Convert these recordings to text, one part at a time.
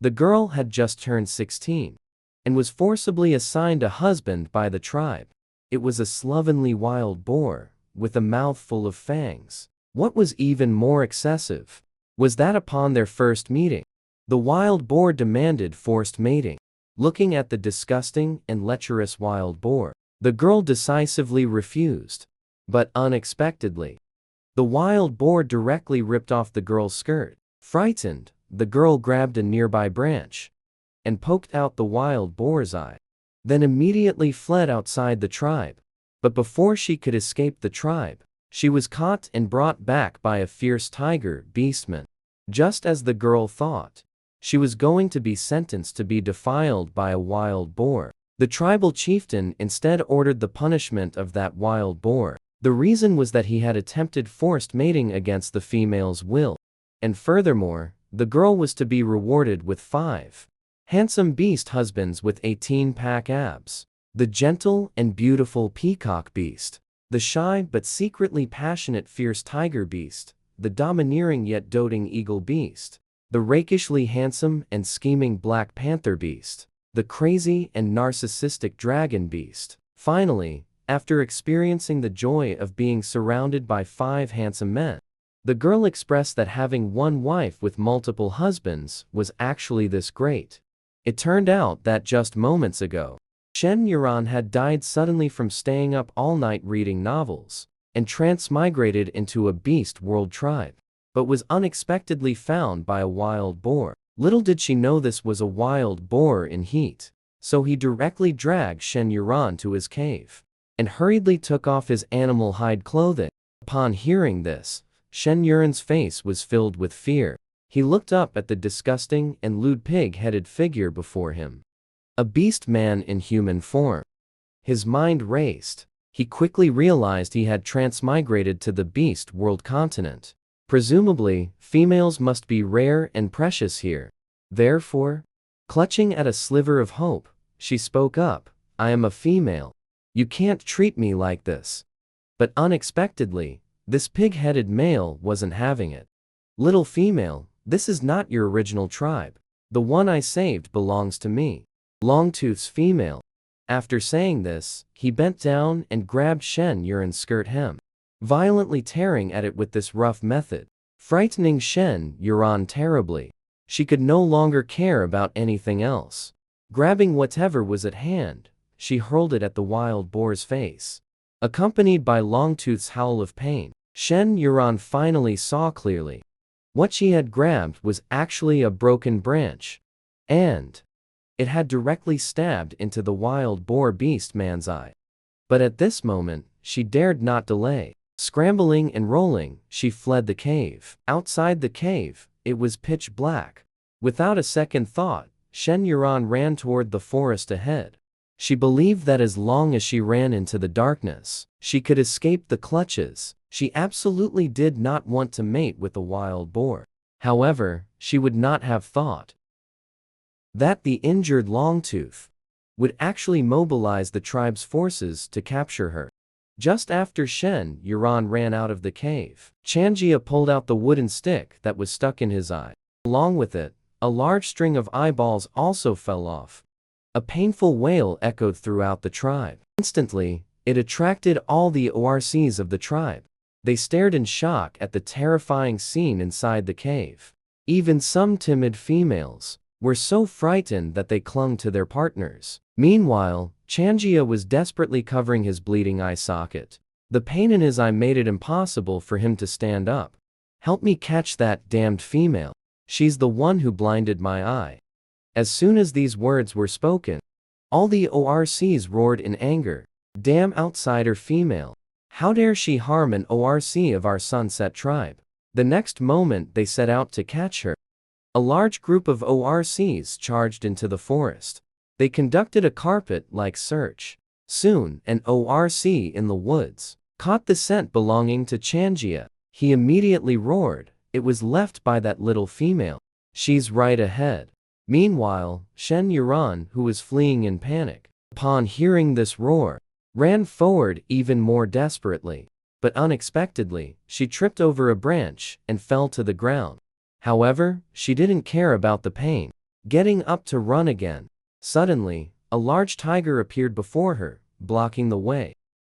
The girl had just turned 16 and was forcibly assigned a husband by the tribe. It was a slovenly wild boar with a mouth full of fangs. What was even more excessive was that upon their first meeting, the wild boar demanded forced mating. Looking at the disgusting and lecherous wild boar, the girl decisively refused. But unexpectedly, the wild boar directly ripped off the girl's skirt. Frightened, the girl grabbed a nearby branch and poked out the wild boar's eye, then immediately fled outside the tribe. But before she could escape the tribe, she was caught and brought back by a fierce tiger beastman. Just as the girl thought she was going to be sentenced to be defiled by a wild boar, the tribal chieftain instead ordered the punishment of that wild boar. The reason was that he had attempted forced mating against the female's will. And furthermore, the girl was to be rewarded with 5 handsome beast husbands with 18-pack abs. The gentle and beautiful peacock beast, the shy but secretly passionate fierce tiger beast, the domineering yet doting eagle beast, the rakishly handsome and scheming black panther beast, the crazy and narcissistic dragon beast. Finally, after experiencing the joy of being surrounded by 5 handsome men, the girl expressed that having one wife with multiple husbands was actually this great. It turned out that just moments ago, Shen Yuran had died suddenly from staying up all night reading novels, and transmigrated into a beast world tribe, but was unexpectedly found by a wild boar. Little did she know this was a wild boar in heat, so he directly dragged Shen Yuran to his cave, and hurriedly took off his animal hide clothing. Upon hearing this, Shen Yuran's face was filled with fear. He looked up at the disgusting and lewd pig-headed figure before him. A beast man in human form. His mind raced. He quickly realized he had transmigrated to the beast world continent. Presumably, females must be rare and precious here. Therefore, clutching at a sliver of hope, she spoke up, "I am a female. You can't treat me like this." But unexpectedly, this pig-headed male wasn't having it. "Little female, this is not your original tribe. The one I saved belongs to me." Longtooth's female. After saying this, he bent down and grabbed Shen Yuran's skirt hem, violently tearing at it with this rough method, frightening Shen Yuran terribly. She could no longer care about anything else. Grabbing whatever was at hand, she hurled it at the wild boar's face. Accompanied by Longtooth's howl of pain, Shen Yuran finally saw clearly. What she had grabbed was actually a broken branch, and it had directly stabbed into the wild boar beast man's eye. But at this moment, she dared not delay. Scrambling and rolling, she fled the cave. Outside the cave, it was pitch black. Without a second thought, Shen Yuran ran toward the forest ahead. She believed that as long as she ran into the darkness, she could escape the clutches. She absolutely did not want to mate with the wild boar. However, she would not have thought that the injured Longtooth would actually mobilize the tribe's forces to capture her. Just after Shen Yuran ran out of the cave, Changjia pulled out the wooden stick that was stuck in his eye. Along with it, a large string of eyeballs also fell off. A painful wail echoed throughout the tribe. Instantly, it attracted all the ORCs of the tribe. They stared in shock at the terrifying scene inside the cave. Even some timid females were so frightened that they clung to their partners. Meanwhile, Changjia was desperately covering his bleeding eye socket. The pain in his eye made it impossible for him to stand up. "Help me catch that damned female. She's the one who blinded my eye." As soon as these words were spoken, all the ORCs roared in anger. "Damn outsider female. How dare she harm an ORC of our Sunset tribe?" The next moment they set out to catch her. A large group of ORCs charged into the forest. They conducted a carpet-like search. Soon, an ORC in the woods caught the scent belonging to Changjia. He immediately roared, "It was left by that little female. She's right ahead." Meanwhile, Shen Yuran, who was fleeing in panic, upon hearing this roar, ran forward even more desperately. But unexpectedly, she tripped over a branch and fell to the ground. However, she didn't care about the pain. getting up to run again. Suddenly, a large tiger appeared before her, blocking the way.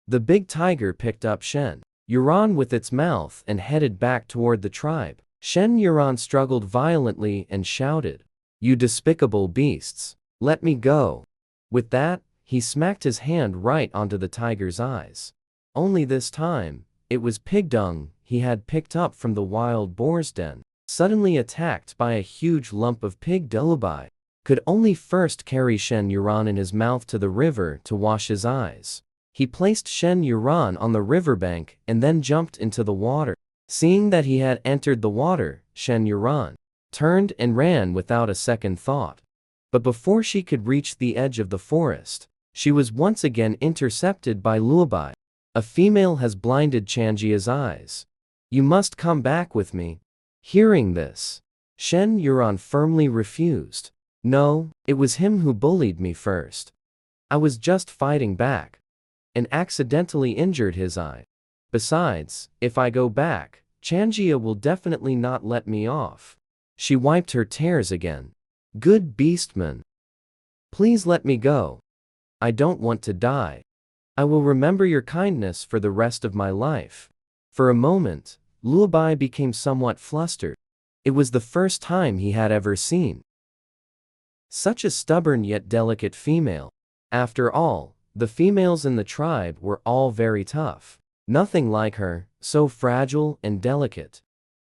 The big tiger picked up Shen Yuran with its mouth and headed back toward the tribe. Shen Yuran struggled violently and shouted, "You despicable beasts! Let me go!" With that, he smacked his hand right onto the tiger's eyes. Only this time, it was pig dung he had picked up from the wild boar's den. Suddenly attacked by a huge lump of pig, Lullaby could only first carry Shen Yuran in his mouth to the river to wash his eyes. He placed Shen Yuran on the riverbank and then jumped into the water. Seeing that he had entered the water, Shen Yuran turned and ran without a second thought. But before she could reach the edge of the forest, she was once again intercepted by Lullaby. "A female has blinded Chanjia's eyes. You must come back with me." Hearing this, Shen Yuran firmly refused. "No, it was him who bullied me first. I was just fighting back and accidentally injured his eye. Besides, if I go back, Chanjia will definitely not let me off." She wiped her tears again. "Good beastman. Please let me go. I don't want to die. I will remember your kindness for the rest of my life." For a moment, Lullaby became somewhat flustered. It was the first time he had ever seen such a stubborn yet delicate female. After all, the females in the tribe were all very tough. Nothing like her, so fragile and delicate.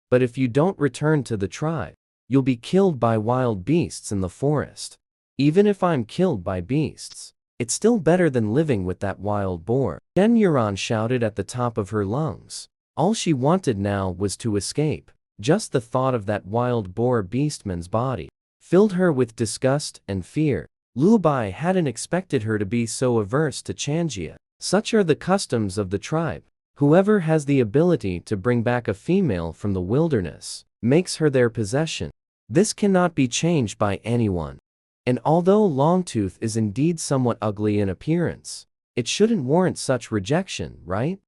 "But if you don't return to the tribe, you'll be killed by wild beasts in the forest." "Even if I'm killed by beasts, it's still better than living with that wild boar," Shen Yuran shouted at the top of her lungs. All she wanted now was to escape. Just the thought of that wild boar beastman's body filled her with disgust and fear. Lullaby hadn't expected her to be so averse to Chanjia. Such are the customs of the tribe. Whoever has the ability to bring back a female from the wilderness makes her their possession. This cannot be changed by anyone. And although Longtooth is indeed somewhat ugly in appearance, it shouldn't warrant such rejection, right?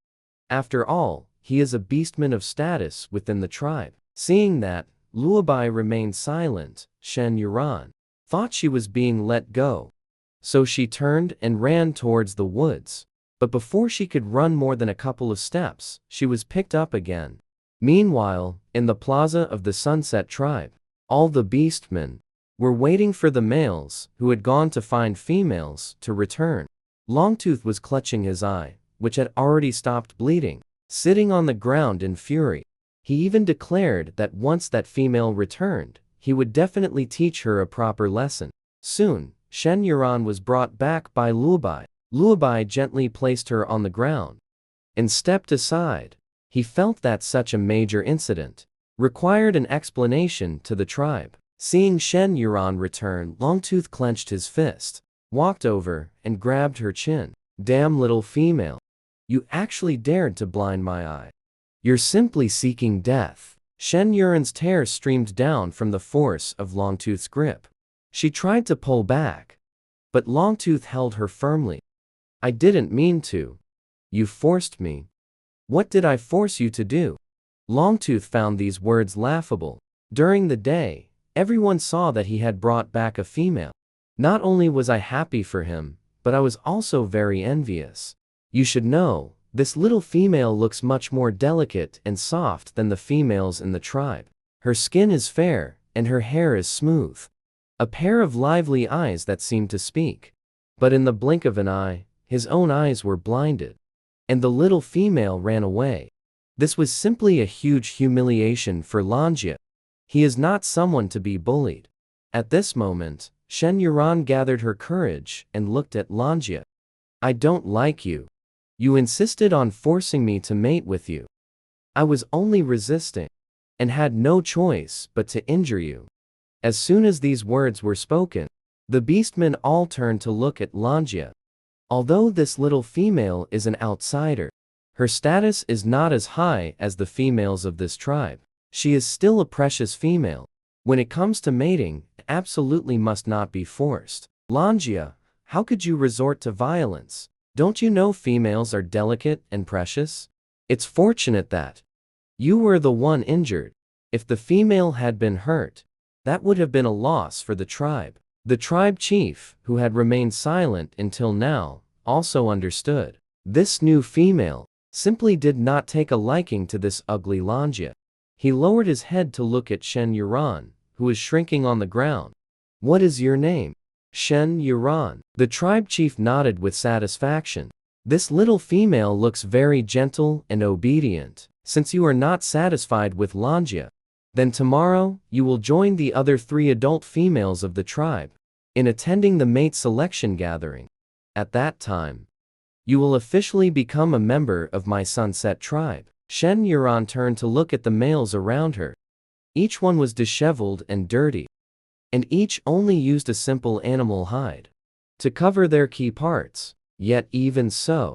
After all, he is a beastman of status within the tribe. Seeing that, Lullaby remained silent. Shen Yuran thought she was being let go, so she turned and ran towards the woods. But before she could run more than a couple of steps, she was picked up again. Meanwhile, in the plaza of the Sunset Tribe, all the beastmen were waiting for the males who had gone to find females to return. Longtooth was clutching his eye, which had already stopped bleeding, sitting on the ground in fury. He even declared that once that female returned, he would definitely teach her a proper lesson. Soon, Shen Yuran was brought back by Lullaby. Lullaby gently placed her on the ground and stepped aside. He felt that such a major incident required an explanation to the tribe. Seeing Shen Yuran return, Longtooth clenched his fist, walked over, and grabbed her chin. "Damn little female. You actually dared to blind my eye. You're simply seeking death." Shen Yuran's tears streamed down from the force of Longtooth's grip. She tried to pull back, but Longtooth held her firmly. "I didn't mean to. You forced me." "What did I force you to do?" Longtooth found these words laughable. During the day, everyone saw that he had brought back a female. Not only was I happy for him, but I was also very envious. You should know, this little female looks much more delicate and soft than the females in the tribe. Her skin is fair, and her hair is smooth. A pair of lively eyes that seemed to speak. But in the blink of an eye, his own eyes were blinded, and the little female ran away. This was simply a huge humiliation for Lanjia. He is not someone to be bullied. At this moment, Shen Yuran gathered her courage and looked at Lanjia. "I don't like you. You insisted on forcing me to mate with you. I was only resisting, and had no choice but to injure you." As soon as these words were spoken, the beastmen all turned to look at Lanjia. Although this little female is an outsider, her status is not as high as the females of this tribe. She is still a precious female. When it comes to mating, it absolutely must not be forced. "Lanjia, how could you resort to violence? Don't you know females are delicate and precious? It's fortunate that you were the one injured. If the female had been hurt, That would have been a loss for the tribe. The tribe chief, who had remained silent until now, also understood. This new female simply did not take a liking to this ugly Lanjia. He lowered his head to look at Shen Yuran, who was shrinking on the ground. "What is your name?" "Shen Yuran." The tribe chief nodded with satisfaction. "This little female looks very gentle and obedient. Since you are not satisfied with Lanjia, then tomorrow you will join the other 3 adult females of the tribe in attending the mate selection gathering. At that time, you will officially become a member of my Sunset tribe." Shen Yuran turned to look at the males around her. Each one was disheveled and dirty, and each only used a simple animal hide to cover their key parts. Yet even so,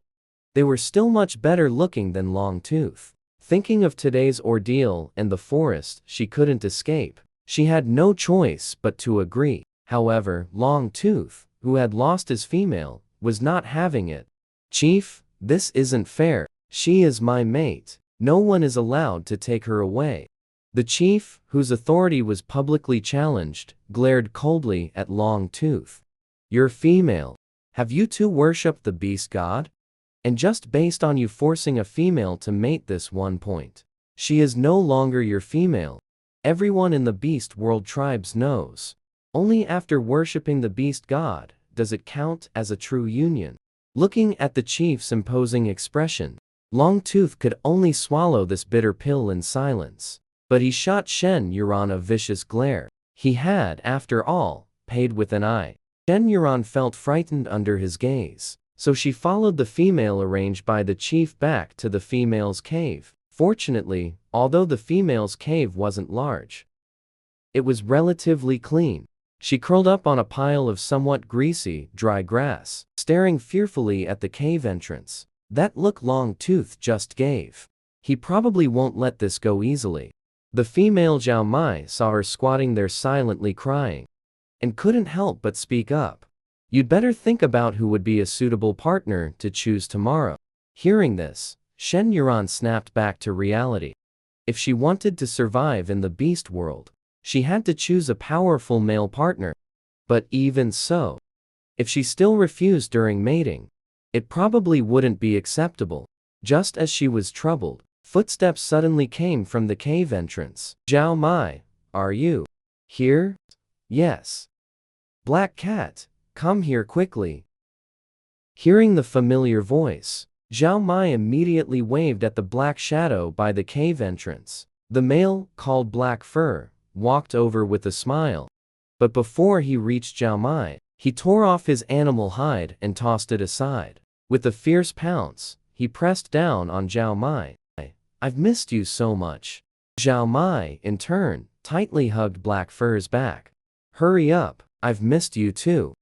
they were still much better looking than Longtooth. Thinking of today's ordeal and the forest she couldn't escape, she had no choice but to agree. However, Longtooth, who had lost his female, was not having it. "Chief, this isn't fair. She is my mate. No one is allowed to take her away." The chief, whose authority was publicly challenged, glared coldly at Longtooth. "You're female. Have you too worshipped the beast god? And just based on you forcing a female to mate this one point, she is no longer your female. Everyone in the beast world tribes knows. Only after worshipping the beast god does it count as a true union." Looking at the chief's imposing expression, Longtooth could only swallow this bitter pill in silence. But he shot Shen Yuran a vicious glare. He had, after all, paid with an eye. Shen Yuran felt frightened under his gaze, so she followed the female arranged by the chief back to the female's cave. Fortunately, although the female's cave wasn't large, it was relatively clean. She curled up on a pile of somewhat greasy, dry grass, staring fearfully at the cave entrance. That look Longtooth just gave. He probably won't let this go easily. The female Zhao Mai saw her squatting there silently crying, and couldn't help but speak up. "You'd better think about who would be a suitable partner to choose tomorrow." Hearing this, Shen Yuran snapped back to reality. If she wanted to survive in the beast world, she had to choose a powerful male partner. But even so, if she still refused during mating, it probably wouldn't be acceptable. Just as she was troubled, footsteps suddenly came from the cave entrance. "Zhao Mai, are you here?" "Yes." "Black Cat, come here quickly." Hearing the familiar voice, Zhao Mai immediately waved at the black shadow by the cave entrance. The male, called Black Fur, walked over with a smile. But before he reached Zhao Mai, he tore off his animal hide and tossed it aside. With a fierce pounce, he pressed down on Zhao Mai. "I've missed you so much." Zhao Mai, in turn, tightly hugged Black Fur's back. "Hurry up, I've missed you too."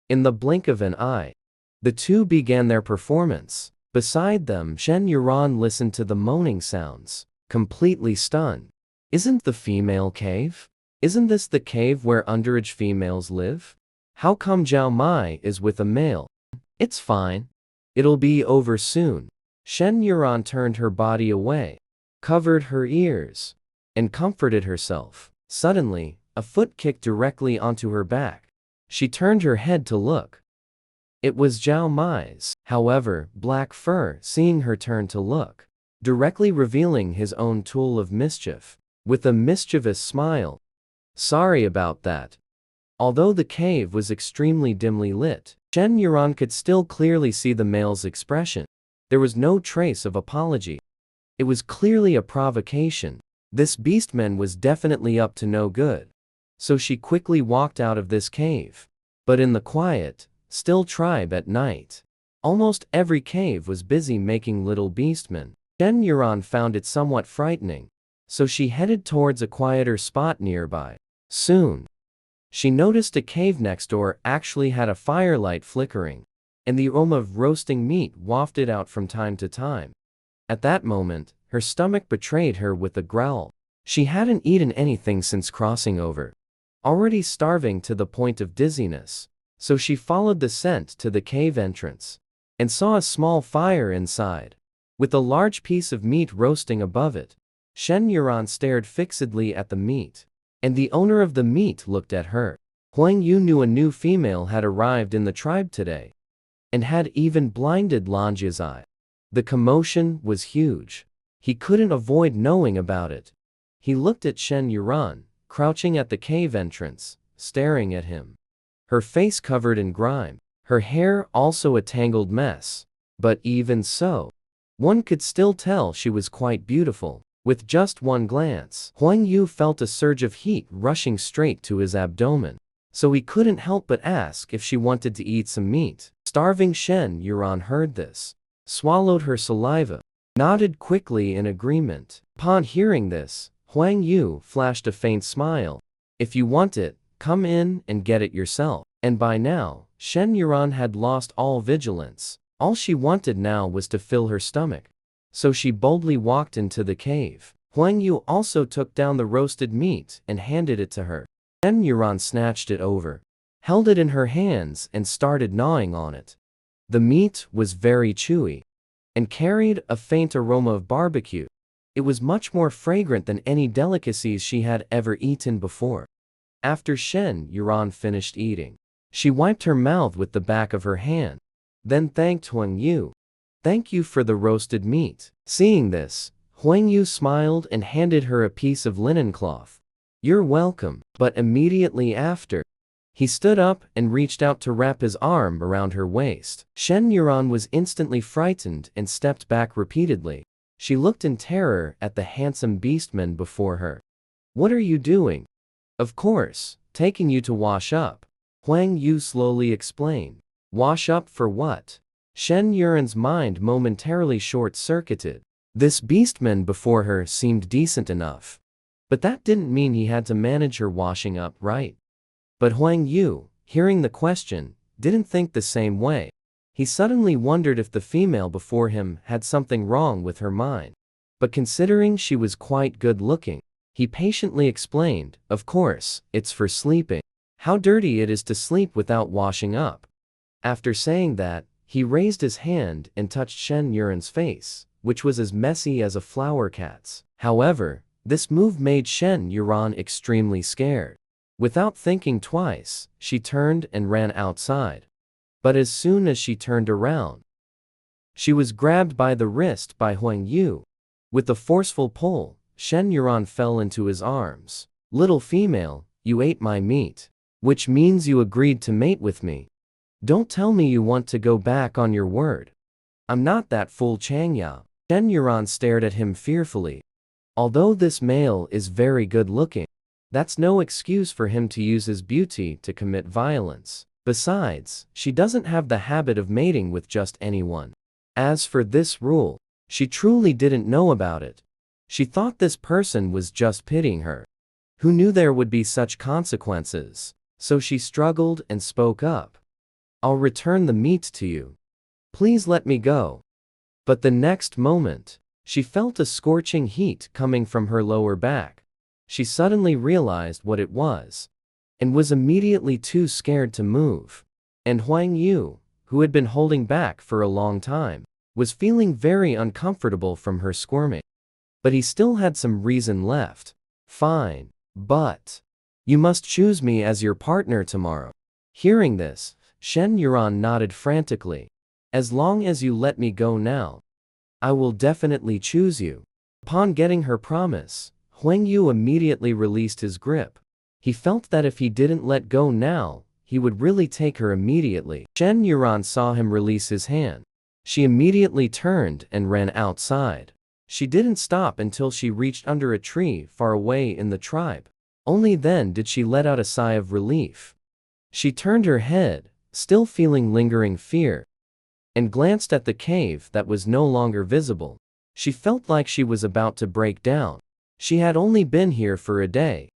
In the blink of an eye, the two began their performance. Beside them, Shen Yuran listened to the moaning sounds, completely stunned. "Isn't the female cave? Isn't this the cave where underage females live? How come Zhao Mai is with a male?" "It's fine. It'll be over soon." Shen Yuran turned her body away, covered her ears, and comforted herself. Suddenly, a foot kicked directly onto her back. She turned her head to look. It was Zhao Mai's. However, Black Fur, seeing her turn to look, directly revealing his own tool of mischief, with a mischievous smile. "Sorry about that." Although the cave was extremely dimly lit, Shen Yuran could still clearly see the male's expression. There was no trace of apology. It was clearly a provocation. This beastman was definitely up to no good. So she quickly walked out of this cave. But in the quiet, still tribe at night, almost every cave was busy making little beastmen. Shen Yuran found it somewhat frightening, so she headed towards a quieter spot nearby. Soon, she noticed a cave next door actually had a firelight flickering, and the aroma of roasting meat wafted out from time to time. At that moment, her stomach betrayed her with a growl. She hadn't eaten anything since crossing over, already starving to the point of dizziness, so she followed the scent to the cave entrance, and saw a small fire inside, with a large piece of meat roasting above it. Shen Yuran stared fixedly at the meat, and the owner of the meat looked at her. Huang Yu knew a new female had arrived in the tribe today, and had even blinded Lanjia's eye. The commotion was huge. He couldn't avoid knowing about it. He looked at Shen Yuran, crouching at the cave entrance, staring at him. Her face covered in grime, her hair also a tangled mess. But even so, one could still tell she was quite beautiful. With just one glance, Huang Yu felt a surge of heat rushing straight to his abdomen. So he couldn't help but ask if she wanted to eat some meat. Starving Shen Yuran heard this, swallowed her saliva, nodded quickly in agreement. Upon hearing this, Huang Yu flashed a faint smile. If you want it, come in and get it yourself. And by now, Shen Yuran had lost all vigilance. All she wanted now was to fill her stomach. So she boldly walked into the cave. Huang Yu also took down the roasted meat and handed it to her. Shen Yuran snatched it over, held it in her hands and started gnawing on it. The meat was very chewy and carried a faint aroma of barbecue. It was much more fragrant than any delicacies she had ever eaten before. After Shen Yuran finished eating, she wiped her mouth with the back of her hand, then thanked Huang Yu. Thank you for the roasted meat. Seeing this, Huang Yu smiled and handed her a piece of linen cloth. You're welcome. But immediately after, he stood up and reached out to wrap his arm around her waist. Shen Yuran was instantly frightened and stepped back repeatedly. She looked in terror at the handsome beastman before her. What are you doing? Of course, taking you to wash up. Huang Yu slowly explained. Wash up for what? Shen Yuran's mind momentarily short-circuited. This beastman before her seemed decent enough. But that didn't mean he had to manage her washing up, right? But Huang Yu, hearing the question, didn't think the same way. He suddenly wondered if the female before him had something wrong with her mind. But considering she was quite good-looking, he patiently explained, of course, it's for sleeping. How dirty it is to sleep without washing up. After saying that, he raised his hand and touched Shen Yuran's face, which was as messy as a flower cat's. However, this move made Shen Yuran extremely scared. Without thinking twice, she turned and ran outside. But as soon as she turned around, she was grabbed by the wrist by Huang Yu. With a forceful pull, Shen Yuran fell into his arms. Little female, you ate my meat. Which means you agreed to mate with me. Don't tell me you want to go back on your word. I'm not that fool Changya. Shen Yuran stared at him fearfully. Although this male is very good-looking, that's no excuse for him to use his beauty to commit violence. Besides, she doesn't have the habit of mating with just anyone. As for this rule, she truly didn't know about it. She thought this person was just pitying her. Who knew there would be such consequences? So she struggled and spoke up. I'll return the meat to you. Please let me go. But the next moment, she felt a scorching heat coming from her lower back. She suddenly realized what it was, and was immediately too scared to move. And Huang Yu, who had been holding back for a long time, was feeling very uncomfortable from her squirming. But he still had some reason left. Fine, but you must choose me as your partner tomorrow. Hearing this, Shen Yuran nodded frantically. As long as you let me go now, I will definitely choose you. Upon getting her promise, Huang Yu immediately released his grip. He felt that if he didn't let go now, he would really take her immediately. Shen Yuran saw him release his hand. She immediately turned and ran outside. She didn't stop until she reached under a tree far away in the tribe. Only then did she let out a sigh of relief. She turned her head, still feeling lingering fear, and glanced at the cave that was no longer visible. She felt like she was about to break down. She had only been here for a day,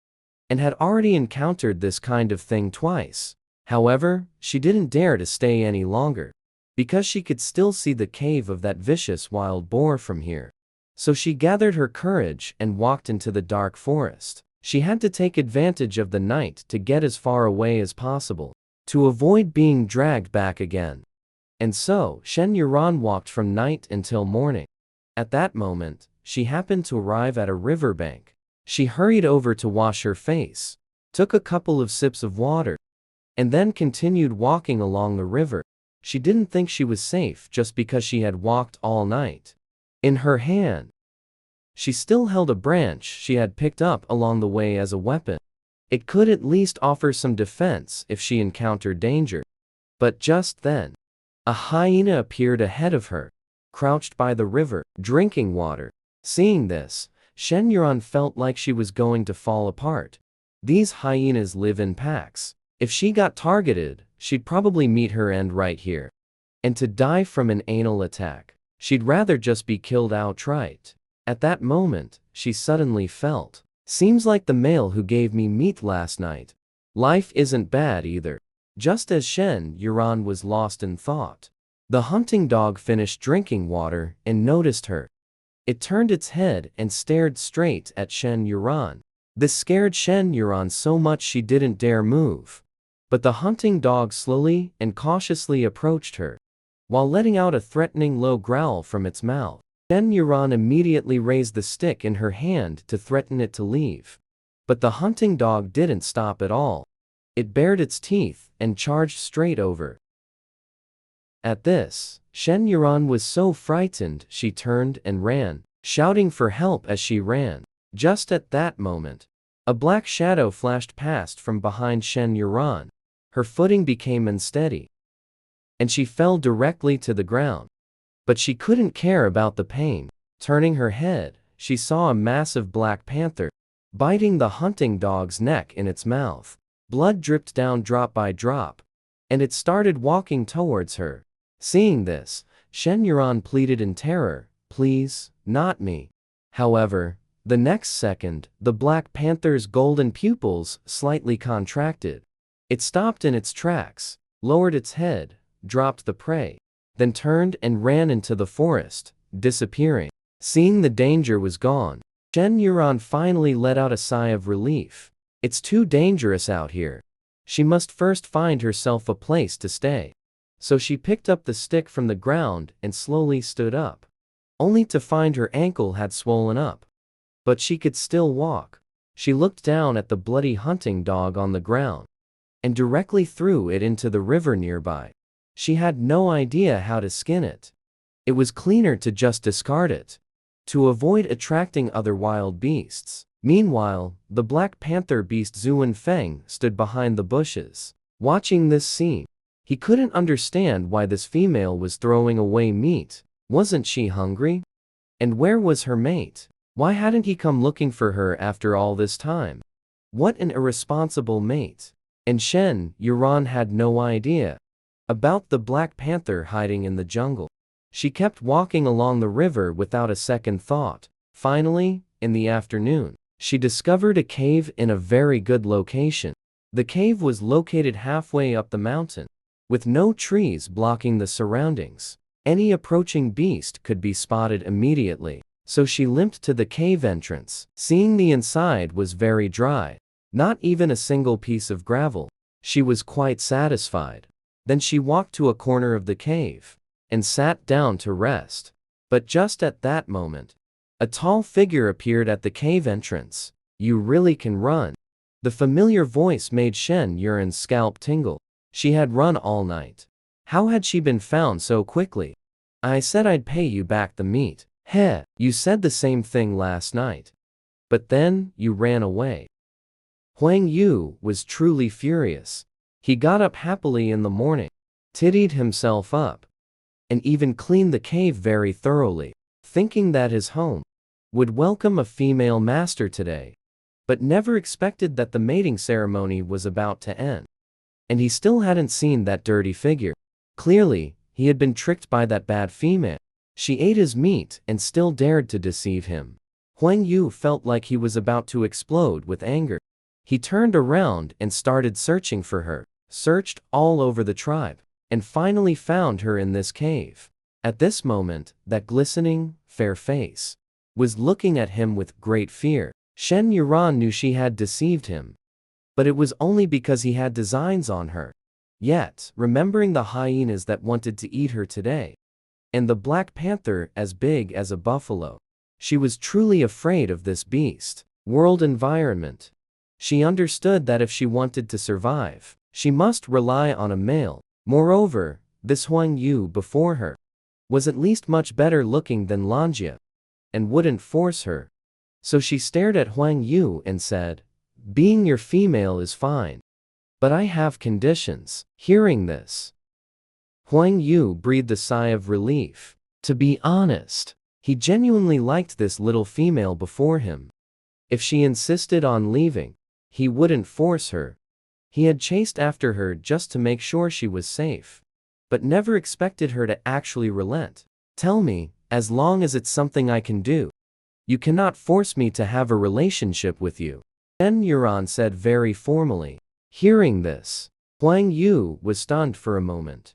and had already encountered this kind of thing twice. However, she didn't dare to stay any longer, because she could still see the cave of that vicious wild boar from here. So she gathered her courage and walked into the dark forest. She had to take advantage of the night to get as far away as possible, to avoid being dragged back again. And so, Shen Yuran walked from night until morning. At that moment, she happened to arrive at a riverbank. She hurried over to wash her face, took a couple of sips of water, and then continued walking along the river. She didn't think she was safe just because she had walked all night. In her hand, she still held a branch she had picked up along the way as a weapon. It could at least offer some defense if she encountered danger. But just then, a hyena appeared ahead of her, crouched by the river, drinking water. Seeing this, Shen Yuran felt like she was going to fall apart. These hyenas live in packs. If she got targeted, she'd probably meet her end right here. And to die from an anal attack, she'd rather just be killed outright. At that moment, she suddenly felt, seems like the male who gave me meat last night. Life isn't bad either. Just as Shen Yuran was lost in thought, the hunting dog finished drinking water and noticed her. It turned its head and stared straight at Shen Yuran. This scared Shen Yuran so much she didn't dare move. But the hunting dog slowly and cautiously approached her, while letting out a threatening low growl from its mouth. Shen Yuran immediately raised the stick in her hand to threaten it to leave. But the hunting dog didn't stop at all. It bared its teeth and charged straight over. At this, Shen Yuran was so frightened she turned and ran, shouting for help as she ran. Just at that moment, a black shadow flashed past from behind Shen Yuran. Her footing became unsteady, and she fell directly to the ground. But she couldn't care about the pain. Turning her head, she saw a massive black panther, biting the hunting dog's neck in its mouth. Blood dripped down drop by drop, and it started walking towards her. Seeing this, Shen Yuran pleaded in terror, "Please, not me." However, the next second, the black panther's golden pupils slightly contracted. It stopped in its tracks, lowered its head, dropped the prey, then turned and ran into the forest, disappearing. Seeing the danger was gone, Shen Yuran finally let out a sigh of relief. It's too dangerous out here. She must first find herself a place to stay. So she picked up the stick from the ground and slowly stood up, only to find her ankle had swollen up. But she could still walk. She looked down at the bloody hunting dog on the ground and directly threw it into the river nearby. She had no idea how to skin it. It was cleaner to just discard it, to avoid attracting other wild beasts. Meanwhile, the Black Panther beast Zuan Feng stood behind the bushes. Watching this scene, he couldn't understand why this female was throwing away meat. Wasn't she hungry? And where was her mate? Why hadn't he come looking for her after all this time? What an irresponsible mate. And Shen Yuran had no idea about the Black Panther hiding in the jungle. She kept walking along the river without a second thought. Finally, in the afternoon, she discovered a cave in a very good location. The cave was located halfway up the mountain, with no trees blocking the surroundings. Any approaching beast could be spotted immediately. So she limped to the cave entrance. Seeing the inside was very dry, not even a single piece of gravel, she was quite satisfied. Then she walked to a corner of the cave and sat down to rest. But just at that moment, a tall figure appeared at the cave entrance. "You really can run." The familiar voice made Shen Yuran's scalp tingle. She had run all night. How had she been found so quickly? "I said I'd pay you back the meat." "Heh, you said the same thing last night. But then, you ran away." Huang Yu was truly furious. He got up happily in the morning, tidied himself up, and even cleaned the cave very thoroughly, thinking that his home would welcome a female master today, but never expected that the mating ceremony was about to end. And he still hadn't seen that dirty figure. Clearly, he had been tricked by that bad female. She ate his meat and still dared to deceive him. Huang Yu felt like he was about to explode with anger. He turned around and started searching for her, searched all over the tribe, and finally found her in this cave. At this moment, that glistening, fair face was looking at him with great fear. Shen Yuran knew she had deceived him, but it was only because he had designs on her. Yet, remembering the hyenas that wanted to eat her today, and the Black Panther as big as a buffalo, she was truly afraid of this beast. world environment. She understood that if she wanted to survive, she must rely on a male. Moreover, this Huang Yu before her was at least much better looking than Lanjia, and wouldn't force her. So she stared at Huang Yu and said, "Being your female is fine, but I have conditions." Hearing this, Huang Yu breathed a sigh of relief. To be honest, he genuinely liked this little female before him. If she insisted on leaving, he wouldn't force her. He had chased after her just to make sure she was safe, but never expected her to actually relent. "Tell me, as long as it's something I can do. You cannot force me to have a relationship with you," Shen Yuran said very formally. Hearing this, Huang Yu was stunned for a moment.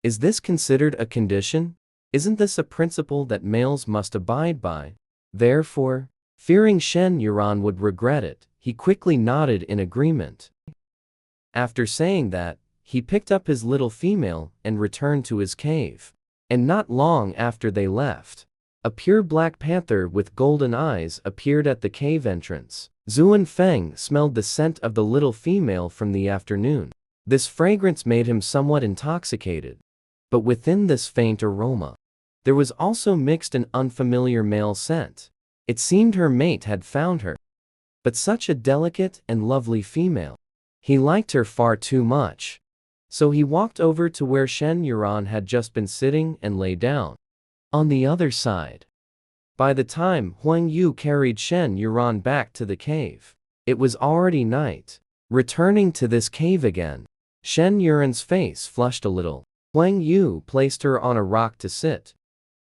Is this considered a condition? Isn't this a principle that males must abide by? Therefore, fearing Shen Yuran would regret it, he quickly nodded in agreement. After saying that, he picked up his little female and returned to his cave. And not long after they left, a pure black panther with golden eyes appeared at the cave entrance. Zuan Feng smelled the scent of the little female from the afternoon. This fragrance made him somewhat intoxicated. But within this faint aroma, there was also mixed an unfamiliar male scent. It seemed her mate had found her. But such a delicate and lovely female. He liked her far too much. So he walked over to where Shen Yuran had just been sitting and lay down on the other side. By the time Huang Yu carried Shen Yuran back to the cave, it was already night. Returning to this cave again, Shen Yuran's face flushed a little. Huang Yu placed her on a rock to sit,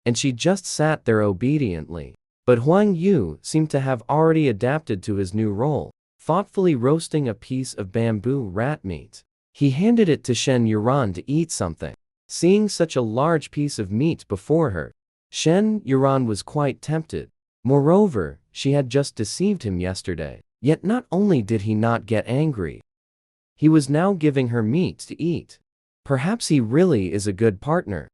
and she just sat there obediently. But Huang Yu seemed to have already adapted to his new role, thoughtfully roasting a piece of bamboo rat meat. He handed it to Shen Yuran to eat something. Seeing such a large piece of meat before her, Shen Yuran was quite tempted. Moreover, she had just deceived him yesterday. Yet not only did he not get angry, he was now giving her meat to eat. Perhaps he really is a good partner.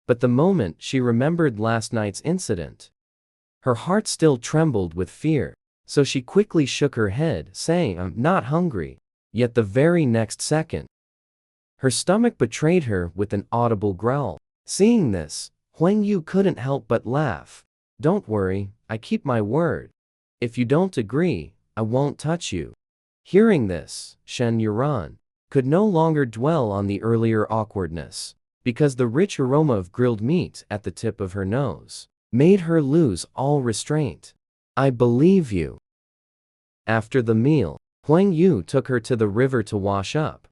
But the moment she remembered last night's incident, her heart still trembled with fear. So she quickly shook her head, saying, "I'm not hungry." Yet the very next second, her stomach betrayed her with an audible growl. Seeing this, Huang Yu couldn't help but laugh. "Don't worry, I keep my word. If you don't agree, I won't touch you." Hearing this, Shen Yuran could no longer dwell on the earlier awkwardness, because the rich aroma of grilled meat at the tip of her nose made her lose all restraint. "I believe you." After the meal, Huang Yu took her to the river to wash up.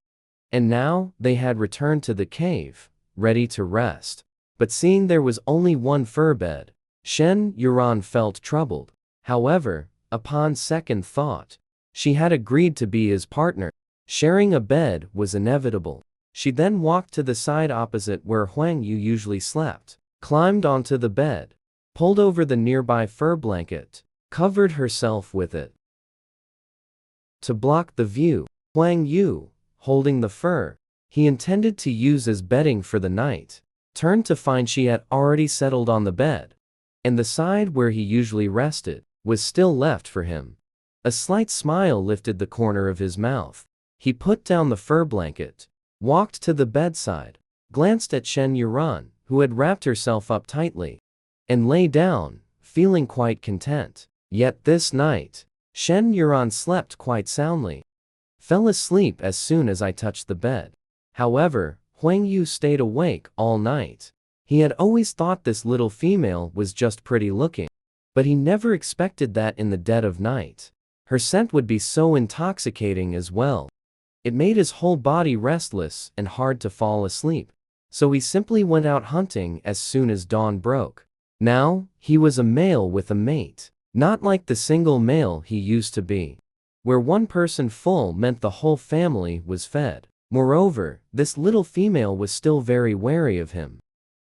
And now, they had returned to the cave, ready to rest. But seeing there was only one fur bed, Shen Yuran felt troubled. However, upon second thought, she had agreed to be his partner. Sharing a bed was inevitable. She then walked to the side opposite where Huang Yu usually slept, climbed onto the bed, pulled over the nearby fur blanket, covered herself with it. To block the view, Huang Yu, holding the fur he intended to use as bedding for the night, turned to find she had already settled on the bed, and the side where he usually rested was still left for him. A slight smile lifted the corner of his mouth. He put down the fur blanket, walked to the bedside, glanced at Shen Yuran, who had wrapped herself up tightly, and lay down, feeling quite content. Yet this night, Shen Yuran slept quite soundly. Fell asleep as soon as I touched the bed. However, Huang Yu stayed awake all night. He had always thought this little female was just pretty looking, but he never expected that in the dead of night her scent would be so intoxicating as well. It made his whole body restless and hard to fall asleep, so he simply went out hunting as soon as dawn broke. Now, he was a male with a mate, not like the single male he used to be, where one person full meant the whole family was fed. Moreover, this little female was still very wary of him,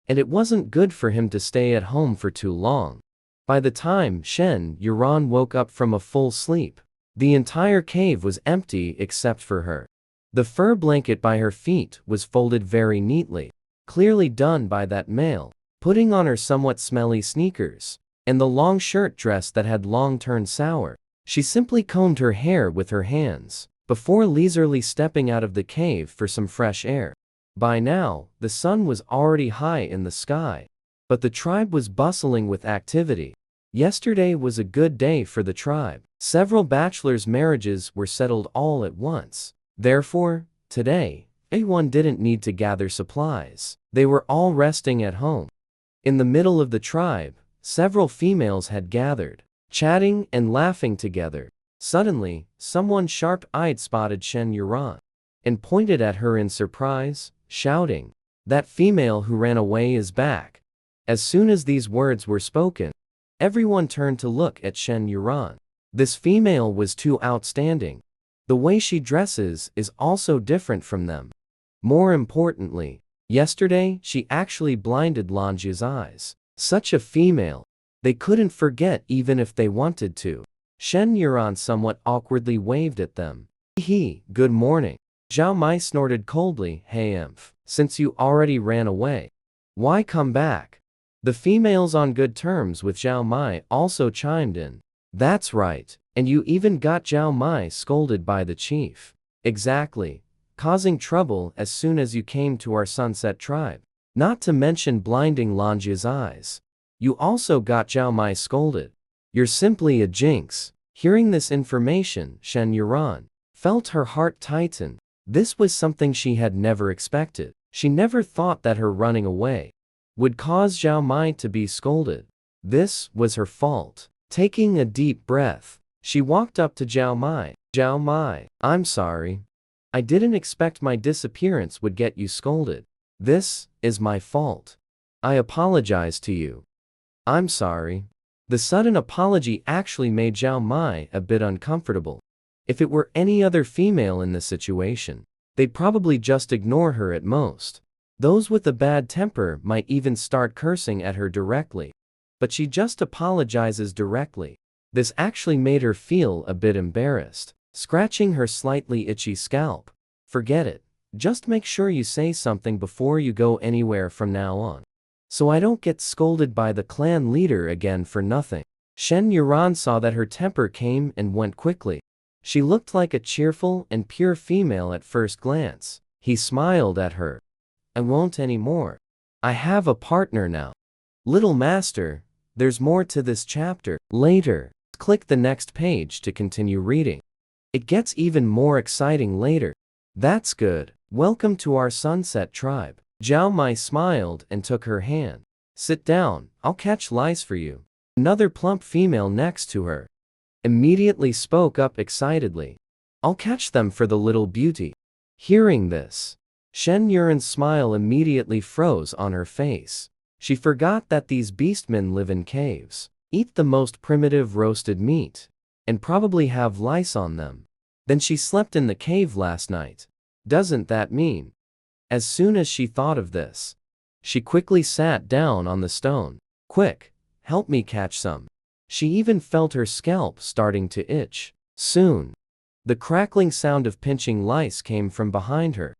and it wasn't good for him to stay at home for too long. By the time Shen Yuran woke up from a full sleep, the entire cave was empty except for her. The fur blanket by her feet was folded very neatly, clearly done by that male, putting on her somewhat smelly sneakers, and the long shirt dress that had long turned sour. She simply combed her hair with her hands, before leisurely stepping out of the cave for some fresh air. By now, the sun was already high in the sky, but the tribe was bustling with activity. Yesterday was a good day for the tribe. Several bachelors' marriages were settled all at once. Therefore, today, everyone didn't need to gather supplies. They were all resting at home. In the middle of the tribe, several females had gathered, chatting and laughing together. Suddenly, someone sharp-eyed spotted Shen Yuran and pointed at her in surprise, shouting, "That female who ran away is back." As soon as these words were spoken, everyone turned to look at Shen Yuran. This female was too outstanding. The way she dresses is also different from them. More importantly, yesterday she actually blinded Lanji's eyes. Such a female. They couldn't forget even if they wanted to. Shen Yuran somewhat awkwardly waved at them. Good morning. Zhao Mai snorted coldly, hey since you already ran away, why come back? The females on good terms with Zhao Mai also chimed in. That's right, and you even got Zhao Mai scolded by the chief. Exactly, causing trouble as soon as you came to our Sunset tribe. Not to mention blinding Lanji's eyes. You also got Zhao Mai scolded. You're simply a jinx. Hearing this information, Shen Yuran felt her heart tighten. This was something she had never expected. She never thought that her running away would cause Zhao Mai to be scolded. This was her fault. Taking a deep breath, she walked up to Zhao Mai. Zhao Mai, I'm sorry. I didn't expect my disappearance would get you scolded. This is my fault. I apologize to you. I'm sorry. The sudden apology actually made Zhao Mai a bit uncomfortable. If it were any other female in this situation, they'd probably just ignore her at most. Those with a bad temper might even start cursing at her directly. But she just apologizes directly. This actually made her feel a bit embarrassed. Scratching her slightly itchy scalp. Forget it. Just make sure you say something before you go anywhere from now on, so I don't get scolded by the clan leader again for nothing. Shen Yuran saw that her temper came and went quickly. She looked like a cheerful and pure female at first glance. He smiled at her. I won't anymore. I have a partner now. Little master, there's more to this chapter. Later, click the next page to continue reading. It gets even more exciting later. That's good. Welcome to our Sunset tribe. Zhao Mai smiled and took her hand. Sit down, I'll catch lice for you. Another plump female next to her immediately spoke up excitedly. I'll catch them for the little beauty. Hearing this, Shen Yuran's smile immediately froze on her face. She forgot that these beastmen live in caves, eat the most primitive roasted meat, and probably have lice on them. Then she slept in the cave last night. Doesn't that mean? As soon as she thought of this, she quickly sat down on the stone. Quick, help me catch some. She even felt her scalp starting to itch. Soon, the crackling sound of pinching lice came from behind her.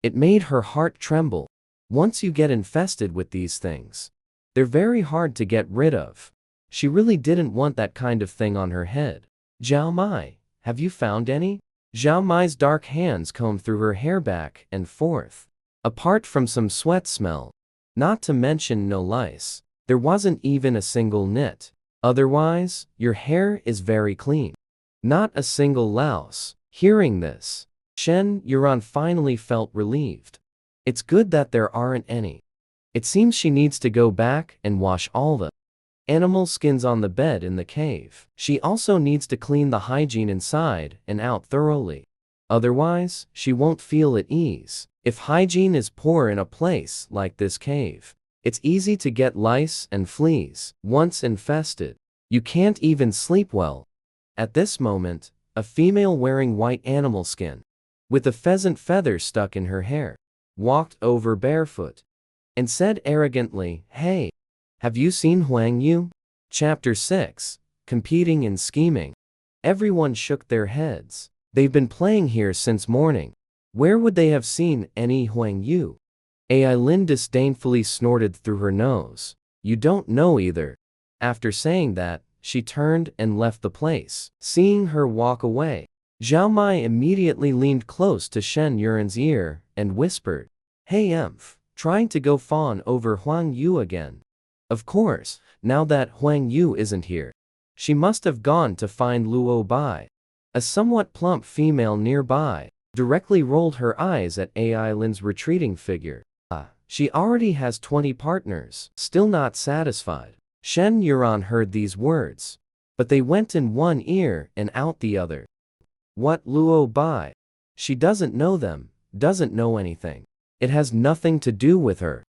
It made her heart tremble. Once you get infested with these things, they're very hard to get rid of. She really didn't want that kind of thing on her head. Zhao Mai, have you found any? Zhao Mai's dark hands combed through her hair back and forth. Apart from some sweat smell, not to mention no lice, there wasn't even a single nit. Otherwise, your hair is very clean. Not a single louse. Hearing this, Shen Yuran finally felt relieved. It's good that there aren't any. It seems she needs to go back and wash all the animal skins on the bed in the cave. She also needs to clean the hygiene inside and out thoroughly. Otherwise, she won't feel at ease. If hygiene is poor in a place like this cave, it's easy to get lice and fleas. Once infested, you can't even sleep well. At this moment, a female wearing white animal skin, with a pheasant feather stuck in her hair, walked over barefoot and said arrogantly, "Hey, have you seen Huang Yu?" Chapter 6, Competing and Scheming. Everyone shook their heads. They've been playing here since morning. Where would they have seen any Huang Yu? Ai Lin disdainfully snorted through her nose. You don't know either. After saying that, she turned and left the place. Seeing her walk away, Zhao Mai immediately leaned close to Shen Yuran's ear and whispered, "Hey Emph, trying to go fawn over Huang Yu again." Of course, now that Huang Yu isn't here, she must have gone to find Luo Bai. A somewhat plump female nearby directly rolled her eyes at Ai Lin's retreating figure. She already has 20 partners. Still not satisfied, Shen Yuran heard these words, but they went in one ear and out the other. What, Luo Bai? She doesn't know them, doesn't know anything. It has nothing to do with her.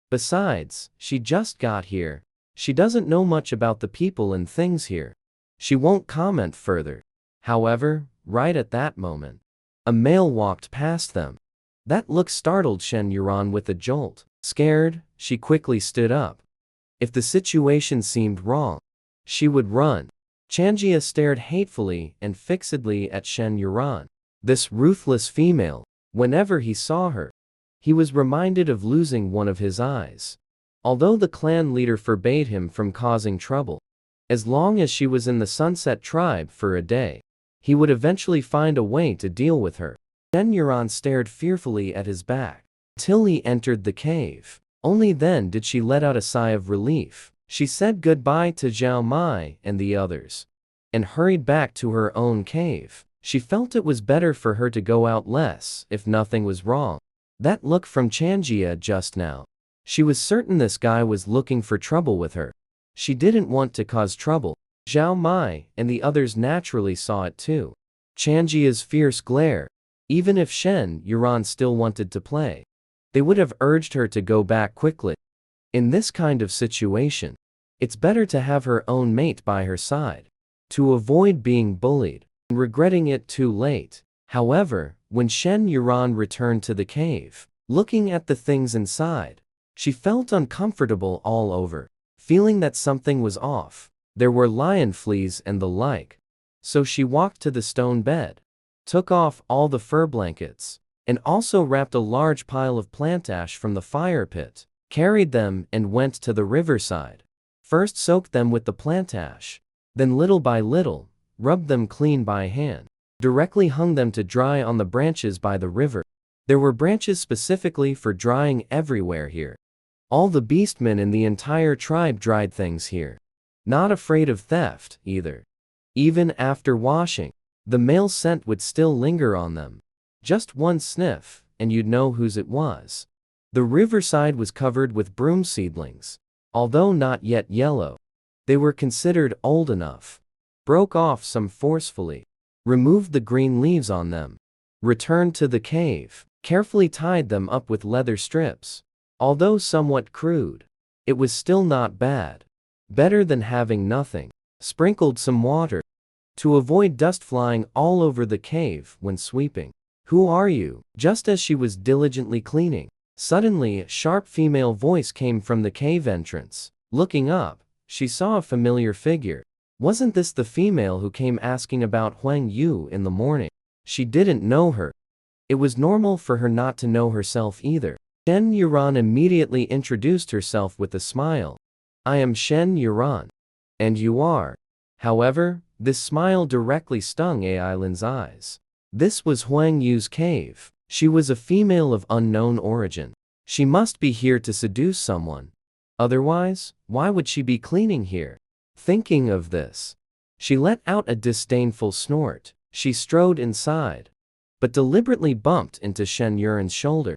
Besides, she just got here. She doesn't know much about the people and things here. She won't comment further. However, right at that moment, a male walked past them. That look startled Shen Yuran with a jolt. Scared, she quickly stood up. If the situation seemed wrong, she would run. Changjia stared hatefully and fixedly at Shen Yuran. This ruthless female, whenever he saw her, he was reminded of losing one of his eyes. Although the clan leader forbade him from causing trouble, as long as she was in the Sunset Tribe for a day, he would eventually find a way to deal with her. Shen Yuran stared fearfully at his back till he entered the cave. Only then did she let out a sigh of relief. She said goodbye to Zhao Mai and the others, and hurried back to her own cave. She felt it was better for her to go out less if nothing was wrong. That look from Changjia just now. She was certain this guy was looking for trouble with her. She didn't want to cause trouble. Zhao Mai and the others naturally saw it too. Changjia's fierce glare. Even if Shen Yuran still wanted to play, they would have urged her to go back quickly. In this kind of situation, it's better to have her own mate by her side, to avoid being bullied and regretting it too late. However, when Shen Yuran returned to the cave, looking at the things inside, she felt uncomfortable all over, feeling that something was off. There were lion fleas and the like. So she walked to the stone bed, took off all the fur blankets, and also wrapped a large pile of plant ash from the fire pit, carried them and went to the riverside. First soaked them with the plant ash, then little by little, rubbed them clean by hand, directly hung them to dry on the branches by the river. There were branches specifically for drying everywhere here. All the beastmen in the entire tribe dried things here. Not afraid of theft, either. Even after washing, the male scent would still linger on them. Just one sniff, and you'd know whose it was. The riverside was covered with broom seedlings. Although not yet yellow, they were considered old enough. Broke off some forcefully, removed the green leaves on them, returned to the cave, carefully tied them up with leather strips. Although somewhat crude, it was still not bad. Better than having nothing. Sprinkled some water to avoid dust flying all over the cave when sweeping. "Who are you?" Just as she was diligently cleaning, suddenly a sharp female voice came from the cave entrance. Looking up, she saw a familiar figure. Wasn't this the female who came asking about Huang Yu in the morning? She didn't know her. It was normal for her not to know herself either. Shen Yuran immediately introduced herself with a smile. "I am Shen Yuran. And you are?" However, this smile directly stung Ai Lin's eyes. This was Huang Yu's cave. She was a female of unknown origin. She must be here to seduce someone. Otherwise, why would she be cleaning here? Thinking of this, she let out a disdainful snort. She strode inside, but deliberately bumped into Shen Yuran's shoulder.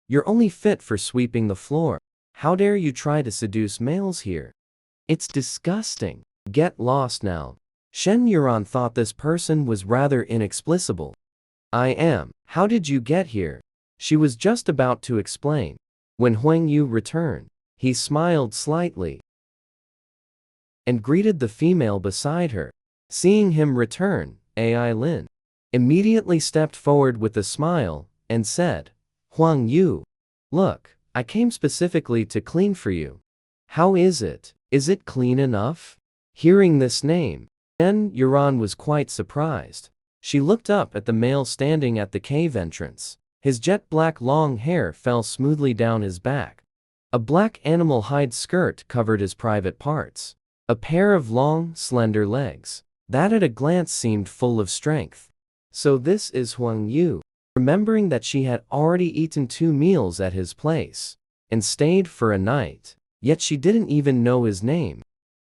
"You're only fit for sweeping the floor. How dare you try to seduce males here? It's disgusting. Get lost now." Shen Yuran thought this person was rather inexplicable. "I am. How did you get here?" She was just about to explain. When Huang Yu returned, he smiled slightly and greeted the female beside her. Seeing him return, Ai Lin immediately stepped forward with a smile and said, "Huang Yu, look, I came specifically to clean for you. How is it? Is it clean enough?" Hearing this name, Shen Yuran was quite surprised. She looked up at the male standing at the cave entrance. His jet-black long hair fell smoothly down his back. A black animal hide skirt covered his private parts. a pair of long, slender legs that at a glance seemed full of strength. So this is Huang Yu. Remembering that she had already eaten 2 meals at his place and stayed for a night, yet she didn't even know his name.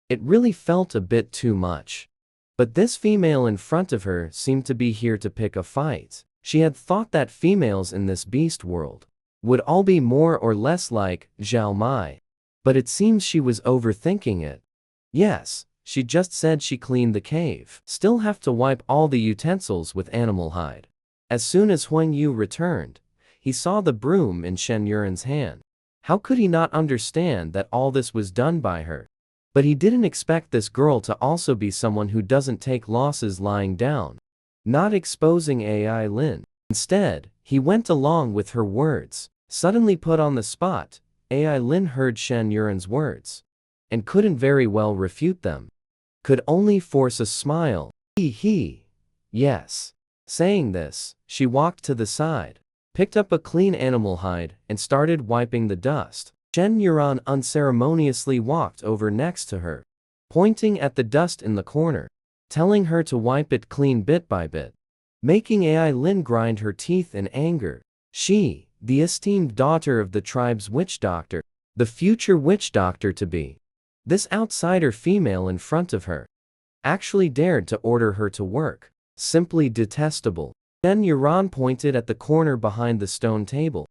It really felt a bit too much. But this female in front of her seemed to be here to pick a fight. She had thought that females in this beast world would all be more or less like Zhao Mai. But it seems she was overthinking it. Yes, she just said she cleaned the cave. Still have to wipe all the utensils with animal hide. As soon as Huang Yu returned, he saw the broom in Shen Yuran's hand. How could he not understand that all this was done by her? But he didn't expect this girl to also be someone who doesn't take losses lying down, not exposing AI Lin. Instead, he went along with her words. Suddenly put on the spot, AI Lin heard Shen Yuran's words and couldn't very well refute them. Could only force a smile. He. Yes. Saying this, she walked to the side, picked up a clean animal hide, and started wiping the dust. Shen Yuran unceremoniously walked over next to her, pointing at the dust in the corner, telling her to wipe it clean bit by bit, making AI Lin grind her teeth in anger. She, the esteemed daughter of the tribe's witch doctor, the future witch doctor to be, this outsider female in front of her, actually dared to order her to work. Simply detestable. Shen Yuran pointed at the corner behind the stone table.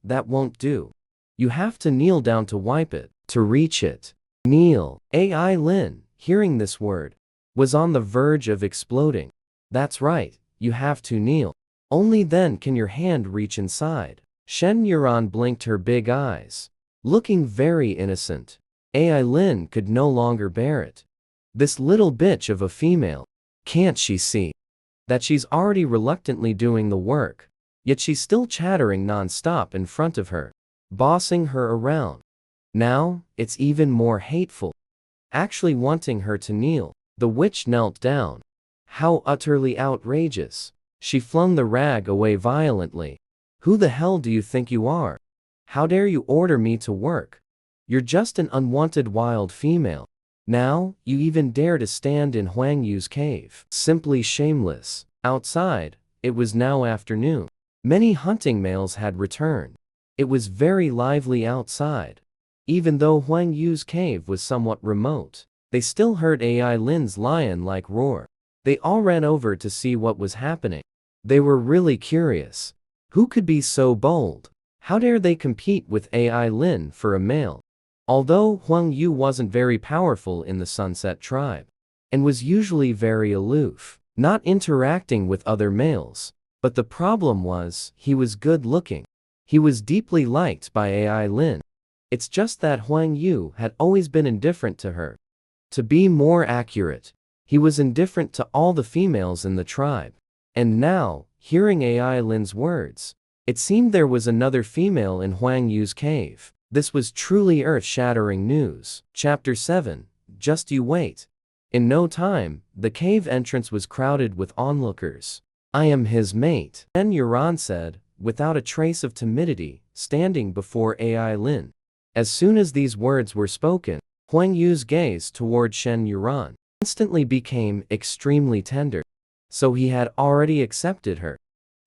That won't do. You have to kneel down to wipe it, to reach it. Kneel. AI Lin, hearing this word, was on the verge of exploding. That's right, you have to kneel. Only then can your hand reach inside. Shen Yuran blinked her big eyes, looking very innocent. AI Lin could no longer bear it. This little bitch of a female. Can't she see that she's already reluctantly doing the work, yet she's still chattering non-stop in front of her, bossing her around. Now, it's even more hateful. Actually wanting her to kneel. The witch knelt down. How utterly outrageous. She flung the rag away violently. Who the hell do you think you are? How dare you order me to work? You're just an unwanted wild female. Now, you even dare to stand in Huang Yu's cave. Simply shameless. Outside, it was now afternoon. Many hunting males had returned. It was very lively outside. Even though Huang Yu's cave was somewhat remote, they still heard AI Lin's lion-like roar. They all ran over to see what was happening. They were really curious. Who could be so bold? How dare they compete with AI Lin for a male? Although Huang Yu wasn't very powerful in the Sunset tribe, and was usually very aloof, not interacting with other males, but the problem was, he was good-looking. He was deeply liked by AI Lin. It's just that Huang Yu had always been indifferent to her. To be more accurate, he was indifferent to all the females in the tribe. And now, hearing AI Lin's words, it seemed there was another female in Huang Yu's cave. This was truly earth-shattering news. Chapter 7. Just you wait. In no time, the cave entrance was crowded with onlookers. I am his mate, Shen Yuran said, without a trace of timidity, standing before AI Lin. As soon as these words were spoken, Huang Yu's gaze toward Shen Yuran instantly became extremely tender. So he had already accepted her.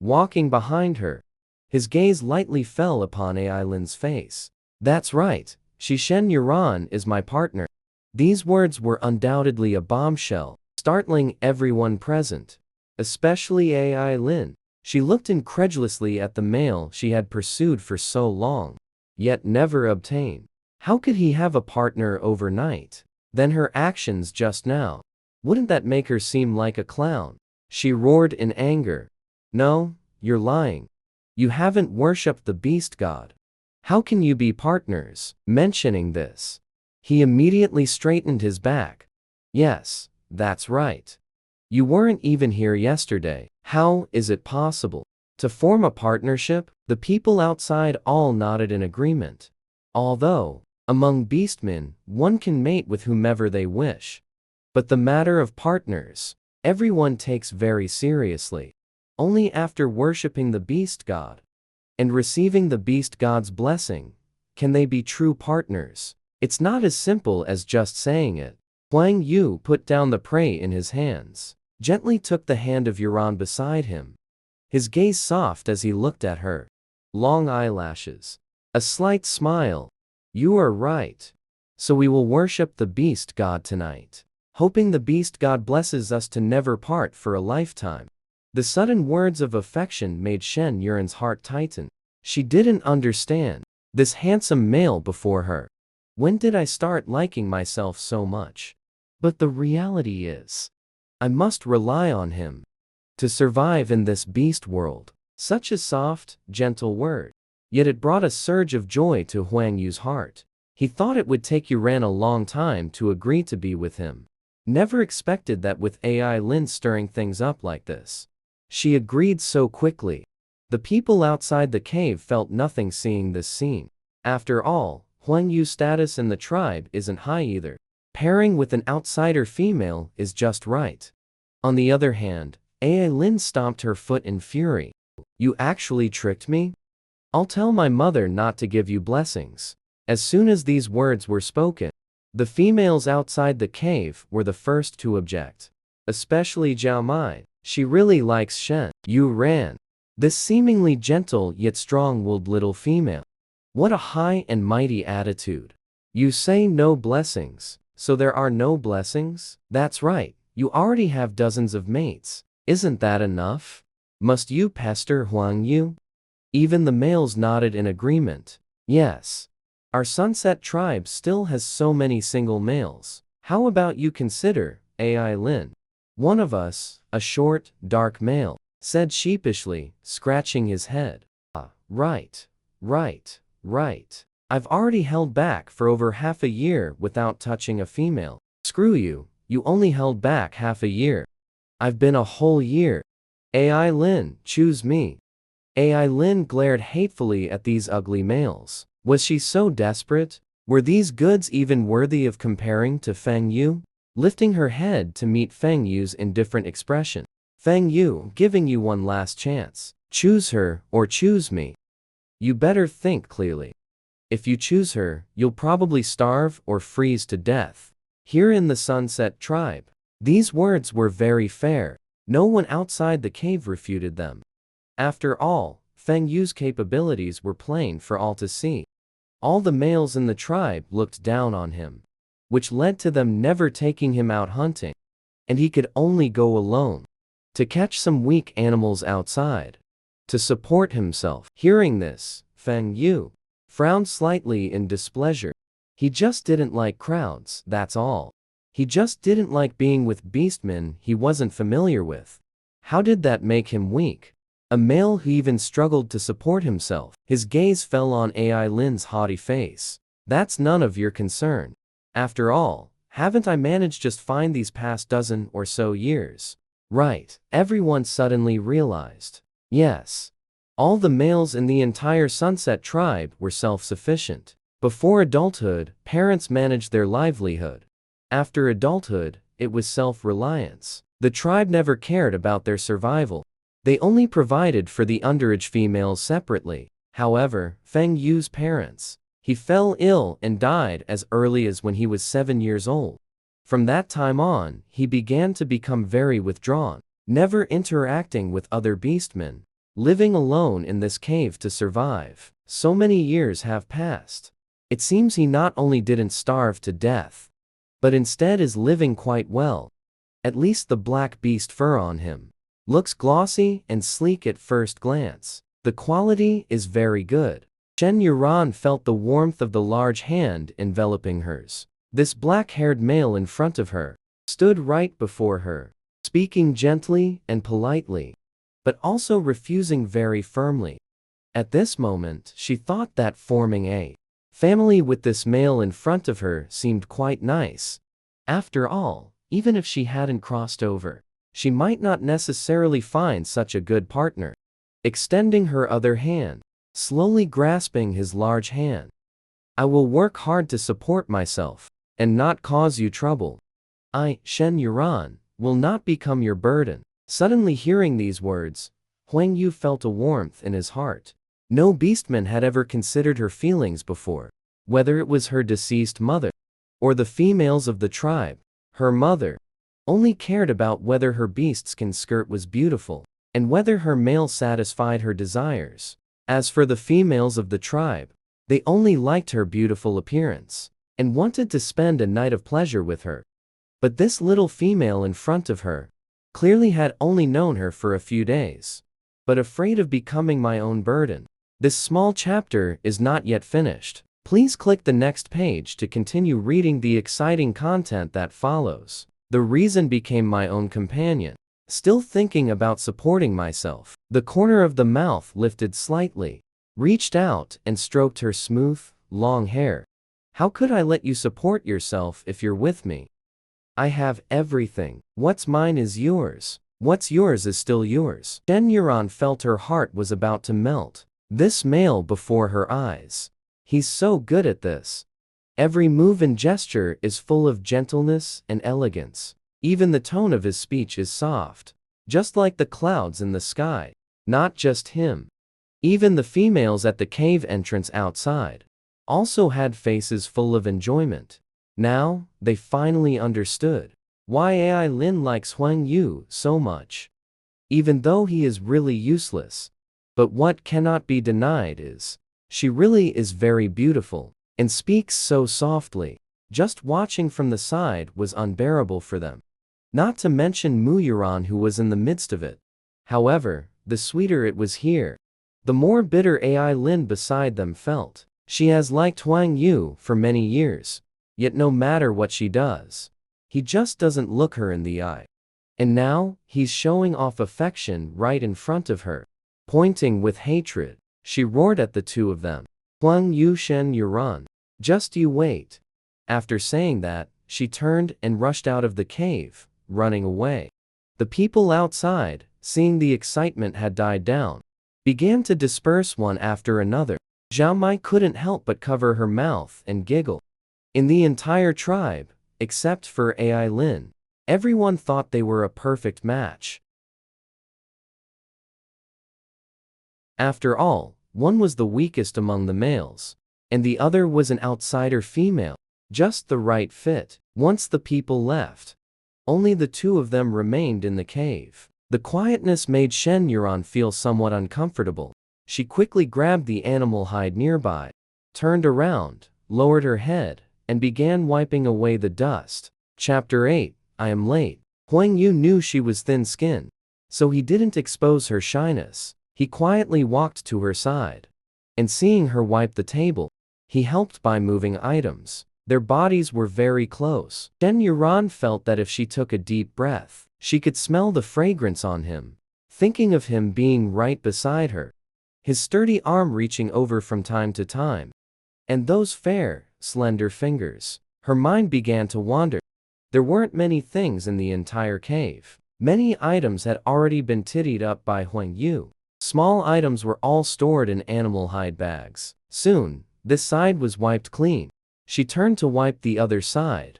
Walking behind her, his gaze lightly fell upon AI Lin's face. That's right, Shen Yuran is my partner. These words were undoubtedly a bombshell, startling everyone present, especially AI Lin. She looked incredulously at the male she had pursued for so long, yet never obtained. How could he have a partner overnight? Then her actions just now. Wouldn't that make her seem like a clown? She roared in anger. No, you're lying. You haven't worshipped the beast god. How can you be partners? Mentioning this, he immediately straightened his back. Yes, that's right. You weren't even here yesterday. How is it possible to form a partnership? The people outside all nodded in agreement. Although, among beastmen, one can mate with whomever they wish. But the matter of partners, everyone takes very seriously. Only after worshipping the beast god and receiving the beast god's blessing can they be true partners. It's not as simple as just saying it. Huang Yu put down the prey in his hands, gently took the hand of Yuran beside him. His gaze soft as he looked at her. Long eyelashes. A slight smile. You are right. So we will worship the beast god tonight, hoping the beast god blesses us to never part for a lifetime. The sudden words of affection made Shen Yuran's heart tighten. She didn't understand this handsome male before her. When did I start liking myself so much? But the reality is, I must rely on him to survive in this beast world. Such a soft, gentle word. Yet it brought a surge of joy to Huang Yu's heart. He thought it would take Yuran a long time to agree to be with him. Never expected that with AI Lin stirring things up like this. She agreed so quickly. The people outside the cave felt nothing seeing this scene. After all, Huang Yu's status in the tribe isn't high either. Pairing with an outsider female is just right. On the other hand, AI Lin stomped her foot in fury. You actually tricked me? I'll tell my mother not to give you blessings. As soon as these words were spoken, the females outside the cave were the first to object. Especially Zhao Mai. She really likes Shen Yuran. This seemingly gentle yet strong-willed little female. What a high and mighty attitude. You say no blessings, so there are no blessings? That's right, you already have dozens of mates. Isn't that enough? Must you pester Huang Yu? Even the males nodded in agreement. Yes. Our Sunset tribe still has so many single males. How about you consider AI Lin? One of us, a short, dark male, said sheepishly, scratching his head. Right. I've already held back for over half a year without touching a female. Screw you, you only held back half a year. I've been a whole year. AI Lin, choose me. AI Lin glared hatefully at these ugly males. Was she so desperate? Were these goods even worthy of comparing to Feng Yu? Lifting her head to meet Feng Yu's indifferent expression. Feng Yu, giving you one last chance. Choose her, or choose me. You better think clearly. If you choose her, you'll probably starve or freeze to death. Here in the Sunset tribe, these words were very fair. No one outside the cave refuted them. After all, Feng Yu's capabilities were plain for all to see. All the males in the tribe looked down on him, which led to them never taking him out hunting. And he could only go alone to catch some weak animals outside to support himself. Hearing this, Feng Yu frowned slightly in displeasure. He just didn't like crowds, that's all. He just didn't like being with beastmen he wasn't familiar with. How did that make him weak? A male who even struggled to support himself. His gaze fell on AI Lin's haughty face. That's none of your concern. After all, haven't I managed just fine these past dozen or so years? Right, everyone suddenly realized. Yes. All the males in the entire Sunset tribe were self-sufficient. Before adulthood, parents managed their livelihood. After adulthood, it was self-reliance. The tribe never cared about their survival. They only provided for the underage females separately. However, Feng Yu's parents. He fell ill and died as early as when he was 7 years old. From that time on, he began to become very withdrawn, never interacting with other beastmen, living alone in this cave to survive. So many years have passed. It seems he not only didn't starve to death, but instead is living quite well. At least the black beast fur on him looks glossy and sleek at first glance. The quality is very good. Shen Yuran felt the warmth of the large hand enveloping hers. This black-haired male in front of her stood right before her, speaking gently and politely, but also refusing very firmly. At this moment, she thought that forming a family with this male in front of her seemed quite nice. After all, even if she hadn't crossed over, she might not necessarily find such a good partner. Extending her other hand, slowly grasping his large hand. I will work hard to support myself and not cause you trouble. I, Shen Yuran, will not become your burden. Suddenly hearing these words, Huang Yu felt a warmth in his heart. No beastman had ever considered her feelings before. whether it was her deceased mother or the females of the tribe. Her mother only cared about whether her beastskin skirt was beautiful and whether her male satisfied her desires. As for the females of the tribe, they only liked her beautiful appearance and wanted to spend a night of pleasure with her. But this little female in front of her clearly had only known her for a few days. But afraid of becoming my own burden. This small chapter is not yet finished. Please click the next page to continue reading the exciting content that follows. The reason became my own companion. Still thinking about supporting myself. The corner of the mouth lifted slightly, reached out and stroked her smooth, long hair. How could I let you support yourself if you're with me? I have everything. What's mine is yours. What's yours is still yours. Shen Yuran felt her heart was about to melt. This male before her eyes. He's so good at this. Every move and gesture is full of gentleness and elegance. Even the tone of his speech is soft, just like the clouds in the sky. Not just him. Even the females at the cave entrance outside also had faces full of enjoyment. Now, they finally understood why AI Lin likes Huang Yu so much. Even though he is really useless. But what cannot be denied is, she really is very beautiful, and speaks so softly. Just watching from the side was unbearable for them. Not to mention Mu Yuran who was in the midst of it. However, the sweeter it was here, the more bitter AI Lin beside them felt. She has liked Huang Yu for many years, yet no matter what she does, he just doesn't look her in the eye. And now, he's showing off affection right in front of her. Pointing with hatred, she roared at the two of them. Huang Yu Shen Yuran, just you wait. After saying that, she turned and rushed out of the cave, running away. The people outside, seeing the excitement had died down, began to disperse one after another. Zhao Mai couldn't help but cover her mouth and giggle. In the entire tribe, except for AI Lin, everyone thought they were a perfect match. After all, one was the weakest among the males, and the other was an outsider female, just the right fit. Once the people left, only the two of them remained in the cave. The quietness made Shen Yuran feel somewhat uncomfortable. She quickly grabbed the animal hide nearby, turned around, lowered her head, and began wiping away the dust. Chapter 8, I am late. Huang Yu knew she was thin-skinned, so he didn't expose her shyness. He quietly walked to her side, and seeing her wipe the table, he helped by moving items. Their bodies were very close. Shen Yuran felt that if she took a deep breath, she could smell the fragrance on him, thinking of him being right beside her, his sturdy arm reaching over from time to time, and those fair, slender fingers. Her mind began to wander. There weren't many things in the entire cave. Many items had already been tidied up by Huang Yu. Small items were all stored in animal hide bags. Soon, this side was wiped clean. She turned to wipe the other side.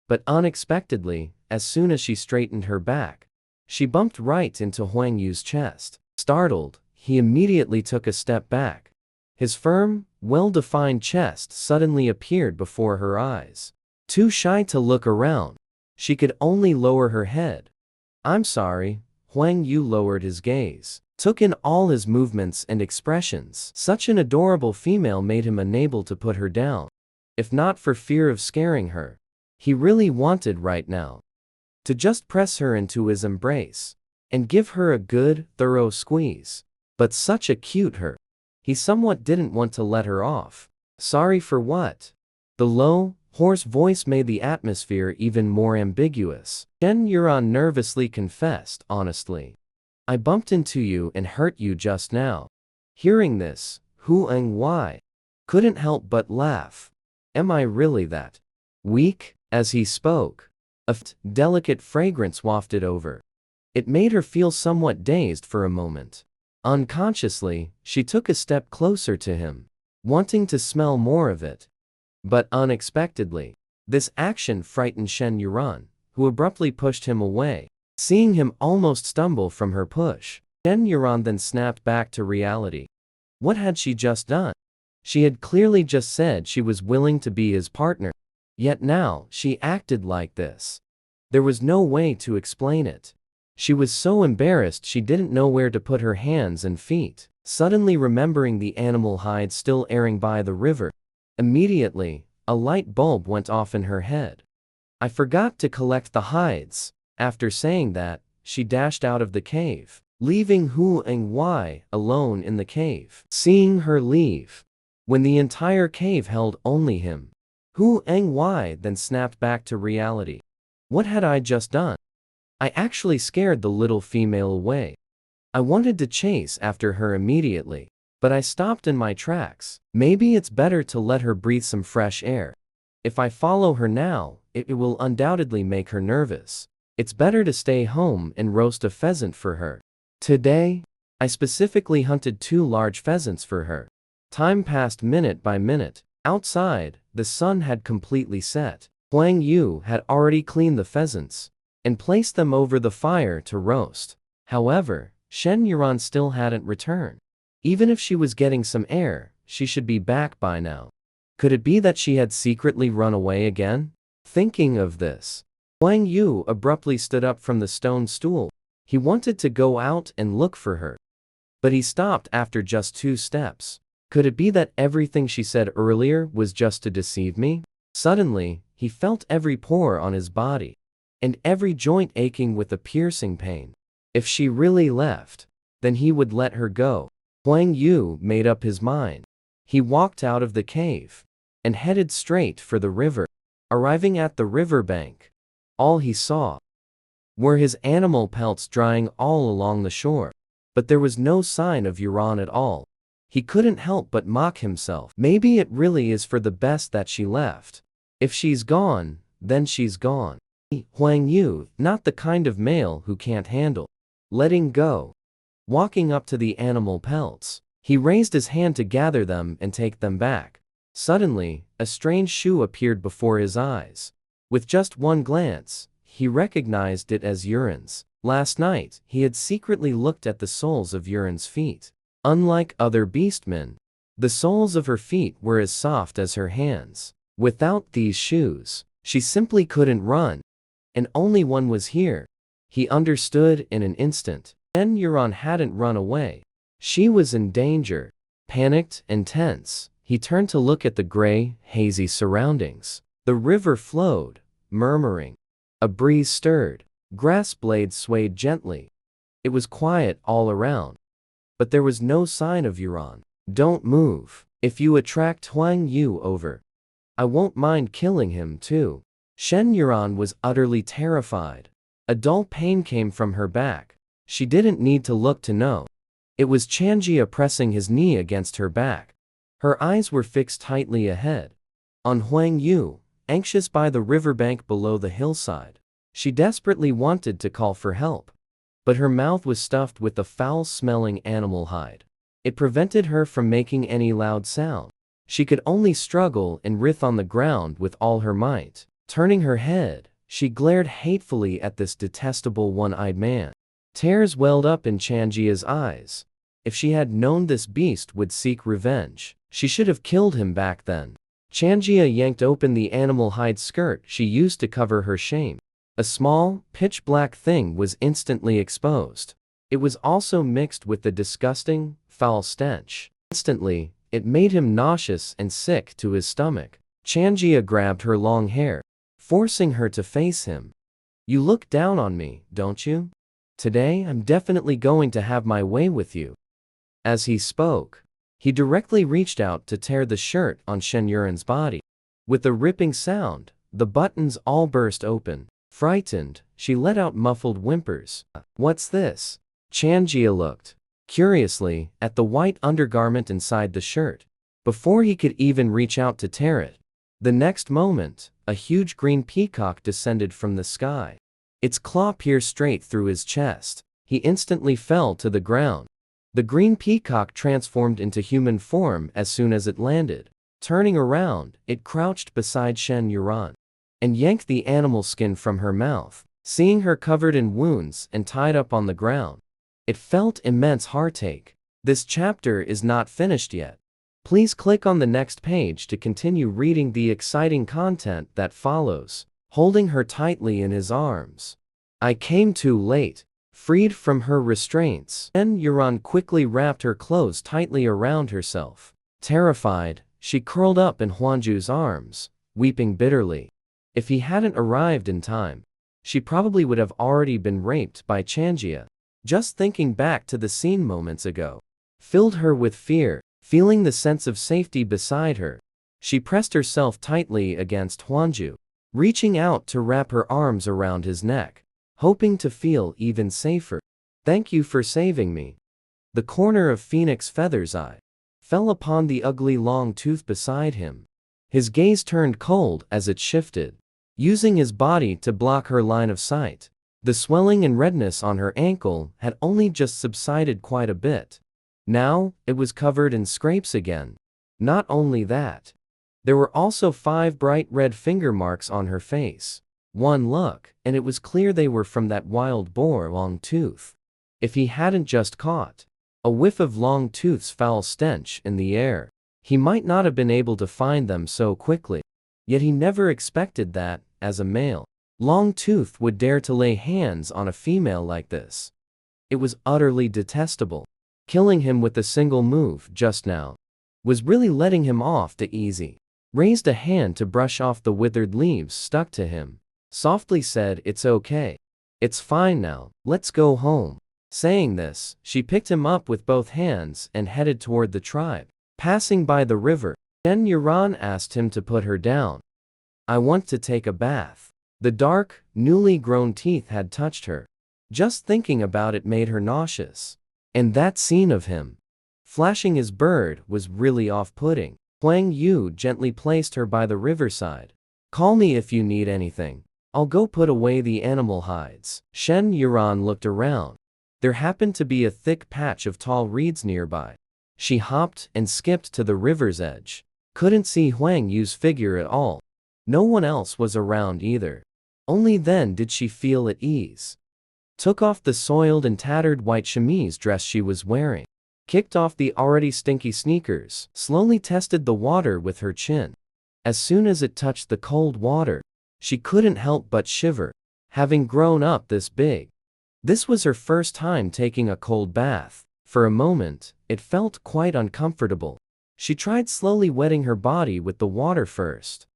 But unexpectedly, as soon as she straightened her back, she bumped right into Huang Yu's chest. Startled, he immediately took a step back. His firm, well-defined chest suddenly appeared before her eyes. Too shy to look around, she could only lower her head. I'm sorry. Huang Yu lowered his gaze, took in all his movements and expressions. Such an adorable female made him unable to put her down. If not for fear of scaring her, he really wanted right now to just press her into his embrace and give her a good, thorough squeeze. But such a cute her. He somewhat didn't want to let her off. Sorry for what? The low, hoarse voice made the atmosphere even more ambiguous. Shen Yuran nervously confessed, honestly. I bumped into you and hurt you just now. Hearing this, Huang Wai couldn't help but laugh. Am I really that weak? As he spoke, a delicate fragrance wafted over. It made her feel somewhat dazed for a moment. Unconsciously, she took a step closer to him, wanting to smell more of it. But unexpectedly, this action frightened Shen Yuran, who abruptly pushed him away. Seeing him almost stumble from her push, Shen Yuran then snapped back to reality. What had she just done? She had clearly just said she was willing to be his partner. Yet now, she acted like this. There was no way to explain it. She was so embarrassed she didn't know where to put her hands and feet. Suddenly remembering the animal hide still airing by the river, immediately, a light bulb went off in her head. I forgot to collect the hides. After saying that, she dashed out of the cave, leaving Hu Eng alone in the cave. Seeing her leave, when the entire cave held only him, Hu Eng then snapped back to reality. What had I just done? I actually scared the little female away. I wanted to chase after her immediately, but I stopped in my tracks. Maybe it's better to let her breathe some fresh air. If I follow her now, it will undoubtedly make her nervous. It's better to stay home and roast a pheasant for her. Today, I specifically hunted 2 large pheasants for her. Time passed minute by minute. Outside, the sun had completely set. Huang Yu had already cleaned the pheasants and placed them over the fire to roast. However, Shen Yuan still hadn't returned. Even if she was getting some air, she should be back by now. Could it be that she had secretly run away again? Thinking of this, Huang Yu abruptly stood up from the stone stool. He wanted to go out and look for her, but he stopped after just 2 steps. Could it be that everything she said earlier was just to deceive me? Suddenly, he felt every pore on his body and every joint aching with a piercing pain. If she really left, then he would let her go. Huang Yu made up his mind. He walked out of the cave and headed straight for the river. Arriving at the riverbank, all he saw were his animal pelts drying all along the shore. But there was no sign of Yuan at all. He couldn't help but mock himself. Maybe it really is for the best that she left. If she's gone, then she's gone. Huang Yu, not the kind of male who can't handle letting go. Walking up to the animal pelts, he raised his hand to gather them and take them back. Suddenly, a strange shoe appeared before his eyes. With just one glance, he recognized it as Yuren's. Last night, he had secretly looked at the soles of Yuren's feet. Unlike other beastmen, the soles of her feet were as soft as her hands. Without these shoes, she simply couldn't run. And only one was here. He understood in an instant. Shen Yuan hadn't run away. She was in danger. Panicked and tense, he turned to look at the gray, hazy surroundings. The river flowed, murmuring. A breeze stirred. Grass blades swayed gently. It was quiet all around. But there was no sign of Yuan. Don't move. If you attract Huang Yu over, I won't mind killing him too. Shen Yuan was utterly terrified. A dull pain came from her back. She didn't need to look to know. It was Chanjia pressing his knee against her back. Her eyes were fixed tightly ahead on Huang Yu, anxious by the riverbank below the hillside. She desperately wanted to call for help, but her mouth was stuffed with the foul-smelling animal hide. It prevented her from making any loud sound. She could only struggle and writhe on the ground with all her might. Turning her head, she glared hatefully at this detestable one-eyed man. Tears welled up in Chanjia's eyes. If she had known this beast would seek revenge, she should have killed him back then. Chanjia yanked open the animal hide skirt she used to cover her shame. A small, pitch-black thing was instantly exposed. It was also mixed with the disgusting, foul stench. Instantly, it made him nauseous and sick to his stomach. Chanjia grabbed her long hair, forcing her to face him. You look down on me, don't you? Today I'm definitely going to have my way with you. As he spoke, he directly reached out to tear the shirt on Shen Yuren's body. With a ripping sound, the buttons all burst open. Frightened, she let out muffled whimpers. What's this? Chanjia looked curiously at the white undergarment inside the shirt. Before he could even reach out to tear it, the next moment, a huge green peacock descended from the sky. Its claw pierced straight through his chest. He instantly fell to the ground. The green peacock transformed into human form as soon as it landed. Turning around, it crouched beside Shen Yuan and yanked the animal skin from her mouth. Seeing her covered in wounds and tied up on the ground, it felt immense heartache. This chapter is not finished yet. Please click on the next page to continue reading the exciting content that follows. Holding her tightly in his arms. I came too late. Freed from her restraints, Shen Yuran quickly wrapped her clothes tightly around herself. Terrified, she curled up in Huanju's arms, weeping bitterly. If he hadn't arrived in time, she probably would have already been raped by Changjia. Just thinking back to the scene moments ago filled her with fear. Feeling the sense of safety beside her, she pressed herself tightly against Huanju, reaching out to wrap her arms around his neck, hoping to feel even safer. Thank you for saving me. The corner of Phoenix Feather's eye fell upon the ugly long tooth beside him. His gaze turned cold as it shifted, using his body to block her line of sight. The swelling and redness on her ankle had only just subsided quite a bit. Now, it was covered in scrapes again. Not only that, there were also 5 bright red finger marks on her face. One look, and it was clear they were from that wild boar Long Tooth. If he hadn't just caught a whiff of Long Tooth's foul stench in the air, he might not have been able to find them so quickly. Yet he never expected that, as a male, Long Tooth would dare to lay hands on a female like this. It was utterly detestable. Killing him with a single move just now was really letting him off too easy. Raised a hand to brush off the withered leaves stuck to him. Softly said, "It's okay. It's fine now, let's go home." Saying this, she picked him up with both hands and headed toward the tribe. Passing by the river, Shen Yuran asked him to put her down. "I want to take a bath." The dark, newly grown teeth had touched her. Just thinking about it made her nauseous. And that scene of him flashing his bird was really off-putting. Huang Yu gently placed her by the riverside. "Call me if you need anything. I'll go put away the animal hides." Shen Yuran looked around. There happened to be a thick patch of tall reeds nearby. She hopped and skipped to the river's edge. Couldn't see Huang Yu's figure at all. No one else was around either. Only then did she feel at ease. Took off the soiled and tattered white chemise dress she was wearing. Kicked off the already stinky sneakers. Slowly tested the water with her chin. As soon as it touched the cold water, she couldn't help but shiver. Having grown up this big, this was her first time taking a cold bath. For a moment, it felt quite uncomfortable. She tried slowly wetting her body with the water first.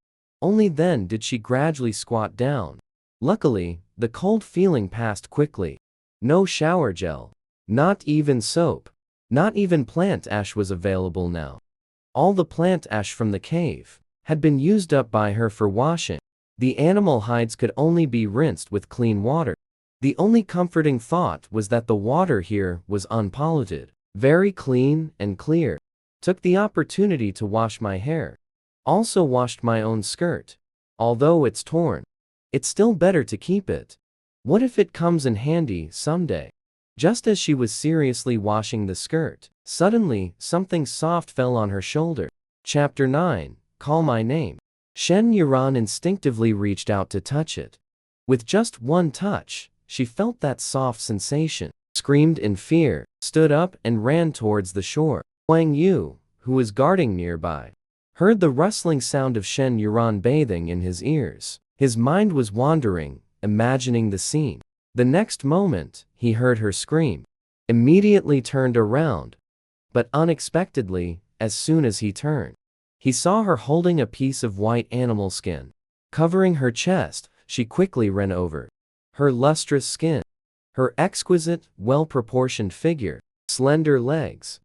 Only then did she gradually squat down. Luckily, the cold feeling passed quickly. No shower gel. Not even soap. Not even plant ash was available now. All the plant ash from the cave had been used up by her for washing. The animal hides could only be rinsed with clean water. The only comforting thought was that the water here was unpolluted, very clean and clear. Took the opportunity to wash my hair. Also washed my own skirt. Although it's torn, it's still better to keep it. What if it comes in handy someday? Just as she was seriously washing the skirt, suddenly, something soft fell on her shoulder. Chapter 9, Call My Name. Shen Yuran instinctively reached out to touch it. With just one touch, she felt that soft sensation, screamed in fear, stood up and ran towards the shore. Huang Yu, who was guarding nearby, heard the rustling sound of Shen Yuran bathing in his ears. His mind was wandering, imagining the scene. The next moment, he heard her scream. Immediately turned around. But unexpectedly, as soon as he turned, he saw her holding a piece of white animal skin. Covering her chest, she quickly ran over. Her lustrous skin, her exquisite, well-proportioned figure, slender legs.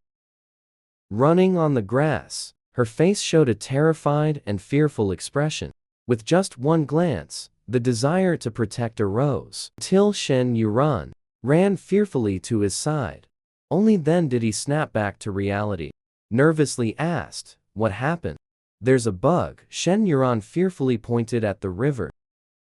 Running on the grass, her face showed a terrified and fearful expression. With just one glance, the desire to protect arose. Till Shen Yuran ran fearfully to his side. Only then did he snap back to reality. Nervously asked, "What happened?" "There's a bug." Shen Yuran fearfully pointed at the river.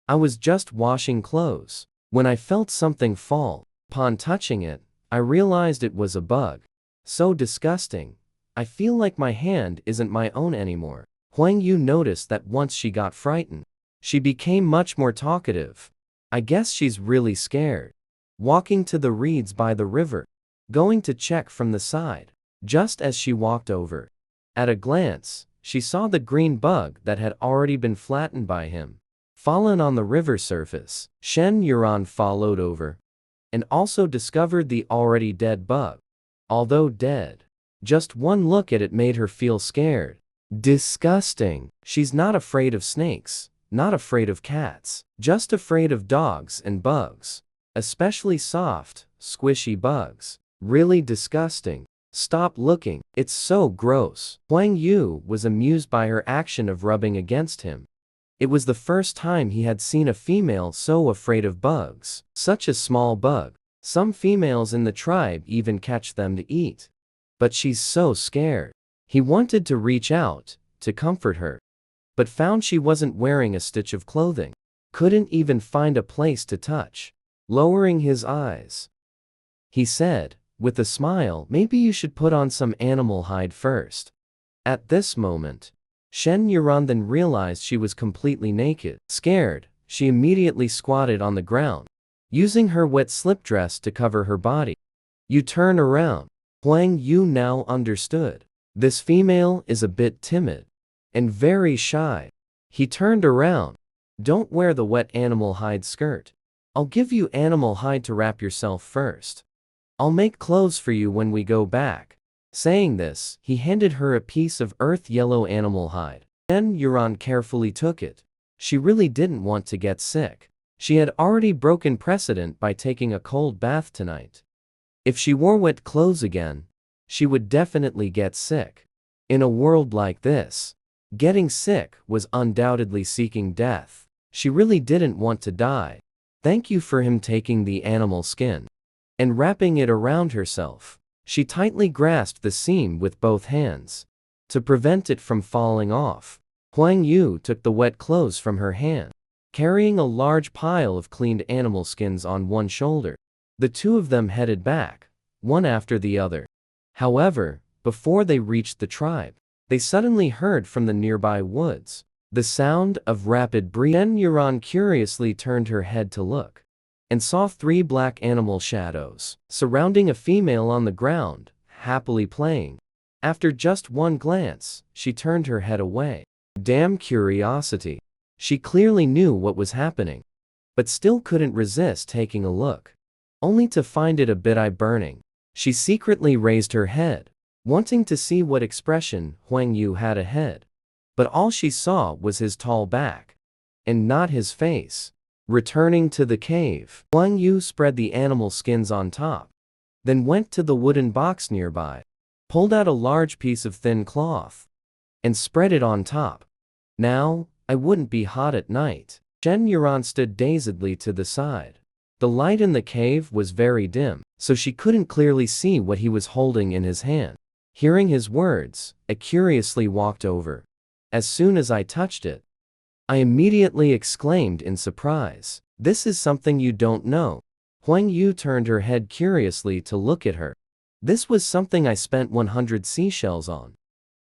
"I was just washing clothes when I felt something fall. Upon touching it, I realized it was a bug. So disgusting. I feel like my hand isn't my own anymore." Huang Yu noticed that once she got frightened, she became much more talkative. "I guess she's really scared." Walking to the reeds by the river, going to check from the side. Just as she walked over, At a glance, she saw the green bug that had already been flattened by him, fallen on the river surface. Shen Yuran followed over and also discovered the already dead bug. Although dead, just one look at it made her feel scared. Disgusting. She's not afraid of snakes, not afraid of cats, just afraid of dogs and bugs. Especially soft, squishy bugs. Really disgusting. Stop looking, it's so gross. Huang Yu was amused by her action of rubbing against him. It was the first time he had seen a female so afraid of bugs. Such a small bug. Some females in the tribe even catch them to eat. But she's so scared. He wanted to reach out, to comfort her, but found she wasn't wearing a stitch of clothing. Couldn't even find a place to touch. Lowering his eyes, he said, with a smile, maybe you should put on some animal hide first. At this moment, Shen Yuran then realized she was completely naked. Scared, she immediately squatted on the ground, using her wet slip dress to cover her body. You turn around. Huang Yu now understood. This female is a bit timid and very shy. He turned around. Don't wear the wet animal hide skirt. I'll give you animal hide to wrap yourself first. I'll make clothes for you when we go back. Saying this, he handed her a piece of earth yellow animal hide. Shen Yuran carefully took it. She really didn't want to get sick. She had already broken precedent by taking a cold bath tonight. If she wore wet clothes again, she would definitely get sick. In a world like this, getting sick was undoubtedly seeking death. She really didn't want to die. Thank you for him taking the animal skin and wrapping it around herself. She tightly grasped the seam with both hands to prevent it from falling off. Huang Yu took the wet clothes from her hand, carrying a large pile of cleaned animal skins on one shoulder. The two of them headed back, one after the other. However, before they reached the tribe, they suddenly heard from the nearby woods the sound of rapid breathing. Shen Yuran curiously turned her head to look and saw 3 black animal shadows surrounding a female on the ground, happily playing. After just one glance, she turned her head away. Damn curiosity. She clearly knew what was happening, but still couldn't resist taking a look, only to find it a bit eye-burning. She secretly raised her head, wanting to see what expression Huang Yu had ahead, but all she saw was his tall back, and not his face. Returning to the cave, Huang Yu spread the animal skins on top, then went to the wooden box nearby, pulled out a large piece of thin cloth, and spread it on top. Now, I wouldn't be hot at night. Shen Yuran stood dazedly to the side. The light in the cave was very dim, so she couldn't clearly see what he was holding in his hand. Hearing his words, I curiously walked over. As soon as I touched it, I immediately exclaimed in surprise. This is something you don't know. Huang Yu turned her head curiously to look at her. This was something I spent 100 seashells on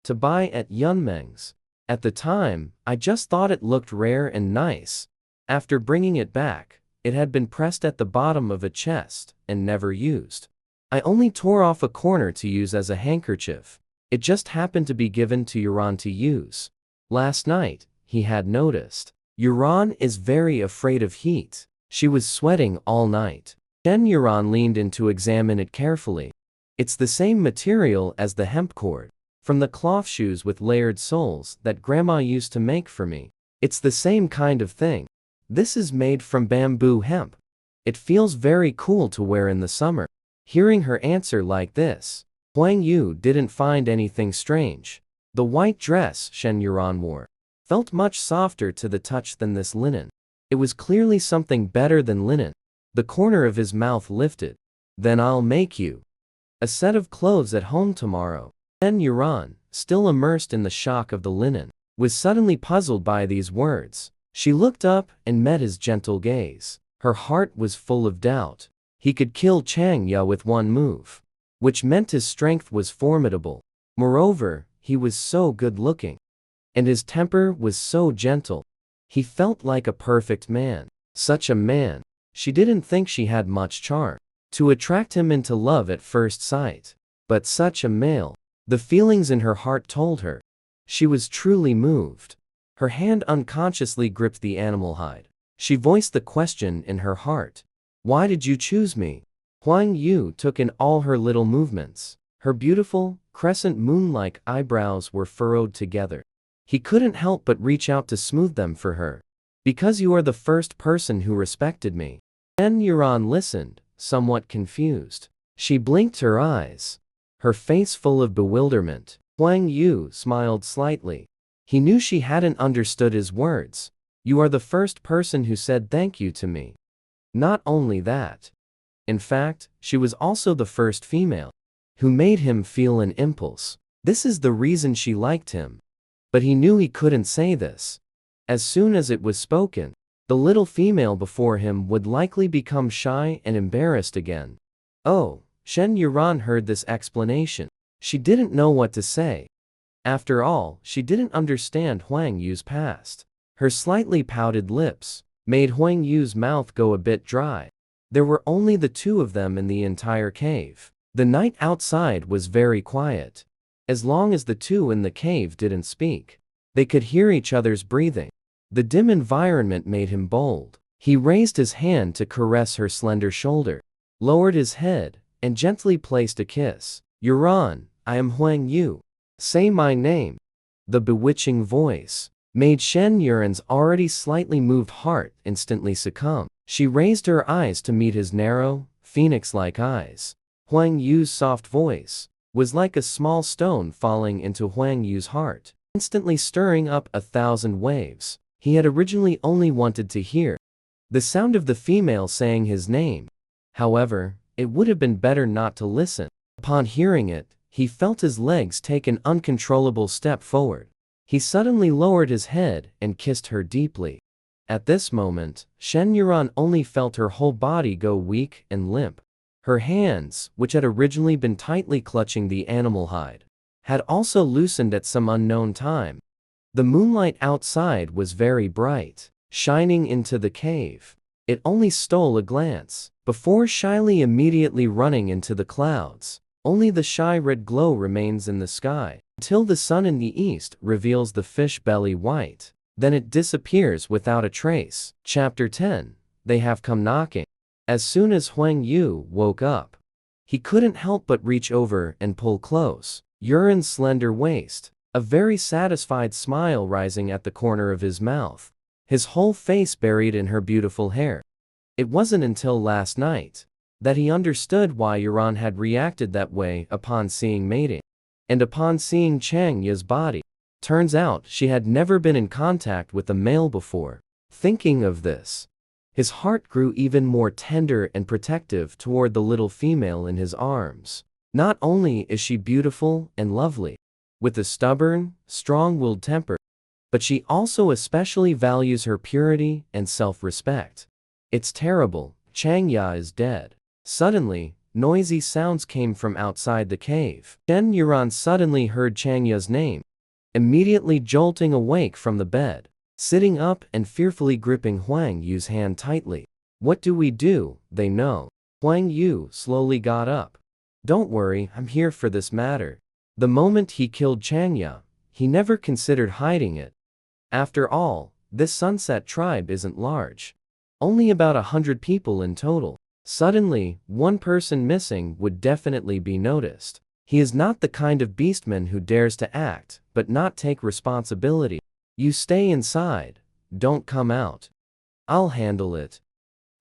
to buy at Yunmeng's. At the time, I just thought it looked rare and nice. After bringing it back, it had been pressed at the bottom of a chest and never used. I only tore off a corner to use as a handkerchief. It just happened to be given to Yuran to use. Last night, he had noticed. Yuran is very afraid of heat. She was sweating all night. Shen Yuran leaned in to examine it carefully. It's the same material as the hemp cord from the cloth shoes with layered soles that Grandma used to make for me. It's the same kind of thing. This is made from bamboo hemp. It feels very cool to wear in the summer. Hearing her answer like this, Huang Yu didn't find anything strange. The white dress Shen Yuran wore felt much softer to the touch than this linen. It was clearly something better than linen. The corner of his mouth lifted. Then I'll make you a set of clothes at home tomorrow. Shen Yuran, still immersed in the shock of the linen, was suddenly puzzled by these words. She looked up and met his gentle gaze. Her heart was full of doubt. He could kill Chang Ya with one move, which meant his strength was formidable. Moreover, he was so good-looking, and his temper was so gentle. He felt like a perfect man. Such a man. She didn't think she had much charm to attract him into love at first sight. But such a male. The feelings in her heart told her. She was truly moved. Her hand unconsciously gripped the animal hide. She voiced the question in her heart. Why did you choose me? Huang Yu took in all her little movements. Her beautiful, crescent moon-like eyebrows were furrowed together. He couldn't help but reach out to smooth them for her. Because you are the first person who respected me. Shen Yuran listened, somewhat confused. She blinked her eyes, her face full of bewilderment. Huang Yu smiled slightly. He knew she hadn't understood his words. You are the first person who said thank you to me. Not only that. In fact, she was also the first female who made him feel an impulse. This is the reason she liked him. But he knew he couldn't say this. As soon as it was spoken, the little female before him would likely become shy and embarrassed again. Oh, Shen Yuran heard this explanation. She didn't know what to say. After all, she didn't understand Huang Yu's past. Her slightly pouted lips made Huang Yu's mouth go a bit dry. There were only the two of them in the entire cave. The night outside was very quiet. As long as the two in the cave didn't speak, they could hear each other's breathing. The dim environment made him bold. He raised his hand to caress her slender shoulder, lowered his head, and gently placed a kiss. Yuran, I am Huang Yu. Say my name. The bewitching voice made Shen Yuran's already slightly moved heart instantly succumb. She raised her eyes to meet his narrow, phoenix-like eyes. Huang Yu's soft voice was like a small stone falling into Huang Yu's heart, instantly stirring up 1,000 waves. He had originally only wanted to hear the sound of the female saying his name. However, it would have been better not to listen. Upon hearing it, he felt his legs take an uncontrollable step forward. He suddenly lowered his head and kissed her deeply. At this moment, Shen Yuran only felt her whole body go weak and limp. Her hands, which had originally been tightly clutching the animal hide, had also loosened at some unknown time. The moonlight outside was very bright, shining into the cave. It only stole a glance, before shyly immediately running into the clouds. Only the shy red glow remains in the sky, until the sun in the east reveals the fish belly white. Then it disappears without a trace. Chapter 10. They have come knocking. As soon as Huang Yu woke up, he couldn't help but reach over and pull close Yuran's slender waist, a very satisfied smile rising at the corner of his mouth, his whole face buried in her beautiful hair. It wasn't until last night that he understood why Yuran had reacted that way upon seeing mating, and upon seeing Chang Ya's body. Turns out she had never been in contact with a male before. Thinking of this, his heart grew even more tender and protective toward the little female in his arms. Not only is she beautiful and lovely, with a stubborn, strong-willed temper, but she also especially values her purity and self-respect. It's terrible, Chang Ya is dead. Suddenly, noisy sounds came from outside the cave. Shen Yuran suddenly heard Chang Ya's name, immediately jolting awake from the bed, sitting up and fearfully gripping Huang Yu's hand tightly. What do we do? They know. Huang Yu slowly got up. Don't worry, I'm here for this matter. The moment he killed Chang Ya, he never considered hiding it. After all, this Sunset tribe isn't large. Only about 100 people in total. Suddenly, one person missing would definitely be noticed. He is not the kind of beastman who dares to act, but not take responsibility. You stay inside, don't come out. I'll handle it.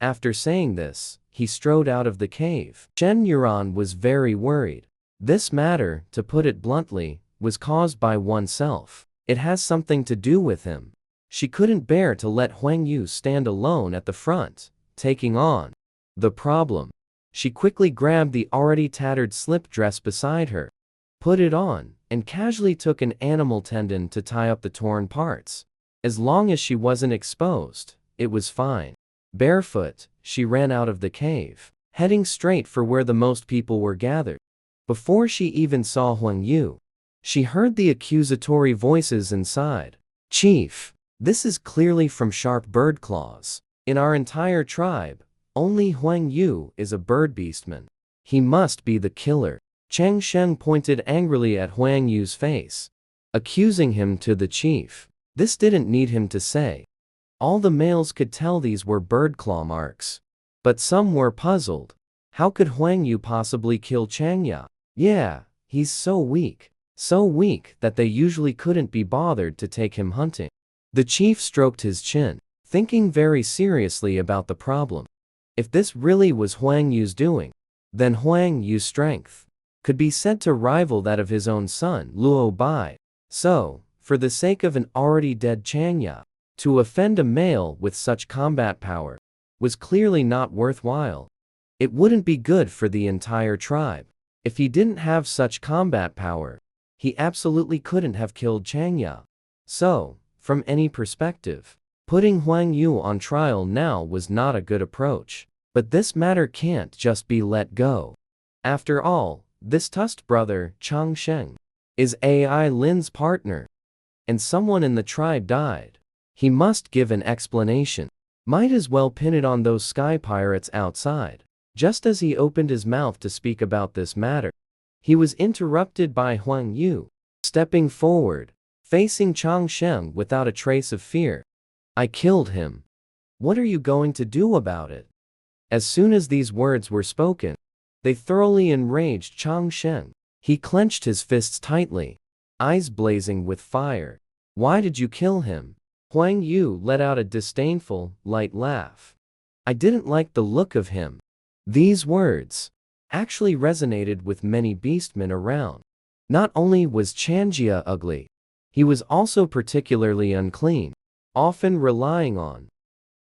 After saying this, he strode out of the cave. Shen Yuran was very worried. This matter, to put it bluntly, was caused by oneself. It has something to do with him. She couldn't bear to let Huang Yu stand alone at the front, taking on the problem. She quickly grabbed the already tattered slip dress beside her, put it on, and casually took an animal tendon to tie up the torn parts. As long as she wasn't exposed, it was fine. Barefoot, she ran out of the cave, heading straight for where the most people were gathered. Before she even saw Huang Yu, she heard the accusatory voices inside. Chief, this is clearly from Sharp Bird Claws. In our entire tribe, only Huang Yu is a bird beastman. He must be the killer. Chang Sheng pointed angrily at Huang Yu's face, accusing him to the chief. This didn't need him to say. All the males could tell these were bird claw marks. But some were puzzled. How could Huang Yu possibly kill Chang Ya? Yeah, he's so weak that they usually couldn't be bothered to take him hunting. The chief stroked his chin, thinking very seriously about the problem. If this really was Huang Yu's doing, then Huang Yu's strength could be said to rival that of his own son, Luo Bai. So, for the sake of an already dead Chang Ya, to offend a male with such combat power was clearly not worthwhile. It wouldn't be good for the entire tribe. If he didn't have such combat power, he absolutely couldn't have killed Chang Ya. So, from any perspective, putting Huang Yu on trial now was not a good approach. But this matter can't just be let go. After all, this tusked brother, Chang Sheng, is Ai Lin's partner. And someone in the tribe died. He must give an explanation. Might as well pin it on those sky pirates outside. Just as he opened his mouth to speak about this matter, he was interrupted by Huang Yu, stepping forward, facing Chang Sheng without a trace of fear. I killed him. What are you going to do about it? As soon as these words were spoken, they thoroughly enraged Chang Sheng. He clenched his fists tightly, eyes blazing with fire. Why did you kill him? Huang Yu let out a disdainful, light laugh. I didn't like the look of him. These words actually resonated with many beastmen around. Not only was Changjia ugly, he was also particularly unclean, often relying on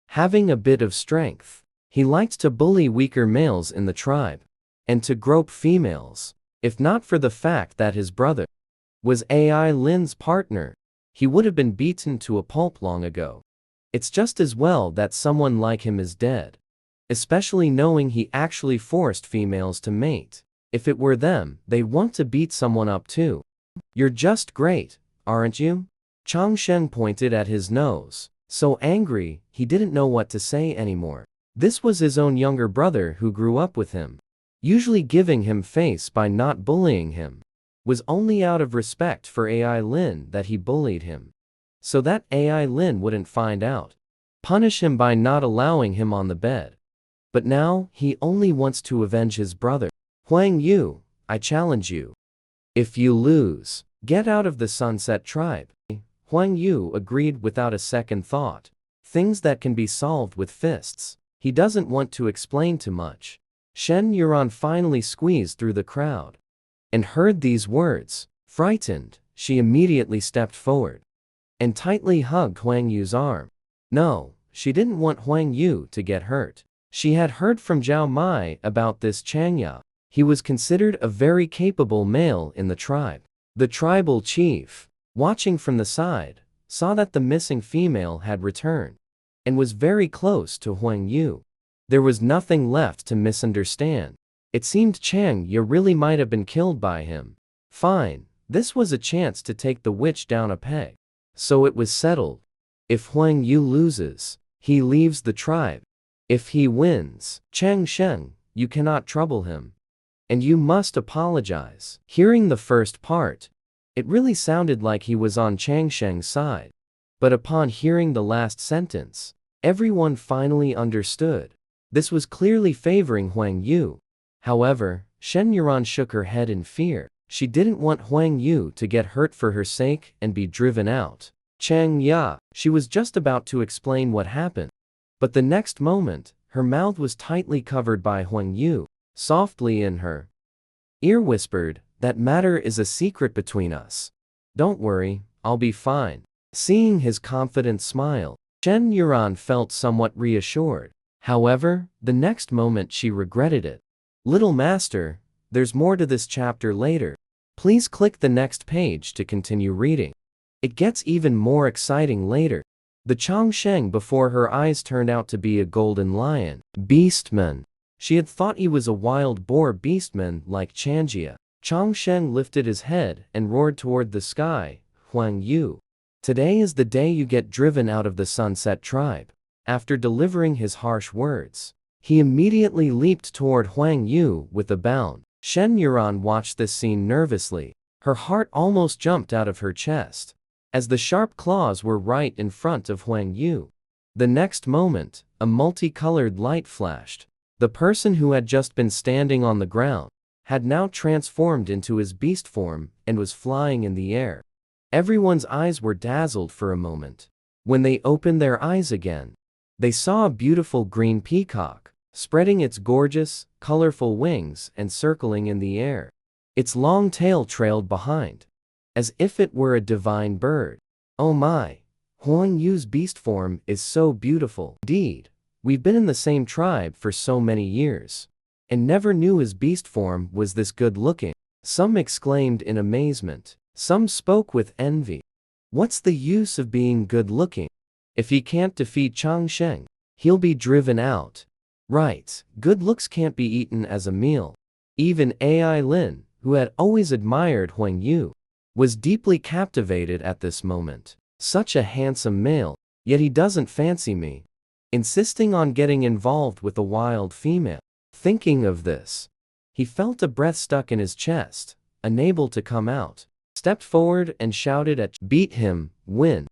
having a bit of strength. He liked to bully weaker males in the tribe, and to grope females. If not for the fact that his brother was Ai Lin's partner, he would have been beaten to a pulp long ago. It's just as well that someone like him is dead. Especially knowing he actually forced females to mate. If it were them, they'd want to beat someone up too. You're just great, aren't you? Chang Sheng pointed at his nose, so angry he didn't know what to say anymore. This was his own younger brother who grew up with him. Usually giving him face by not bullying him. Was only out of respect for Ai Lin that he bullied him. So that Ai Lin wouldn't find out. Punish him by not allowing him on the bed. But now, he only wants to avenge his brother. Huang Yu, I challenge you. If you lose, get out of the Sunset Tribe. Huang Yu agreed without a second thought. Things that can be solved with fists. He doesn't want to explain too much. Shen Yuan finally squeezed through the crowd and heard these words. Frightened, she immediately stepped forward and tightly hugged Huang Yu's arm. No, she didn't want Huang Yu to get hurt. She had heard from Zhao Mai about this Chang Ya. He was considered a very capable male in the tribe. The tribal chief, watching from the side, saw that the missing female had returned and was very close to Huang Yu. There was nothing left to misunderstand. It seemed Chang Ya really might have been killed by him. Fine, this was a chance to take the witch down a peg. So it was settled. If Huang Yu loses, he leaves the tribe. If he wins, Chang Sheng, you cannot trouble him. And you must apologize. Hearing the first part, it really sounded like he was on Chang Sheng's side. But upon hearing the last sentence, everyone finally understood. This was clearly favoring Huang Yu. However, Shen Yuan shook her head in fear. She didn't want Huang Yu to get hurt for her sake and be driven out. Chang Ya, she was just about to explain what happened. But the next moment, her mouth was tightly covered by Huang Yu. Softly in her ear whispered, that matter is a secret between us. Don't worry, I'll be fine. Seeing his confident smile, Shen Yuan felt somewhat reassured. However, the next moment she regretted it. Little master, there's more to this chapter later. Please click the next page to continue reading. It gets even more exciting later. The Chang Sheng before her eyes turned out to be a golden lion. Beastman. She had thought he was a wild boar beastman like Changjia. Chang Sheng lifted his head and roared toward the sky. Huang Yu. Today is the day you get driven out of the Sunset Tribe. After delivering his harsh words, he immediately leaped toward Huang Yu with a bound. Shen Yuran watched this scene nervously. Her heart almost jumped out of her chest, as the sharp claws were right in front of Huang Yu. The next moment, a multicolored light flashed. The person who had just been standing on the ground had now transformed into his beast form and was flying in the air. Everyone's eyes were dazzled for a moment. When they opened their eyes again, they saw a beautiful green peacock, spreading its gorgeous, colorful wings and circling in the air. Its long tail trailed behind, as if it were a divine bird. Oh my! Huang Yu's beast form is so beautiful. Indeed, we've been in the same tribe for so many years, and never knew his beast form was this good looking. Some exclaimed in amazement. Some spoke with envy. What's the use of being good looking? If he can't defeat Chang Sheng, he'll be driven out. Right, good looks can't be eaten as a meal. Even Ai Lin, who had always admired Huang Yu, was deeply captivated at this moment. Such a handsome male, yet he doesn't fancy me. Insisting on getting involved with a wild female. Thinking of this, he felt a breath stuck in his chest, unable to come out. Stepped forward and shouted at "Beat him, win.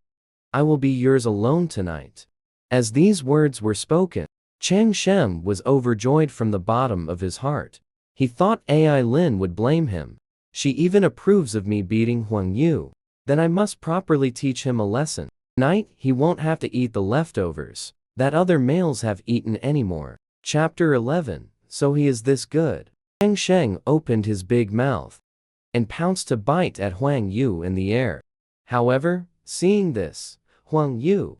I will be yours alone tonight." As these words were spoken, Chang Shem was overjoyed from the bottom of his heart. He thought Ai Lin would blame him. She even approves of me beating Huang Yu. Then I must properly teach him a lesson. Tonight, he won't have to eat the leftovers that other males have eaten anymore. Chapter 11. So he is this good. Chang Sheng opened his big mouth and pounced to bite at Huang Yu in the air. However, seeing this, Huang Yu,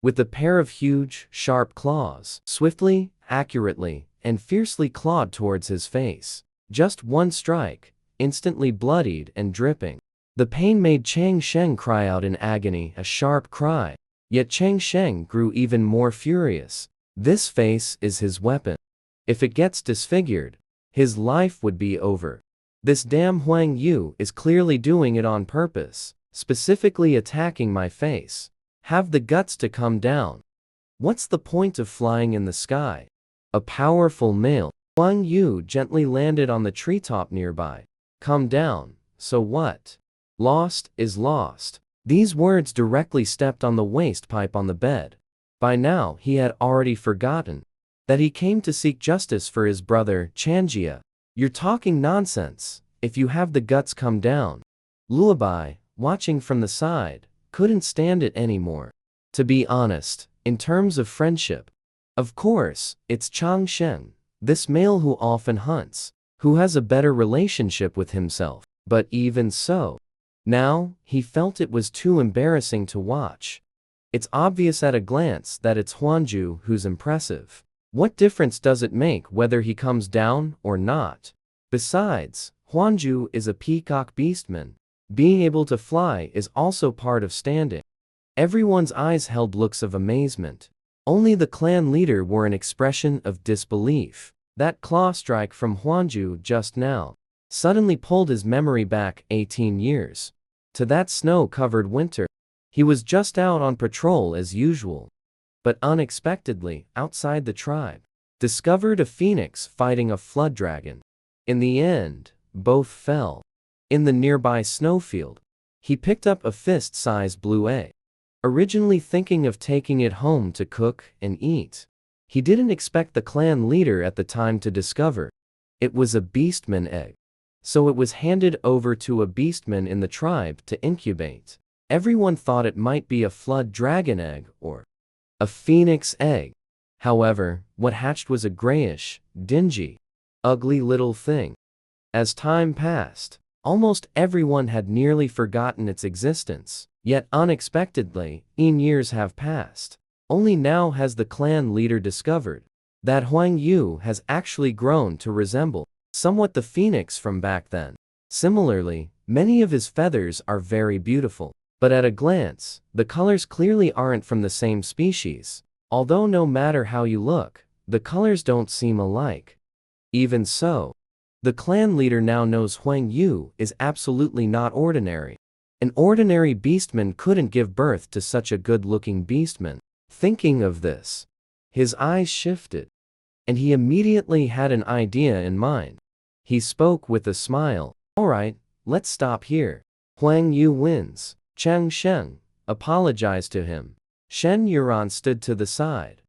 with a pair of huge, sharp claws, swiftly, accurately, and fiercely clawed towards his face. Just one strike, instantly bloodied and dripping. The pain made Chang Sheng cry out in agony, a sharp cry. Yet Chang Sheng grew even more furious. This face is his weapon. If it gets disfigured, his life would be over. This damn Huang Yu is clearly doing it on purpose, specifically attacking my face. Have the guts to come down. What's the point of flying in the sky? A powerful male. Huang Yu gently landed on the treetop nearby. Come down, so what? Lost is lost. These words directly stepped on the waste pipe on the bed. By now he had already forgotten that he came to seek justice for his brother, Chanjia. You're talking nonsense. If you have the guts, come down. Luabai, watching from the side, couldn't stand it anymore. To be honest, in terms of friendship, of course, it's Chang Sheng, this male who often hunts, who has a better relationship with himself. But even so, now, he felt it was too embarrassing to watch. It's obvious at a glance that it's Huanju who's impressive. What difference does it make whether he comes down or not? Besides, Huanju is a peacock beastman. Being able to fly is also part of standing. Everyone's eyes held looks of amazement. Only the clan leader wore an expression of disbelief. That claw strike from Huanju just now suddenly pulled his memory back 18 years. To that snow-covered winter. He was just out on patrol as usual. But unexpectedly, outside the tribe, discovered a phoenix fighting a flood dragon. In the end, both fell. In the nearby snowfield, he picked up a fist-sized blue egg. Originally thinking of taking it home to cook and eat, he didn't expect the clan leader at the time to discover it was a beastman egg. So it was handed over to a beastman in the tribe to incubate. Everyone thought it might be a flood dragon egg or a phoenix egg. However, what hatched was a grayish, dingy, ugly little thing. As time passed, almost everyone had nearly forgotten its existence. Yet unexpectedly, years have passed. Only now has the clan leader discovered that Huang Yu has actually grown to resemble somewhat the phoenix from back then. Similarly, many of his feathers are very beautiful. But at a glance, the colors clearly aren't from the same species. Although no matter how you look, the colors don't seem alike. Even so, the clan leader now knows Huang Yu is absolutely not ordinary. An ordinary beastman couldn't give birth to such a good-looking beastman. Thinking of this, his eyes shifted, and he immediately had an idea in mind. He spoke with a smile. Alright, let's stop here. Huang Yu wins. Chang Sheng apologized to him. Shen Yuran stood to the side.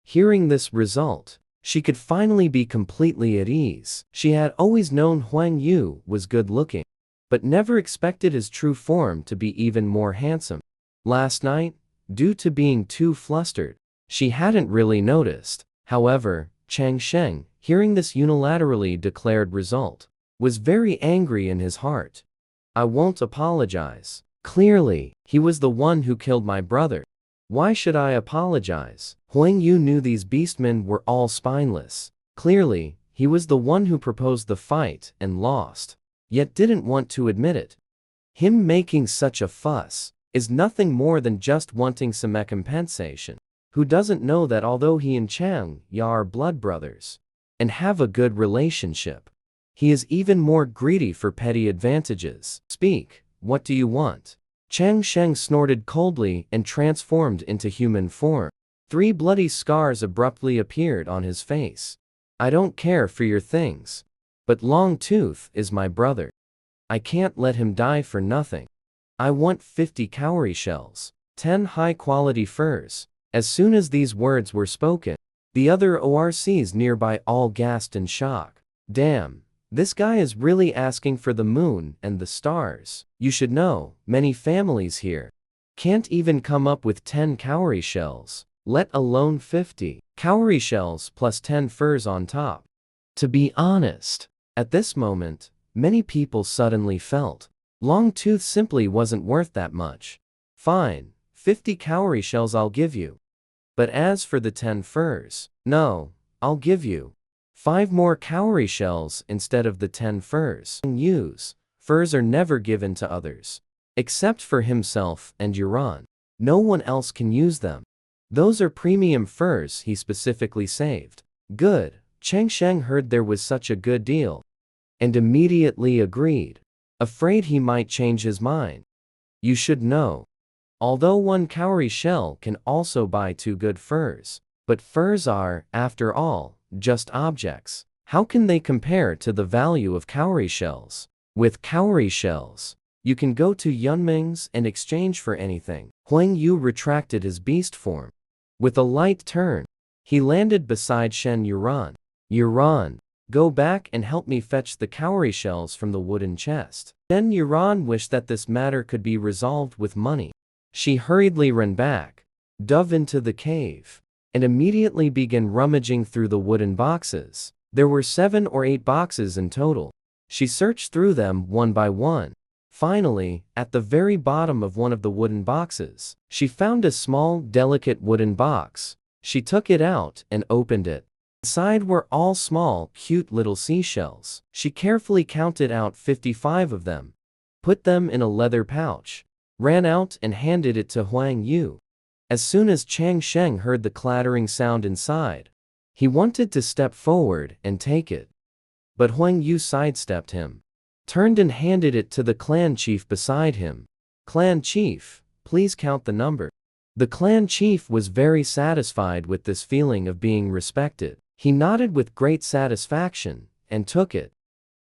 Hearing this result, she could finally be completely at ease. She had always known Huang Yu was good-looking, but never expected his true form to be even more handsome. Last night, due to being too flustered, she hadn't really noticed. However, Chang Sheng, hearing this unilaterally declared result, was very angry in his heart. I won't apologize. Clearly, he was the one who killed my brother. Why should I apologize? Huang Yu knew these beastmen were all spineless. Clearly, he was the one who proposed the fight and lost, yet didn't want to admit it. Him making such a fuss is nothing more than just wanting some compensation. Who doesn't know that although he and Chang Ya are blood brothers and have a good relationship, he is even more greedy for petty advantages. Speak, what do you want? Chang Sheng snorted coldly and transformed into human form. 3 bloody scars abruptly appeared on his face. I don't care for your things, but Long Tooth is my brother. I can't let him die for nothing. I want 50 cowrie shells, 10 high-quality furs. As soon as these words were spoken, the other ORCs nearby all gasped in shock. Damn, this guy is really asking for the moon and the stars. You should know, many families here can't even come up with 10 cowrie shells, let alone 50 cowrie shells plus 10 furs on top. To be honest, at this moment, many people suddenly felt Long Tooth simply wasn't worth that much. Fine, 50 cowrie shells I'll give you. But as for the 10 furs, no, I'll give you 5 more cowrie shells instead of the 10 furs. Furs are never given to others, except for himself and Yuran. No one else can use them. Those are premium furs he specifically saved. Good. Chang Sheng heard there was such a good deal and immediately agreed, afraid he might change his mind. You should know, although 1 cowrie shell can also buy 2 good furs, but furs are, after all, just objects. How can they compare to the value of cowrie shells? With cowrie shells, you can go to Yunming's and exchange for anything. Huang Yu retracted his beast form. With a light turn, he landed beside Shen Yuran. Yuran, go back and help me fetch the cowrie shells from the wooden chest. Shen Yuran wished that this matter could be resolved with money. She hurriedly ran back, dove into the cave, and immediately began rummaging through the wooden boxes. There were 7 or 8 boxes in total. She searched through them one by one. Finally, at the very bottom of one of the wooden boxes, she found a small, delicate wooden box. She took it out and opened it. Inside were all small, cute little seashells. She carefully counted out 55 of them, put them in a leather pouch, ran out and handed it to Huang Yu. As soon as Chang Sheng heard the clattering sound inside, he wanted to step forward and take it. But Huang Yu sidestepped him, turned and handed it to the clan chief beside him. Clan chief, please count the number. The clan chief was very satisfied with this feeling of being respected. He nodded with great satisfaction and took it.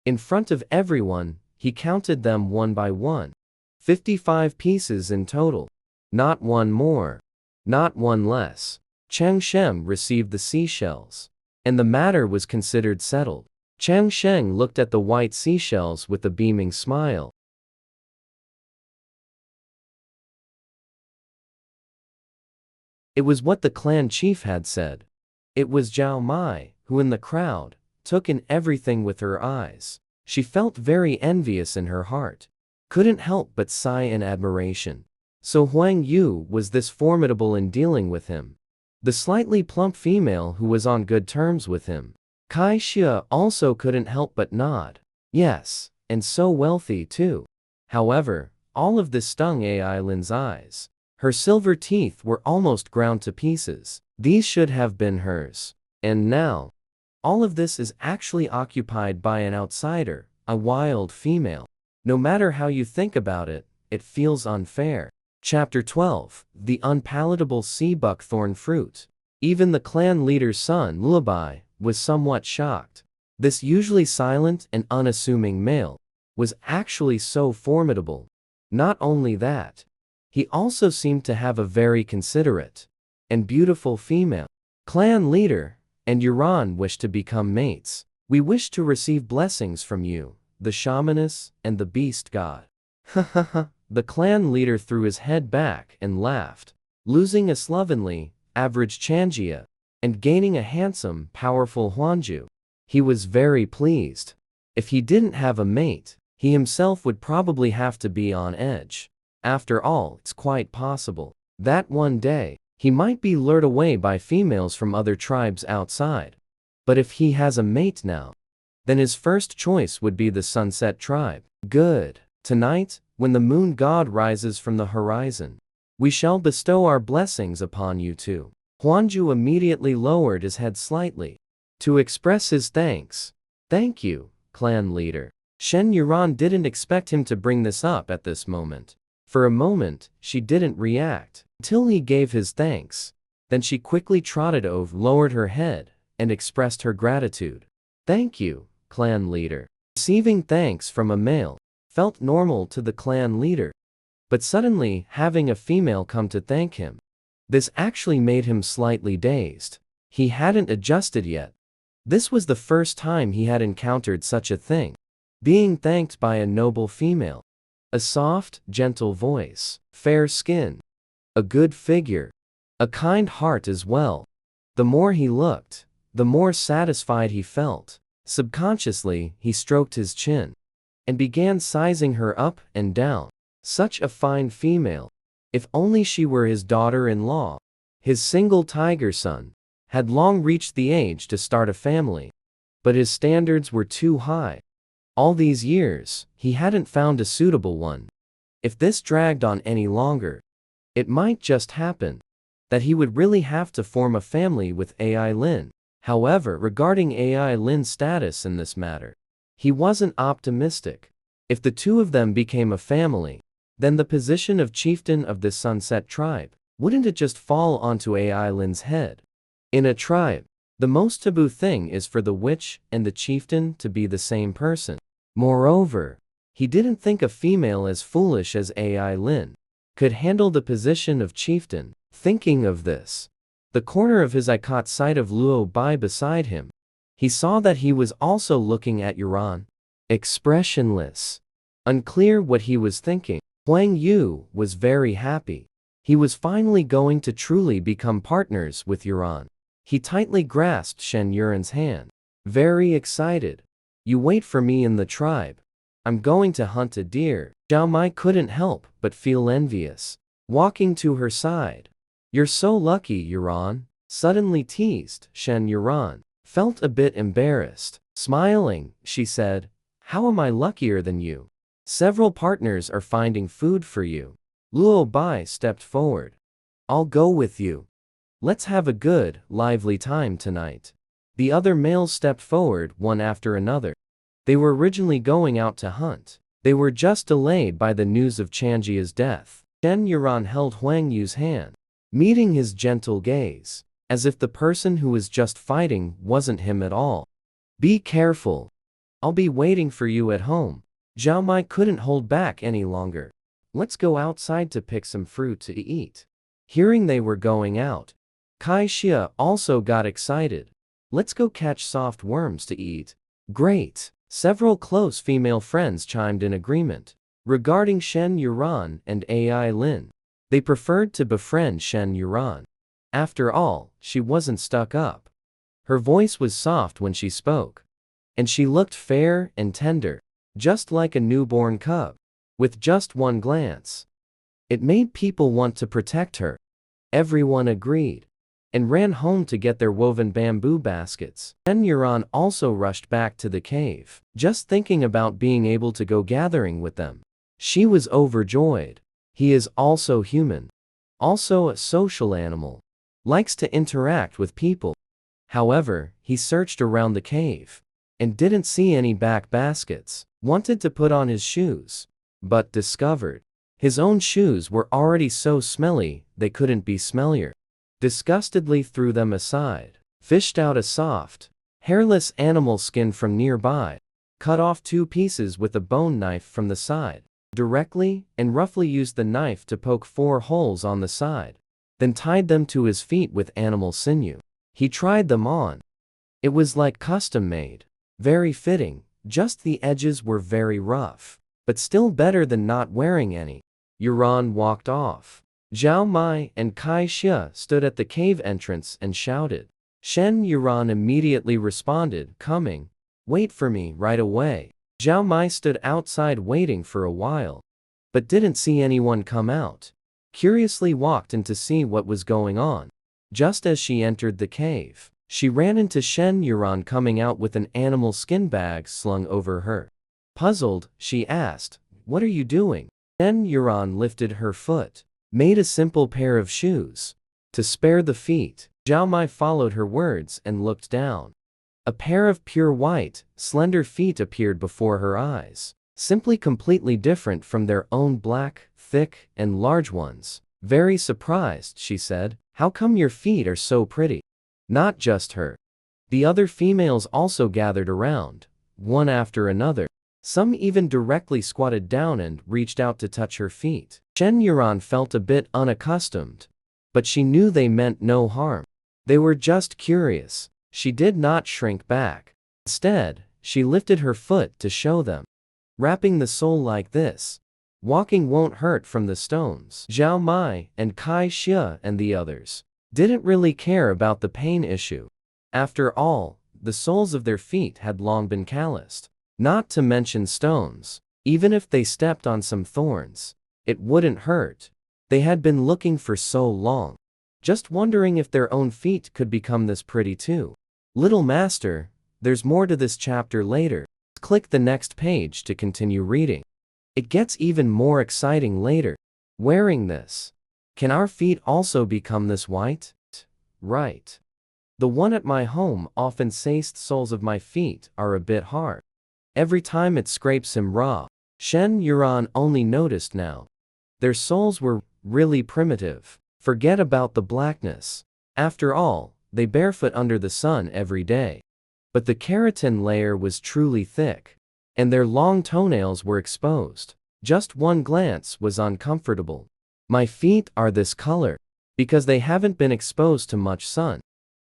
In front of everyone, he counted them one by one. 55 pieces in total. Not one more, not one less. Chang Sheng received the seashells, and the matter was considered settled. Chang Sheng looked at the white seashells with a beaming smile. It was what the clan chief had said. It was Zhao Mai, who in the crowd, took in everything with her eyes. She felt very envious in her heart, couldn't help but sigh in admiration. So Huang Yu was this formidable in dealing with him. The slightly plump female who was on good terms with him. Kai Xia also couldn't help but nod. Yes, and so wealthy too. However, all of this stung Ai Lin's eyes. Her silver teeth were almost ground to pieces. These should have been hers. And now, all of this is actually occupied by an outsider, a wild female. No matter how you think about it, it feels unfair. Chapter 12, The Unpalatable Sea Buckthorn Fruit. Even the clan leader's son, Lullaby, was somewhat shocked. This usually silent and unassuming male was actually so formidable. Not only that, he also seemed to have a very considerate and beautiful female clan leader, and Yuran wished to become mates. We wish to receive blessings from you, the shamaness and the beast god. The clan leader threw his head back and laughed, losing a slovenly, average Changia, and gaining a handsome, powerful Huanju. He was very pleased. If he didn't have a mate, he himself would probably have to be on edge. After all, it's quite possible that one day, he might be lured away by females from other tribes outside. But if he has a mate now, then his first choice would be the Sunset tribe. Good. Tonight, when the moon god rises from the horizon, we shall bestow our blessings upon you too. Huanju immediately lowered his head slightly to express his thanks. Thank you, clan leader. Shen Yuran didn't expect him to bring this up at this moment. For a moment, she didn't react until he gave his thanks. Then she quickly trotted over, lowered her head, and expressed her gratitude. Thank you, clan leader. Receiving thanks from a male felt normal to the clan leader. But suddenly, having a female come to thank him, this actually made him slightly dazed. He hadn't adjusted yet. This was the first time he had encountered such a thing. Being thanked by a noble female. A soft, gentle voice, fair skin, a good figure, a kind heart as well. The more he looked, the more satisfied he felt. Subconsciously, he stroked his chin and began sizing her up and down. Such a fine female. If only she were his daughter-in-law. His single tiger son had long reached the age to start a family. But his standards were too high. All these years, he hadn't found a suitable one. If this dragged on any longer, it might just happen that he would really have to form a family with AI Lin. However, regarding AI Lin's status in this matter, he wasn't optimistic. If the two of them became a family, then the position of chieftain of this Sunset tribe, wouldn't it just fall onto AI Lin's head? In a tribe, the most taboo thing is for the witch and the chieftain to be the same person. Moreover, he didn't think a female as foolish as AI Lin could handle the position of chieftain. Thinking of this, the corner of his eye caught sight of Luo Bai beside him. He saw that he was also looking at Yuran, expressionless, unclear what he was thinking. Huang Yu was very happy. He was finally going to truly become partners with Yuran. He tightly grasped Shen Yuran's hand. Very excited. You wait for me in the tribe. I'm going to hunt a deer. Zhao Mai couldn't help but feel envious. Walking to her side. You're so lucky, Yuran. Suddenly teased, Shen Yuran felt a bit embarrassed. Smiling, she said, how am I luckier than you? Several partners are finding food for you. Luo Bai stepped forward. I'll go with you. Let's have a good, lively time tonight. The other males stepped forward one after another. They were originally going out to hunt. They were just delayed by the news of Chanjia's death. Shen Yuran held Huang Yu's hand, meeting his gentle gaze, as if the person who was just fighting wasn't him at all. Be careful. I'll be waiting for you at home. Zhao Mai couldn't hold back any longer. Let's go outside to pick some fruit to eat. Hearing they were going out, Kai Xia also got excited. Let's go catch soft worms to eat. Great. Several close female friends chimed in agreement. Regarding Shen Yuran and AI Lin, they preferred to befriend Shen Yuran. After all, she wasn't stuck up. Her voice was soft when she spoke, and she looked fair and tender, just like a newborn cub. With just one glance, it made people want to protect her. Everyone agreed and ran home to get their woven bamboo baskets. Shen Yuran also rushed back to the cave, just thinking about being able to go gathering with them. She was overjoyed. He is also human, also a social animal, likes to interact with people. However, he searched around the cave and didn't see any back baskets. Wanted to put on his shoes, but discovered his own shoes were already so smelly they couldn't be smellier. Disgustedly threw them aside, fished out a soft, hairless animal skin from nearby, cut off 2 pieces with a bone knife from the side, directly and roughly used the knife to poke 4 holes on the side, then tied them to his feet with animal sinew. He tried them on. It was like custom made. Very fitting, just the edges were very rough, but still better than not wearing any. Yuran walked off. Zhao Mai and Kai Xie stood at the cave entrance and shouted. Shen Yuran immediately responded, coming. Wait for me right away. Zhao Mai stood outside waiting for a while, but didn't see anyone come out. Curiously walked in to see what was going on. Just as she entered the cave, she ran into Shen Yuran coming out with an animal skin bag slung over her. Puzzled, she asked, "What are you doing?" Shen Yuran lifted her foot. Made a simple pair of shoes. To spare the feet. Zhao Mai followed her words and looked down. A pair of pure white, slender feet appeared before her eyes. Simply completely different from their own black, thick, and large ones. Very surprised, she said, "How come your feet are so pretty?" Not just her. The other females also gathered around, one after another. Some even directly squatted down and reached out to touch her feet. Shen Yuran felt a bit unaccustomed, but she knew they meant no harm. They were just curious. She did not shrink back. Instead, she lifted her foot to show them. Wrapping the sole like this. Walking won't hurt from the stones. Zhao Mai and Kai Xie and the others didn't really care about the pain issue. After all, the soles of their feet had long been calloused. Not to mention stones. Even if they stepped on some thorns, it wouldn't hurt. They had been looking for so long, just wondering if their own feet could become this pretty too. Little master, there's more to this chapter later. Click the next page to continue reading. It gets even more exciting later. Wearing this. Can our feet also become this white? Right. The one at my home often says the soles of my feet are a bit hard. Every time it scrapes him raw. Shen Yuran only noticed now. Their soles were really primitive. Forget about the blackness. After all, they barefoot under the sun every day. But the keratin layer was truly thick, and their long toenails were exposed. Just one glance was uncomfortable. My feet are this color because they haven't been exposed to much sun.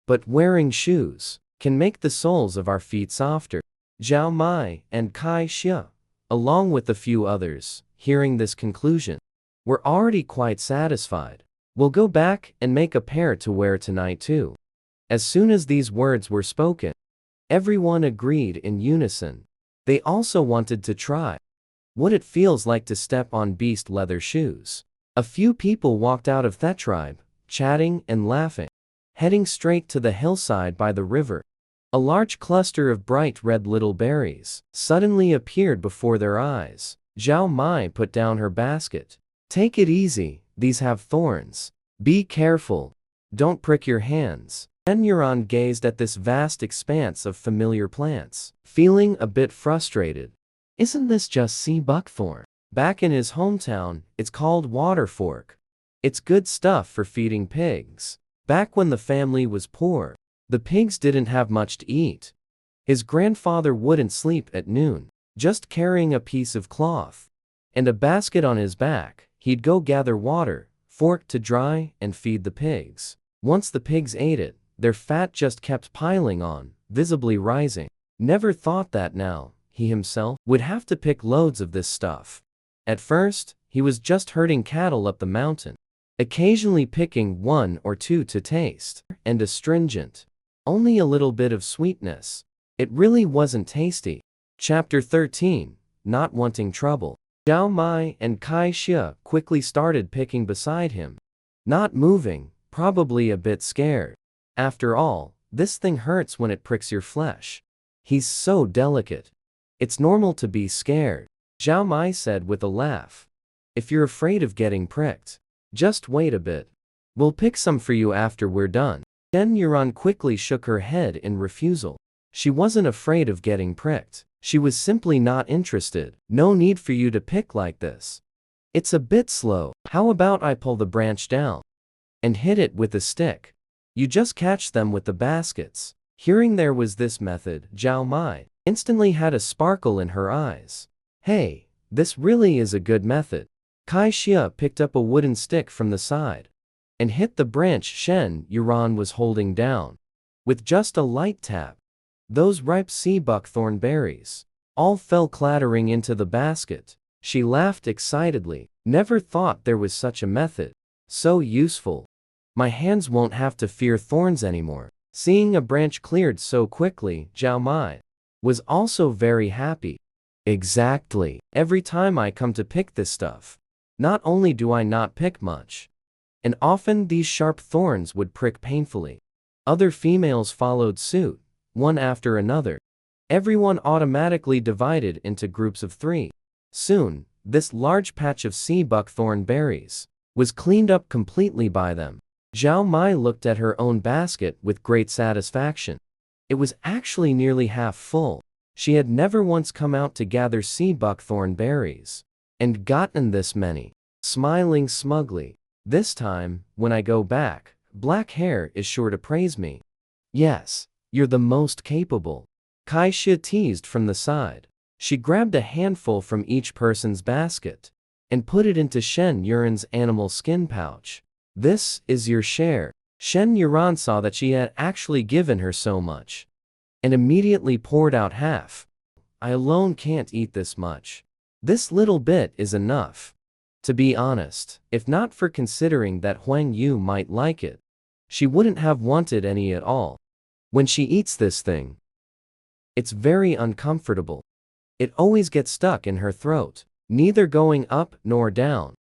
But wearing shoes can make the soles of our feet softer. Zhao Mai and Kai Xie, along with a few others, hearing this conclusion, were already quite satisfied. We'll go back and make a pair to wear tonight too. As soon as these words were spoken, everyone agreed in unison. They also wanted to try what it feels like to step on beast leather shoes. A few people walked out of that tribe, chatting and laughing, heading straight to the hillside by the river. A large cluster of bright red little berries suddenly appeared before their eyes. Zhao Mai put down her basket. Take it easy, these have thorns. Be careful. Don't prick your hands. Shen Yuran gazed at this vast expanse of familiar plants, feeling a bit frustrated. Isn't this just sea buckthorn? Back in his hometown, it's called water fork. It's good stuff for feeding pigs. Back when the family was poor, the pigs didn't have much to eat. His grandfather wouldn't sleep at noon, just carrying a piece of cloth and a basket on his back. He'd go gather water, fork to dry, and feed the pigs. Once the pigs ate it, their fat just kept piling on, visibly rising. Never thought that now, he himself would have to pick loads of this stuff. At first, he was just herding cattle up the mountain, occasionally picking 1 or 2 to taste, and astringent. Only a little bit of sweetness. It really wasn't tasty. Chapter 13, Not Wanting Trouble. Zhao Mai and Kai Xie quickly started picking beside him. Not moving, probably a bit scared. After all, this thing hurts when it pricks your flesh. He's so delicate. It's normal to be scared, Zhao Mai said with a laugh. If you're afraid of getting pricked, just wait a bit. We'll pick some for you after we're done. Shen Yuran quickly shook her head in refusal. She wasn't afraid of getting pricked. She was simply not interested. No need for you to pick like this. It's a bit slow. How about I pull the branch down and hit it with a stick? You just catch them with the baskets. Hearing there was this method, Zhao Mai instantly had a sparkle in her eyes. Hey, this really is a good method. Kai Xia picked up a wooden stick from the side and hit the branch Shen Yuran was holding down. With just a light tap, those ripe sea buckthorn berries all fell clattering into the basket. She laughed excitedly. Never thought there was such a method. So useful. My hands won't have to fear thorns anymore. Seeing a branch cleared so quickly, Zhao Mai was also very happy. Exactly. Every time I come to pick this stuff, not only do I not pick much, and often these sharp thorns would prick painfully. Other females followed suit, one after another. Everyone automatically divided into groups of 3. Soon, this large patch of sea buckthorn berries was cleaned up completely by them. Zhao Mai looked at her own basket with great satisfaction. It was actually nearly half full. She had never once come out to gather sea buckthorn berries and gotten this many. Smiling smugly, this time, when I go back, black hair is sure to praise me. Yes, you're the most capable. Kai Xia teased from the side. She grabbed a handful from each person's basket and put it into Shen Yuran's animal skin pouch. This is your share. Shen Yuran saw that she had actually given her so much and immediately poured out half. I alone can't eat this much. This little bit is enough. To be honest, if not for considering that Huang Yu might like it, she wouldn't have wanted any at all. When she eats this thing, it's very uncomfortable. It always gets stuck in her throat, neither going up nor down.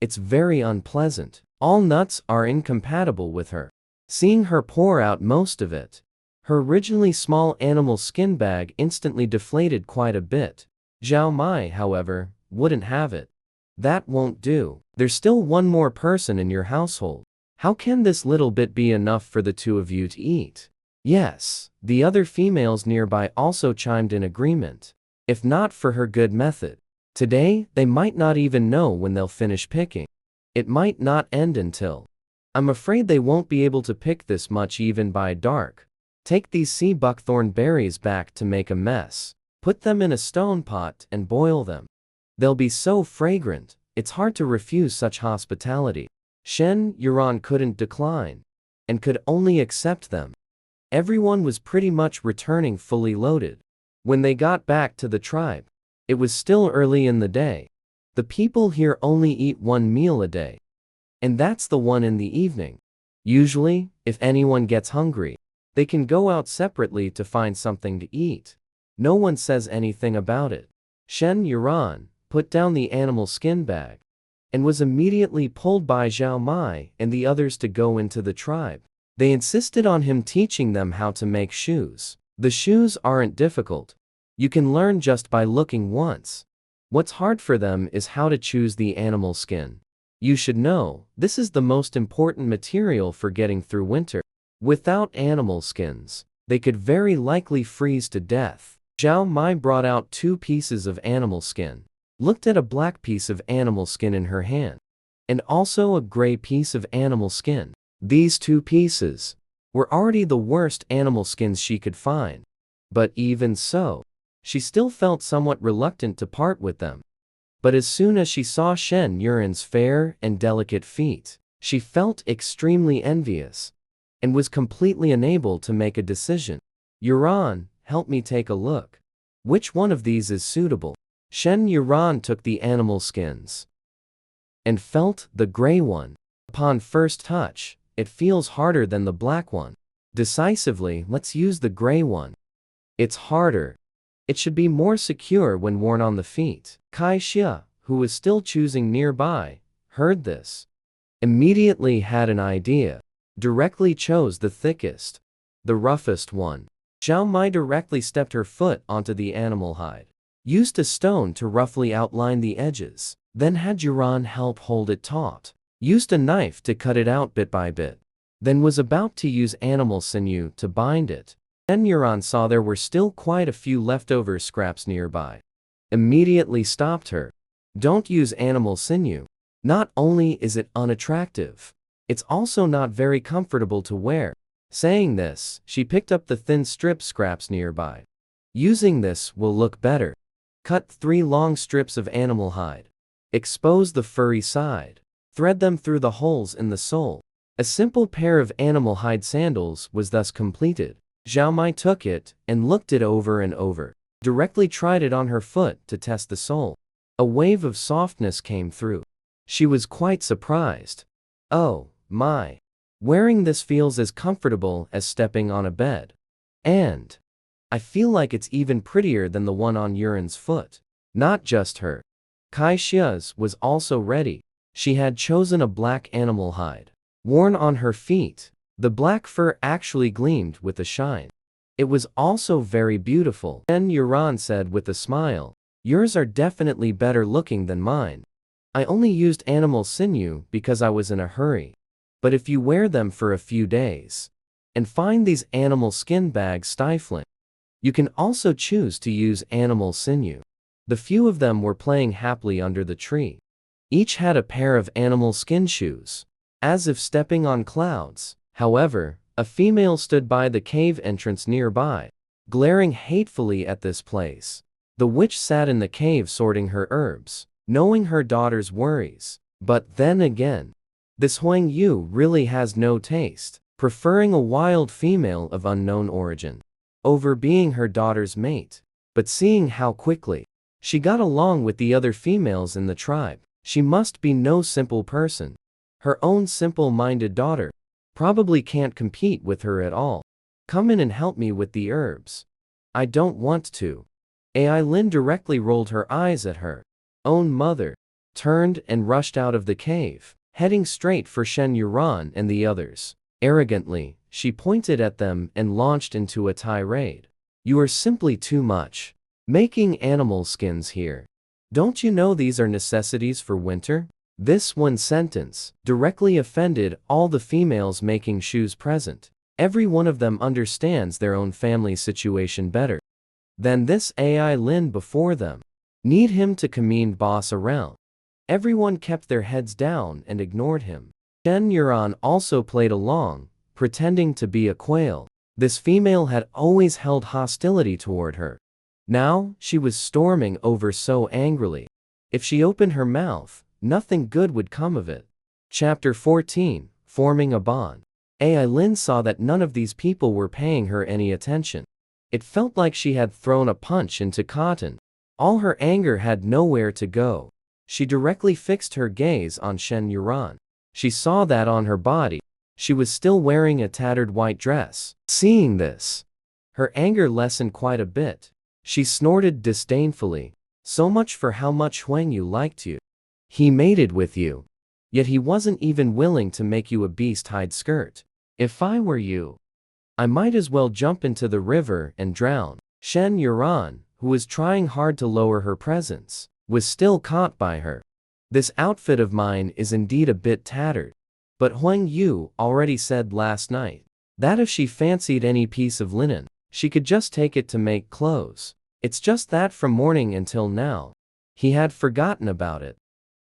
It's very unpleasant. All nuts are incompatible with her. Seeing her pour out most of it, her originally small animal skin bag instantly deflated quite a bit. Zhao Mai, however, wouldn't have it. That won't do. There's still one more person in your household. How can this little bit be enough for the 2 of you to eat? Yes, the other females nearby also chimed in agreement. If not for her good method, today they might not even know when they'll finish picking. It might not end until. I'm afraid they won't be able to pick this much even by dark. Take these sea buckthorn berries back to make a mess. Put them in a stone pot and boil them. They'll be so fragrant, it's hard to refuse such hospitality. Shen Yuran couldn't decline and could only accept them. Everyone was pretty much returning fully loaded. When they got back to the tribe, it was still early in the day. The people here only eat 1 meal a day, and that's the one in the evening. Usually, if anyone gets hungry, they can go out separately to find something to eat. No one says anything about it. Shen Yuran put down the animal skin bag and was immediately pulled by Zhao Mai and the others to go into the tribe. They insisted on him teaching them how to make shoes. The shoes aren't difficult. You can learn just by looking once. What's hard for them is how to choose the animal skin. You should know, this is the most important material for getting through winter. Without animal skins, they could very likely freeze to death. Zhao Mai brought out 2 pieces of animal skin, looked at a black piece of animal skin in her hand, and also a gray piece of animal skin. These 2 pieces were already the worst animal skins she could find. But even so, she still felt somewhat reluctant to part with them. But as soon as she saw Shen Yuran's fair and delicate feet, she felt extremely envious and was completely unable to make a decision. Yuran, help me take a look. Which one of these is suitable? Shen Yuran took the animal skins and felt the gray one. Upon first touch, it feels harder than the black one. Decisively, let's use the gray one. It's harder. It should be more secure when worn on the feet. Kai Xia, who was still choosing nearby, heard this. Immediately had an idea. Directly chose the thickest, the roughest one. Zhao Mai directly stepped her foot onto the animal hide. Used a stone to roughly outline the edges. Then had Yuran help hold it taut. Used a knife to cut it out bit by bit. Then was about to use animal sinew to bind it. Shen Yuran saw there were still quite a few leftover scraps nearby. Immediately stopped her. Don't use animal sinew. Not only is it unattractive, it's also not very comfortable to wear. Saying this, she picked up the thin strip scraps nearby. Using this will look better. Cut 3 long strips of animal hide. Expose the furry side. Thread them through the holes in the sole. A simple pair of animal hide sandals was thus completed. Zhao Mai took it and looked it over and over. Directly tried it on her foot to test the sole. A wave of softness came through. She was quite surprised. Oh, my. Wearing this feels as comfortable as stepping on a bed. And I feel like it's even prettier than the one on Yuren's foot. Not just her. Kai Xia's was also ready. She had chosen a black animal hide. Worn on her feet, the black fur actually gleamed with a shine. It was also very beautiful. Shen Yuran said with a smile, "Yours are definitely better looking than mine. I only used animal sinew because I was in a hurry. But if you wear them for a few days and find these animal skin bags stifling, you can also choose to use animal sinew." The few of them were playing happily under the tree. Each had a pair of animal skin shoes, as if stepping on clouds. However, a female stood by the cave entrance nearby, glaring hatefully at this place. The witch sat in the cave sorting her herbs, knowing her daughter's worries. But then again, this Huang Yu really has no taste, preferring a wild female of unknown origin over being her daughter's mate. But seeing how quickly she got along with the other females in the tribe, she must be no simple person. Her own simple-minded daughter probably can't compete with her at all. "Come in and help me with the herbs." "I don't want to." Ai Lin directly rolled her eyes at her own mother, turned and rushed out of the cave, heading straight for Shen Yuran and the others. Arrogantly, she pointed at them and launched into a tirade. "You are simply too much. Making animal skins here. Don't you know these are necessities for winter?" This one sentence directly offended all the females making shoes present. Every one of them understands their own family situation better than this Ai Lin before them. Need him to command boss around. Everyone kept their heads down and ignored him. Shen Yuran also played along, pretending to be a quail. This female had always held hostility toward her. Now, she was storming over so angrily. If she opened her mouth, nothing good would come of it. Chapter 14, Forming a Bond. Ai Lin saw that none of these people were paying her any attention. It felt like she had thrown a punch into cotton. All her anger had nowhere to go. She directly fixed her gaze on Shen Yuran. She saw that on her body, she was still wearing a tattered white dress. Seeing this, her anger lessened quite a bit. She snorted disdainfully. "So much for how much Huang Yu liked you. He mated with you. Yet he wasn't even willing to make you a beast-hide skirt. If I were you, I might as well jump into the river and drown." Shen Yuran, who was trying hard to lower her presence, was still caught by her. "This outfit of mine is indeed a bit tattered. But Huang Yu already said last night that if she fancied any piece of linen, she could just take it to make clothes. It's just that from morning until now, he had forgotten about it,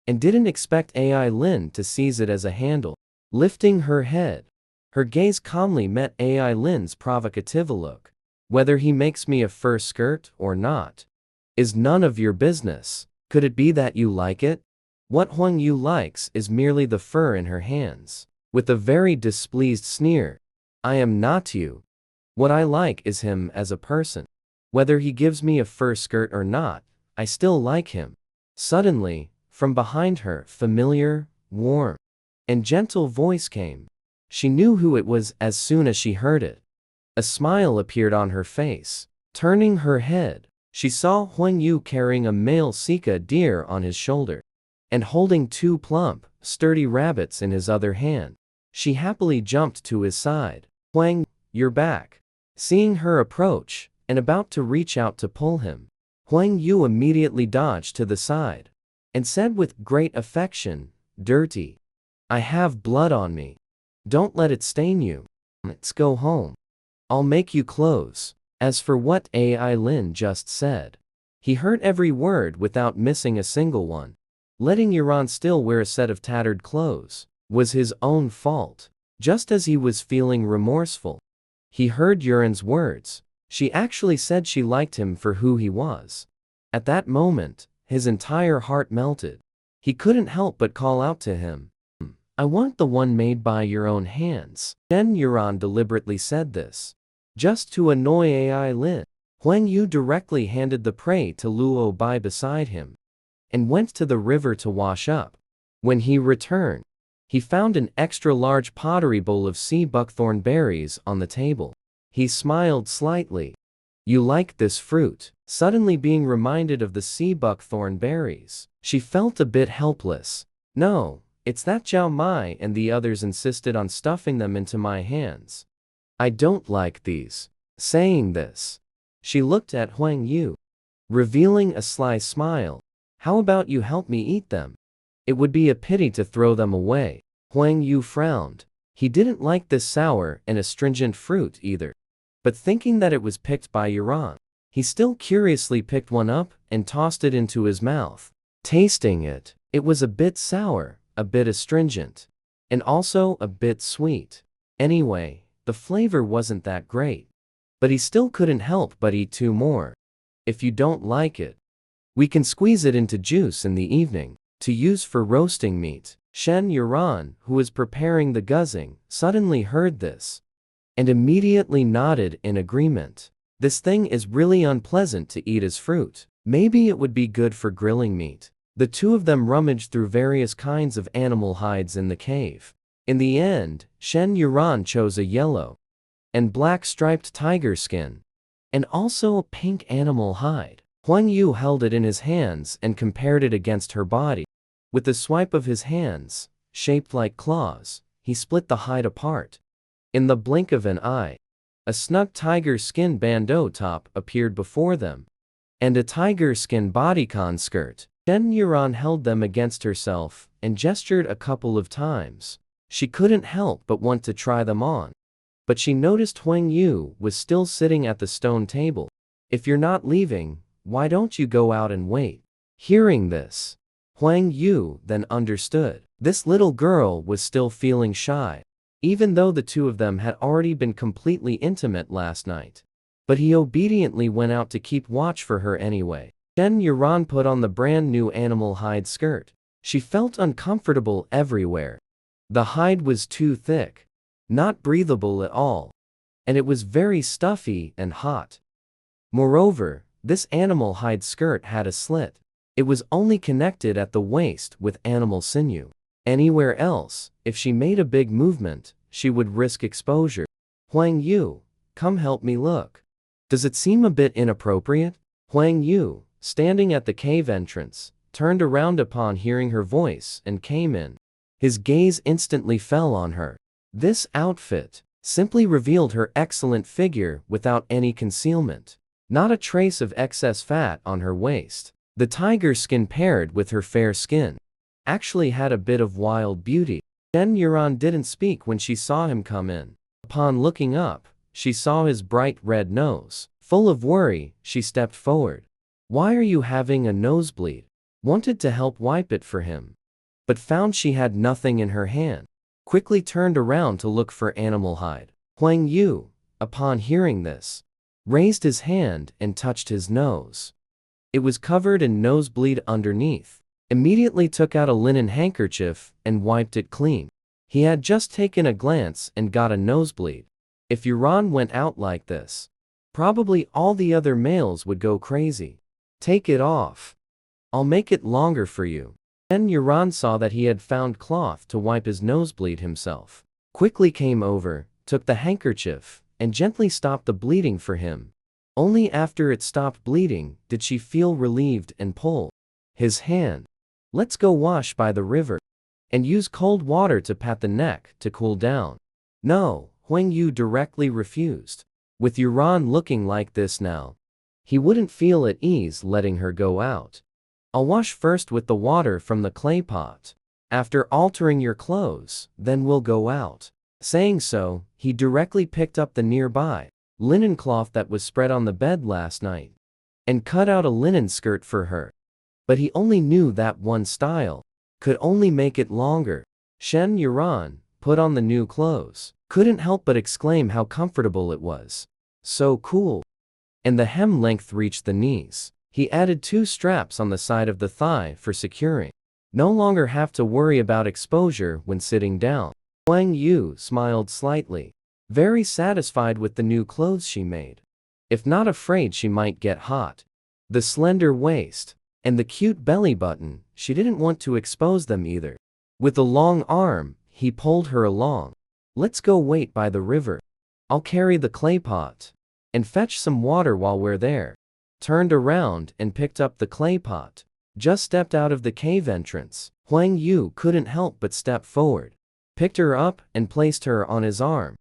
and didn't expect Ai Lin to seize it as a handle." Lifting her head, her gaze calmly met Ai Lin's provocative look. "Whether he makes me a fur skirt or not is none of your business. Could it be that you like it? What Huang Yu likes is merely the fur in her hands." With a very displeased sneer, "I am not you. What I like is him as a person. Whether he gives me a fur skirt or not, I still like him." Suddenly, from behind her, familiar, warm, and gentle voice came. She knew who it was as soon as she heard it. A smile appeared on her face. Turning her head, she saw Huang Yu carrying a male Sika deer on his shoulder and holding 2 plump, sturdy rabbits in his other hand. She happily jumped to his side. "Huang, you're back." Seeing her approach and about to reach out to pull him, Huang Yu immediately dodged to the side and said with great affection, "Dirty. I have blood on me. Don't let it stain you. Let's go home. I'll make you clothes." As for what Ai Lin just said, he heard every word without missing a single one. Letting Yuran still wear a set of tattered clothes was his own fault. Just as he was feeling remorseful, he heard Yuran's words. She actually said she liked him for who he was. At that moment, his entire heart melted. He couldn't help but call out to him. I want the one made by your own hands. Shen Yuran deliberately said this, just to annoy AI Lin. Huang Yu directly handed the prey to Luo Bai beside him, and went to the river to wash up. When he returned, he found an extra-large pottery bowl of sea buckthorn berries on the table. He smiled slightly. You like this fruit? Suddenly being reminded of the sea buckthorn berries, she felt a bit helpless. No, it's that Zhao Mai and the others insisted on stuffing them into my hands. I don't like these. Saying this, she looked at Huang Yu, revealing a sly smile. How about you help me eat them? It would be a pity to throw them away. Huang Yu frowned. He didn't like this sour and astringent fruit either. But thinking that it was picked by Yuran, he still curiously picked one up and tossed it into his mouth. Tasting it, it was a bit sour, a bit astringent, and also a bit sweet. Anyway, the flavor wasn't that great. But he still couldn't help but eat 2 more. If you don't like it, we can squeeze it into juice in the evening, to use for roasting meat. Shen Yuran, who was preparing the guzzing, suddenly heard this, and immediately nodded in agreement. This thing is really unpleasant to eat as fruit. Maybe it would be good for grilling meat. The two of them rummaged through various kinds of animal hides in the cave. In the end, Shen Yuran chose a yellow and black striped tiger skin, and also a pink animal hide. Huang Yu held it in his hands and compared it against her body. With the swipe of his hands, shaped like claws, he split the hide apart. In the blink of an eye, a snug tiger skin bandeau top appeared before them, and a tiger skin bodycon skirt. Shen Yuran held them against herself and gestured a couple of times. She couldn't help but want to try them on. But she noticed Huang Yu was still sitting at the stone table. If you're not leaving, why don't you go out and wait? Hearing this, Huang Yu then understood. This little girl was still feeling shy, even though the two of them had already been completely intimate last night. But he obediently went out to keep watch for her anyway. Shen Yuran put on the brand new animal hide skirt. She felt uncomfortable everywhere. The hide was too thick, not breathable at all, and it was very stuffy and hot. Moreover, this animal hide skirt had a slit. It was only connected at the waist with animal sinew. Anywhere else, if she made a big movement, she would risk exposure. Huang Yu, come help me look. Does it seem a bit inappropriate? Huang Yu, standing at the cave entrance, turned around upon hearing her voice and came in. His gaze instantly fell on her. This outfit simply revealed her excellent figure without any concealment. Not a trace of excess fat on her waist. The tiger skin paired with her fair skin actually had a bit of wild beauty. Shen Yuran didn't speak when she saw him come in. Upon looking up, she saw his bright red nose. Full of worry, she stepped forward. Why are you having a nosebleed? Wanted to help wipe it for him, but found she had nothing in her hand. Quickly turned around to look for animal hide. Huang Yu, upon hearing this, raised his hand and touched his nose. It was covered in nosebleed underneath. Immediately took out a linen handkerchief and wiped it clean. He had just taken a glance and got a nosebleed. If Yuran went out like this, probably all the other males would go crazy. Take it off. I'll make it longer for you. Then Yuran saw that he had found cloth to wipe his nosebleed himself. Quickly came over, took the handkerchief, and gently stopped the bleeding for him. Only after it stopped bleeding did she feel relieved and pull his hand. Let's go wash by the river, and use cold water to pat the neck to cool down. No, Huang Yu directly refused. With Yuran looking like this now, he wouldn't feel at ease letting her go out. I'll wash first with the water from the clay pot. After altering your clothes, then we'll go out. Saying so, he directly picked up the nearby linen cloth that was spread on the bed last night, and cut out a linen skirt for her. But he only knew that one style could only make it longer. Shen Yuran, put on the new clothes, couldn't help but exclaim how comfortable it was. So cool. And the hem length reached the knees. He added 2 straps on the side of the thigh for securing. No longer have to worry about exposure when sitting down. Huang Yu smiled slightly, very satisfied with the new clothes she made. If not afraid she might get hot. The slender waist and the cute belly button, she didn't want to expose them either. With a long arm, he pulled her along. Let's go wait by the river. I'll carry the clay pot and fetch some water while we're there. Turned around and picked up the clay pot. Just stepped out of the cave entrance. Huang Yu couldn't help but step forward. Picked her up and placed her on his arm.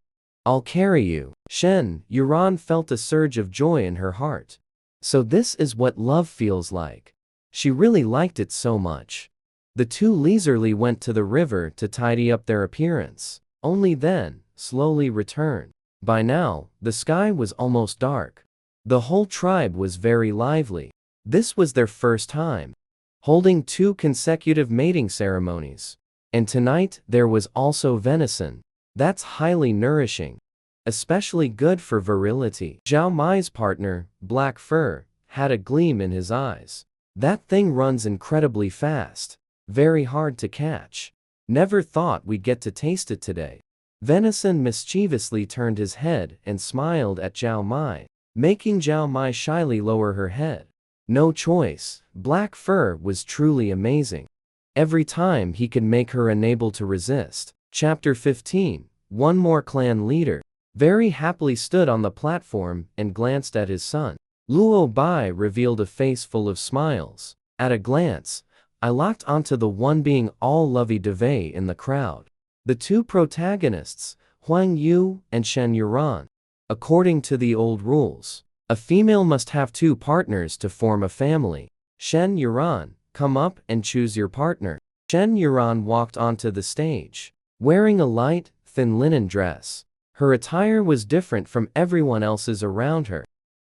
I'll carry you. Shen Yuran felt a surge of joy in her heart. So this is what love feels like. She really liked it so much. The two leisurely went to the river to tidy up their appearance. Only then, slowly returned. By now, the sky was almost dark. The whole tribe was very lively. This was their first time holding 2 consecutive mating ceremonies. And tonight, there was also venison. That's highly nourishing. Especially good for virility. Zhao Mai's partner, Black Fur, had a gleam in his eyes. That thing runs incredibly fast. Very hard to catch. Never thought we'd get to taste it today. Venison mischievously turned his head and smiled at Zhao Mai, making Zhao Mai shyly lower her head. No choice, Black Fur was truly amazing. Every time he could make her unable to resist. Chapter 15. One more clan leader very happily stood on the platform and glanced at his son. Luo Bai revealed a face full of smiles. At a glance, I locked onto the one being all lovey-dovey in the crowd. The 2 protagonists, Huang Yu and Shen Yuran. According to the old rules, a female must have 2 partners to form a family. Shen Yuran, come up and choose your partner. Shen Yuran walked onto the stage, wearing a light, thin linen dress. Her attire was different from everyone else's around her.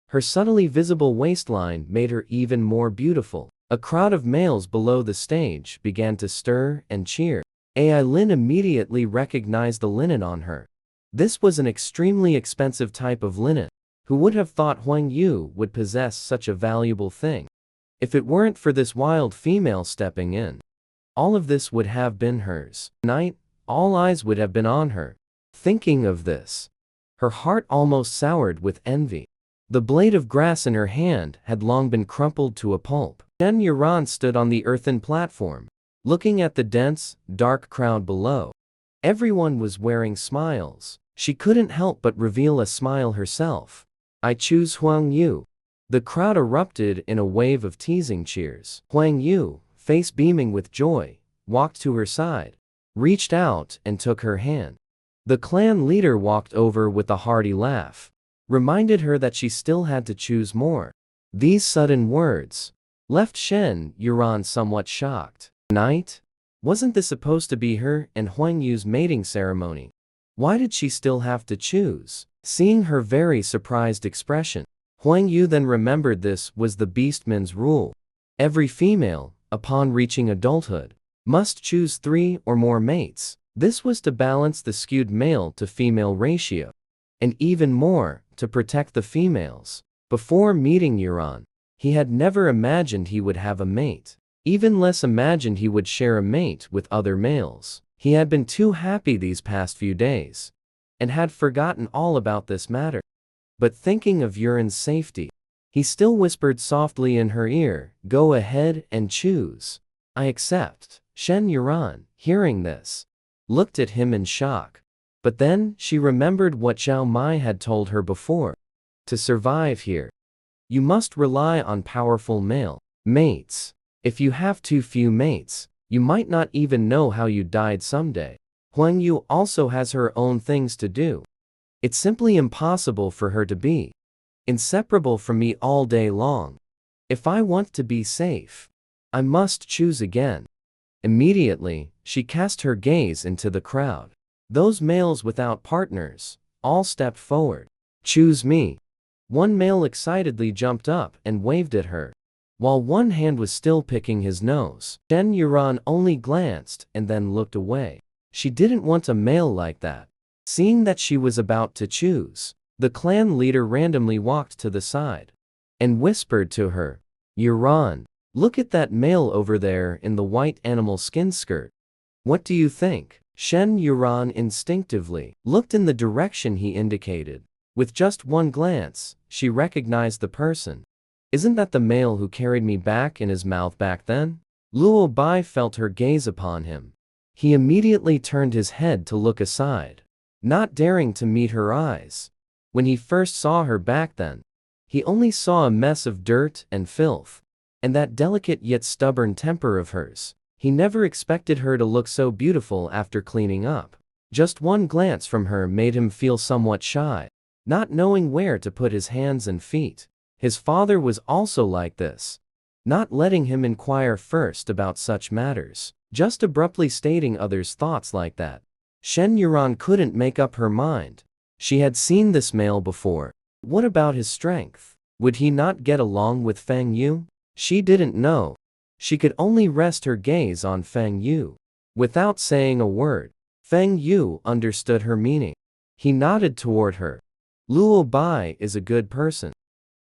Her subtly visible waistline made her even more beautiful. A crowd of males below the stage began to stir and cheer. Ai Lin immediately recognized the linen on her. This was an extremely expensive type of linen. Who would have thought Huang Yu would possess such a valuable thing? If it weren't for this wild female stepping in, all of this would have been hers. Tonight, all eyes would have been on her. Thinking of this, her heart almost soured with envy. The blade of grass in her hand had long been crumpled to a pulp. Shen Yuran stood on the earthen platform, looking at the dense, dark crowd below. Everyone was wearing smiles. She couldn't help but reveal a smile herself. I choose Huang Yu. The crowd erupted in a wave of teasing cheers. Huang Yu, face beaming with joy, walked to her side, reached out and took her hand. The clan leader walked over with a hearty laugh, reminded her that she still had to choose more. These sudden words left Shen Yuran somewhat shocked. Night? Wasn't this supposed to be her and Huang Yu's mating ceremony? Why did she still have to choose? Seeing her very surprised expression, Huang Yu then remembered this was the beastman's rule. Every female, upon reaching adulthood, must choose 3 or more mates. This was to balance the skewed male-to-female ratio, and even more, to protect the females. Before meeting Yuran, he had never imagined he would have a mate. Even less imagined he would share a mate with other males. He had been too happy these past few days, and had forgotten all about this matter. But thinking of Yuran's safety, he still whispered softly in her ear, "Go ahead and choose." "I accept." Shen Yuran, hearing this, looked at him in shock. But then she remembered what Zhao Mai had told her before. To survive here, you must rely on powerful male mates. If you have too few mates, you might not even know how you died someday. Huang Yu also has her own things to do. It's simply impossible for her to be inseparable from me all day long. If I want to be safe, I must choose again. Immediately, she cast her gaze into the crowd. Those males without partners all stepped forward. "Choose me." One male excitedly jumped up and waved at her, while one hand was still picking his nose. Shen Yuran only glanced and then looked away. She didn't want a male like that. Seeing that she was about to choose, the clan leader randomly walked to the side and whispered to her, "Yuran, look at that male over there in the white animal skin skirt. What do you think?" Shen Yuran instinctively looked in the direction he indicated. With just one glance, she recognized the person. "Isn't that the male who carried me back in his mouth back then?" Luo Bai felt her gaze upon him. He immediately turned his head to look aside, not daring to meet her eyes. When he first saw her back then, he only saw a mess of dirt and filth, and that delicate yet stubborn temper of hers. He never expected her to look so beautiful after cleaning up. Just one glance from her made him feel somewhat shy, not knowing where to put his hands and feet. His father was also like this, not letting him inquire first about such matters, just abruptly stating others' thoughts like that. Shen Yuran couldn't make up her mind. She had seen this male before. What about his strength? Would he not get along with Feng Yu? She didn't know. She could only rest her gaze on Feng Yu. Without saying a word, Feng Yu understood her meaning. He nodded toward her. Luo Bai is a good person.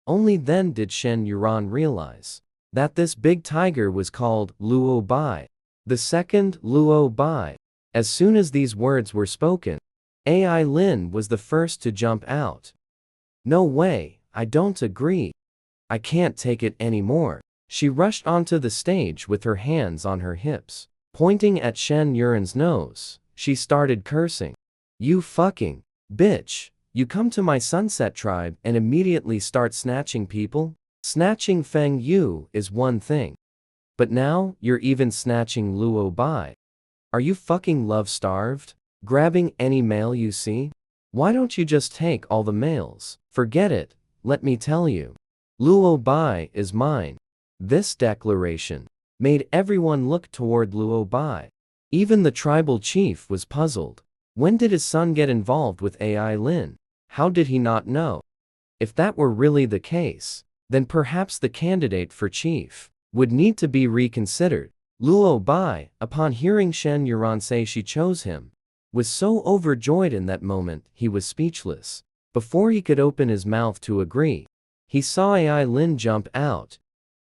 Only then did Shen Yuran realize that this big tiger was called Luo Bai. The second Luo Bai. As soon as these words were spoken, Ai Lin was the first to jump out. "No way, I don't agree. I can't take it anymore." She rushed onto the stage with her hands on her hips. Pointing at Shen Yuran's nose, she started cursing. "You fucking bitch, you come to my Sunset Tribe and immediately start snatching people? Snatching Feng Yu is one thing, but now you're even snatching Luo Bai. Are you fucking love-starved? Grabbing any male you see? Why don't you just take all the males? Forget it, let me tell you. Luo Bai is mine." This declaration made everyone look toward Luo Bai. Even the tribal chief was puzzled. When did his son get involved with Ai Lin? How did he not know? If that were really the case, then perhaps the candidate for chief would need to be reconsidered. Luo Bai, upon hearing Shen Yuran say she chose him, was so overjoyed in that moment he was speechless. Before he could open his mouth to agree, he saw Ai Lin jump out,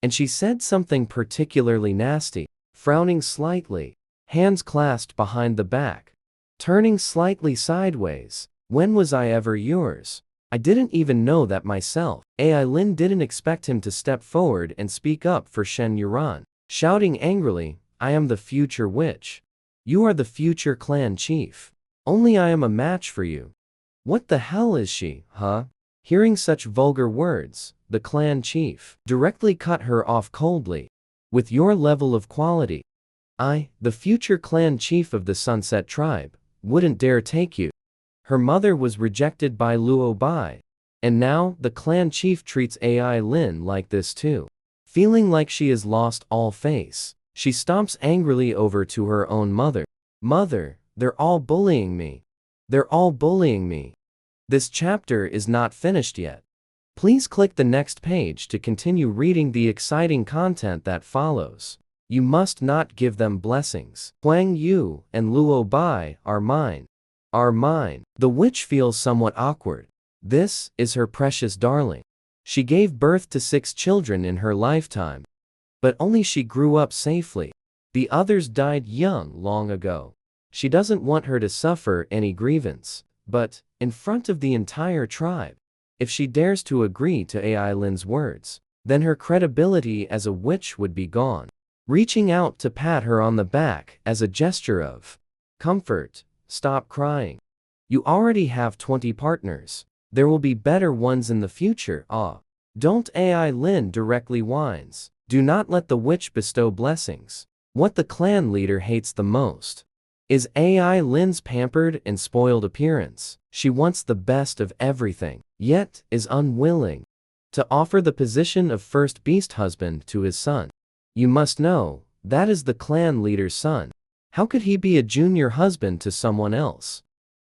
and she said something particularly nasty, frowning slightly, hands clasped behind the back, turning slightly sideways. "When was I ever yours? I didn't even know that myself." Ai Lin didn't expect him to step forward and speak up for Shen Yuran, shouting angrily, "I am the future witch. You are the future clan chief. Only I am a match for you." "What the hell is she, huh?" Hearing such vulgar words, the clan chief directly cut her off coldly. "With your level of quality, I, the future clan chief of the Sunset Tribe, wouldn't dare take you." Her mother was rejected by Luo Bai, and now the clan chief treats Ai Lin like this too. Feeling like she has lost all face, she stomps angrily over to her own mother. "Mother, they're all bullying me. They're all bullying me." This chapter is not finished yet. Please click the next page to continue reading the exciting content that follows. You must not give them blessings. Huang Yu and Luo Bai are mine. Are mine. The witch feels somewhat awkward. This is her precious darling. She gave birth to 6 children in her lifetime, but only she grew up safely. The others died young long ago. She doesn't want her to suffer any grievance, but, in front of the entire tribe, if she dares to agree to Ai Lin's words, then her credibility as a witch would be gone. Reaching out to pat her on the back as a gesture of comfort, "Stop crying. You already have 20 partners. There will be better ones in the future, ah." Don't. Ai Lin directly whines. Do not let the witch bestow blessings. What the clan leader hates the most is Ai Lin's pampered and spoiled appearance. She wants the best of everything, yet is unwilling to offer the position of first beast husband to his son. You must know, that is the clan leader's son. How could he be a junior husband to someone else?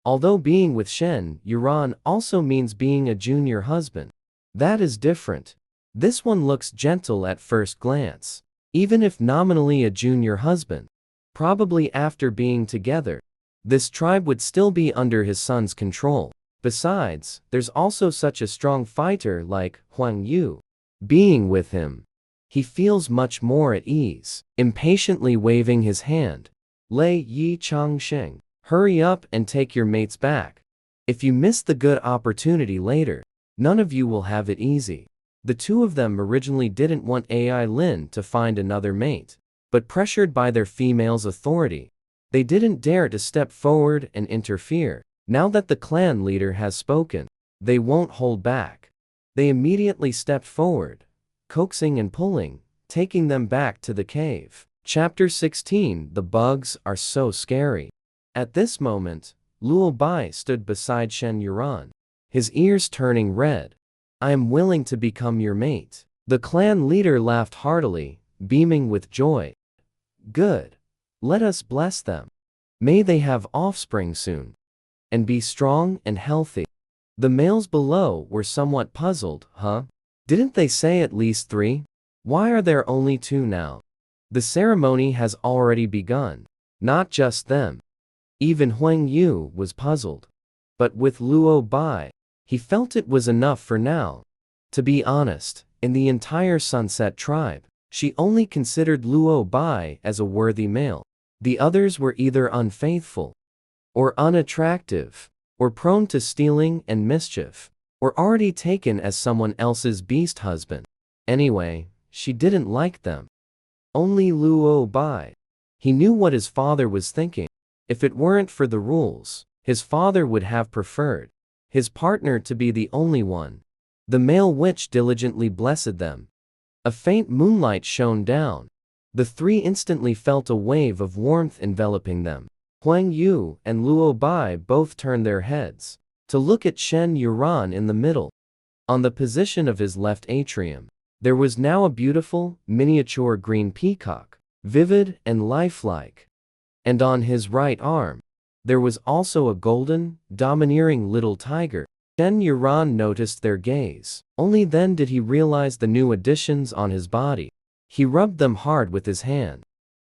Although being with Shen Yuran also means being a junior husband, that is different. This one looks gentle at first glance, even if nominally a junior husband. Probably after being together, this tribe would still be under his son's control. Besides, there's also such a strong fighter like Huang Yu. Being with him, he feels much more at ease. Impatiently waving his hand, Lei Yi Changsheng, hurry up and take your mates back. If you miss the good opportunity later, none of you will have it easy. The two of them originally didn't want Ai Lin to find another mate, but pressured by their female's authority, they didn't dare to step forward and interfere. Now that the clan leader has spoken, they won't hold back. They immediately stepped forward, coaxing and pulling, taking them back to the cave. Chapter 16. The bugs are so scary. At this moment, Luo Bai stood beside Shen Yuran, his ears turning red. I am willing to become your mate. The clan leader laughed heartily, beaming with joy. Good. Let us bless them. May they have offspring soon, and be strong and healthy. The males below were somewhat puzzled. Didn't they say at least 3? Why are there only 2 now? The ceremony has already begun. Not just them. Even Huang Yu was puzzled. But with Luo Bai, he felt it was enough for now. To be honest, in the entire Sunset tribe, she only considered Luo Bai as a worthy male. The others were either unfaithful, or unattractive, or prone to stealing and mischief, or already taken as someone else's beast husband. Anyway, she didn't like them. Only Luo Bai. He knew what his father was thinking. If it weren't for the rules, his father would have preferred his partner to be the only one. The male witch diligently blessed them. A faint moonlight shone down. The 3 instantly felt a wave of warmth enveloping them. Huang Yu and Luo Bai both turned their heads to look at Shen Yuran in the middle. On the position of his left atrium, there was now a beautiful, miniature green peacock, vivid and lifelike. And on his right arm, there was also a golden, domineering little tiger. Shen Yuran noticed their gaze. Only then did he realize the new additions on his body. He rubbed them hard with his hand,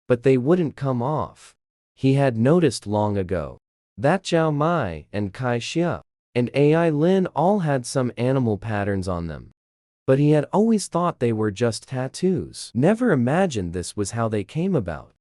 but they wouldn't come off. He had noticed long ago that Zhao Mai and Kai Xia and Ai Lin all had some animal patterns on them. But he had always thought they were just tattoos. Never imagined this was how they came about.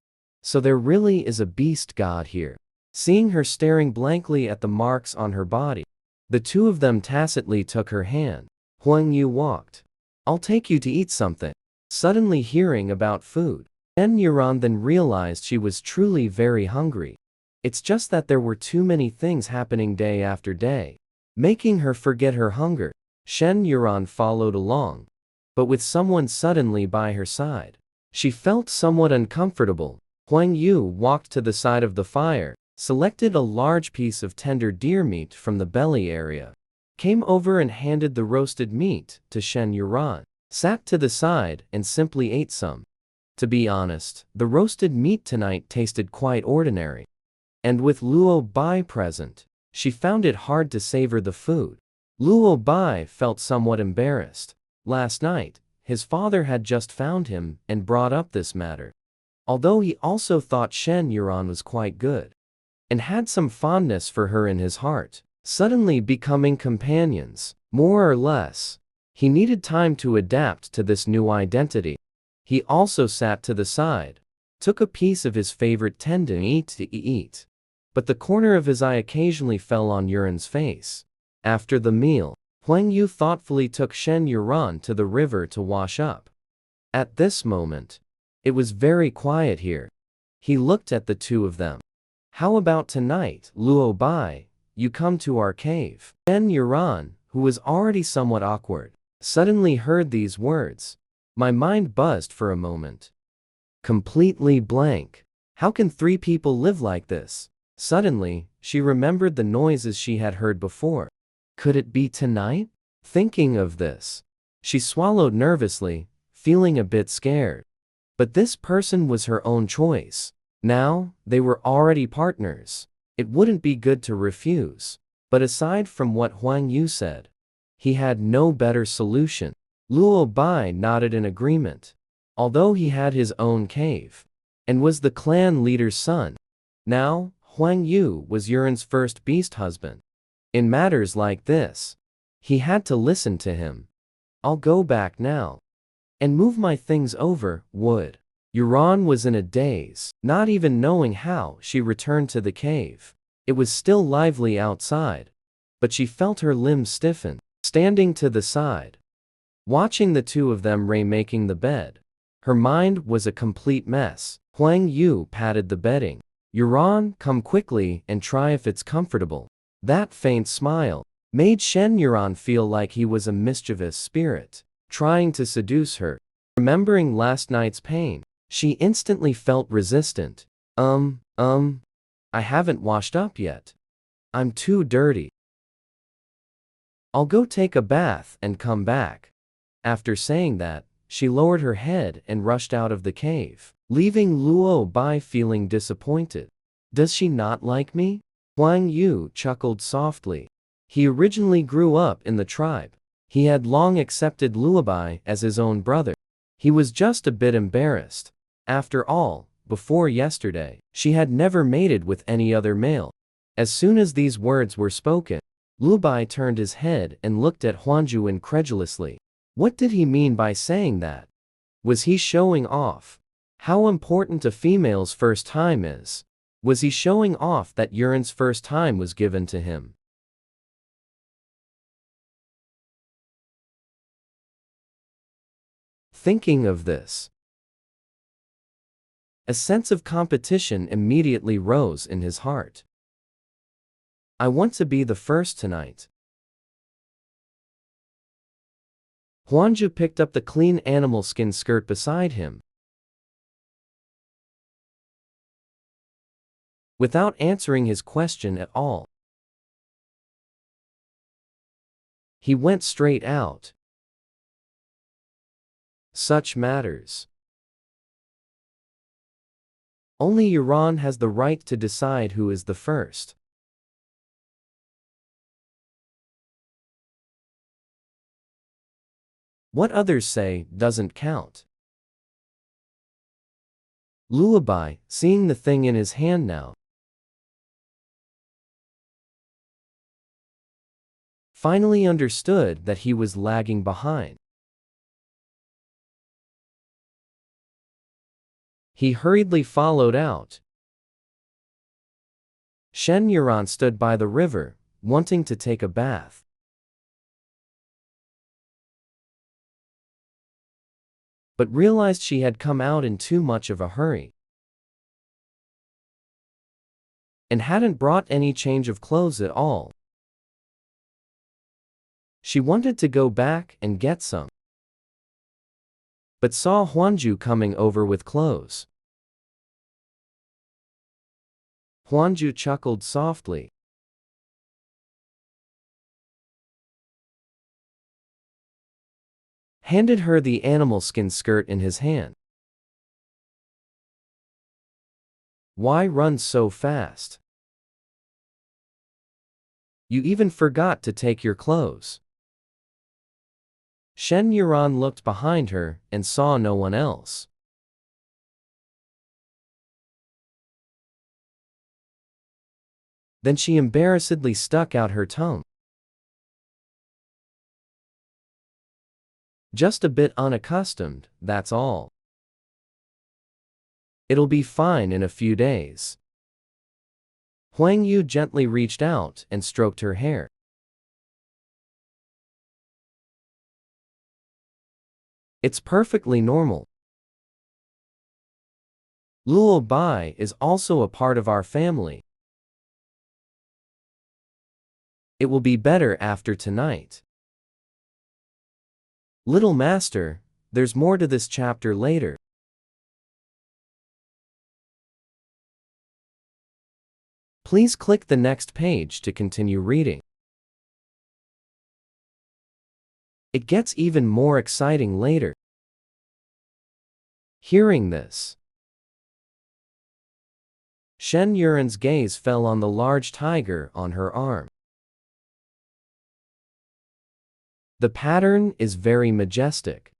So there really is a beast god here. Seeing her staring blankly at the marks on her body, the two of them tacitly took her hand. Huang Yu walked. I'll take you to eat something. Suddenly hearing about food, Shen Yuran then realized she was truly very hungry. It's just that there were too many things happening day after day, making her forget her hunger. Shen Yuran followed along, but with someone suddenly by her side. She felt somewhat uncomfortable. Huang Yu walked to the side of the fire, selected a large piece of tender deer meat from the belly area, came over and handed the roasted meat to Shen Yuran, sat to the side and simply ate some. To be honest, the roasted meat tonight tasted quite ordinary. And with Luo Bai present, she found it hard to savor the food. Luo Bai felt somewhat embarrassed. Last night, his father had just found him and brought up this matter. Although he also thought Shen Yuran was quite good, and had some fondness for her in his heart, suddenly becoming companions, more or less, he needed time to adapt to this new identity. He also sat to the side, took a piece of his favorite tendon to eat, but the corner of his eye occasionally fell on Yuran's face. After the meal, Huang Yu thoughtfully took Shen Yuran to the river to wash up. At this moment, it was very quiet here. He looked at the two of them. How about tonight, Luo Bai, you come to our cave? Shen Yuran, who was already somewhat awkward, suddenly heard these words. My mind buzzed for a moment. Completely blank. How can 3 people live like this? Suddenly, she remembered the noises she had heard before. Could it be tonight? Thinking of this, she swallowed nervously, feeling a bit scared. But this person was her own choice. Now, they were already partners. It wouldn't be good to refuse. But aside from what Huang Yu said, he had no better solution. Luo Bai nodded in agreement. Although he had his own cave, and was the clan leader's son, now, Huang Yu was Yuren's first beast husband. In matters like this, he had to listen to him. I'll go back now and move my things over, would. Yuran was in a daze, not even knowing how she returned to the cave. It was still lively outside, but she felt her limbs stiffen, standing to the side, watching the two of them remaking the bed. Her mind was a complete mess. Huang Yu patted the bedding. Yuran, come quickly and try if it's comfortable. That faint smile made Shen Yuran feel like he was a mischievous spirit, trying to seduce her. Remembering last night's pain, she instantly felt resistant. I haven't washed up yet. I'm too dirty. I'll go take a bath and come back. After saying that, she lowered her head and rushed out of the cave, leaving Luo Bai feeling disappointed. Does she not like me? Huang Yu chuckled softly. He originally grew up in the tribe. He had long accepted Luo Bai as his own brother. He was just a bit embarrassed. After all, before yesterday, she had never mated with any other male. As soon as these words were spoken, Luo Bai turned his head and looked at Huanju incredulously. What did he mean by saying that? Was he showing off how important a female's first time is? Was he showing off that Yuren's first time was given to him? Thinking of this, a sense of competition immediately rose in his heart. I want to be the first tonight. Huanju picked up the clean animal skin skirt beside him. Without answering his question at all, he went straight out. Such matters. Only Yuran has the right to decide who is the first. What others say doesn't count. Luo Bai, seeing the thing in his hand now, finally understood that he was lagging behind. He hurriedly followed out. Shen Yuran stood by the river, wanting to take a bath. But realized she had come out in too much of a hurry and hadn't brought any change of clothes at all. She wanted to go back and get some, but saw Huanju coming over with clothes. Huanju chuckled softly. Handed her the animal skin skirt in his hand. Why run so fast? You even forgot to take your clothes. Shen Yuran looked behind her and saw no one else. Then she embarrassedly stuck out her tongue. Just a bit unaccustomed, that's all. It'll be fine in a few days. Huang Yu gently reached out and stroked her hair. It's perfectly normal. Luo Bai is also a part of our family. It will be better after tonight. Little Master, there's more to this chapter later. Please click the next page to continue reading. It gets even more exciting later. Hearing this, Shen Yuran's gaze fell on the large tiger on her arm. The pattern is very majestic.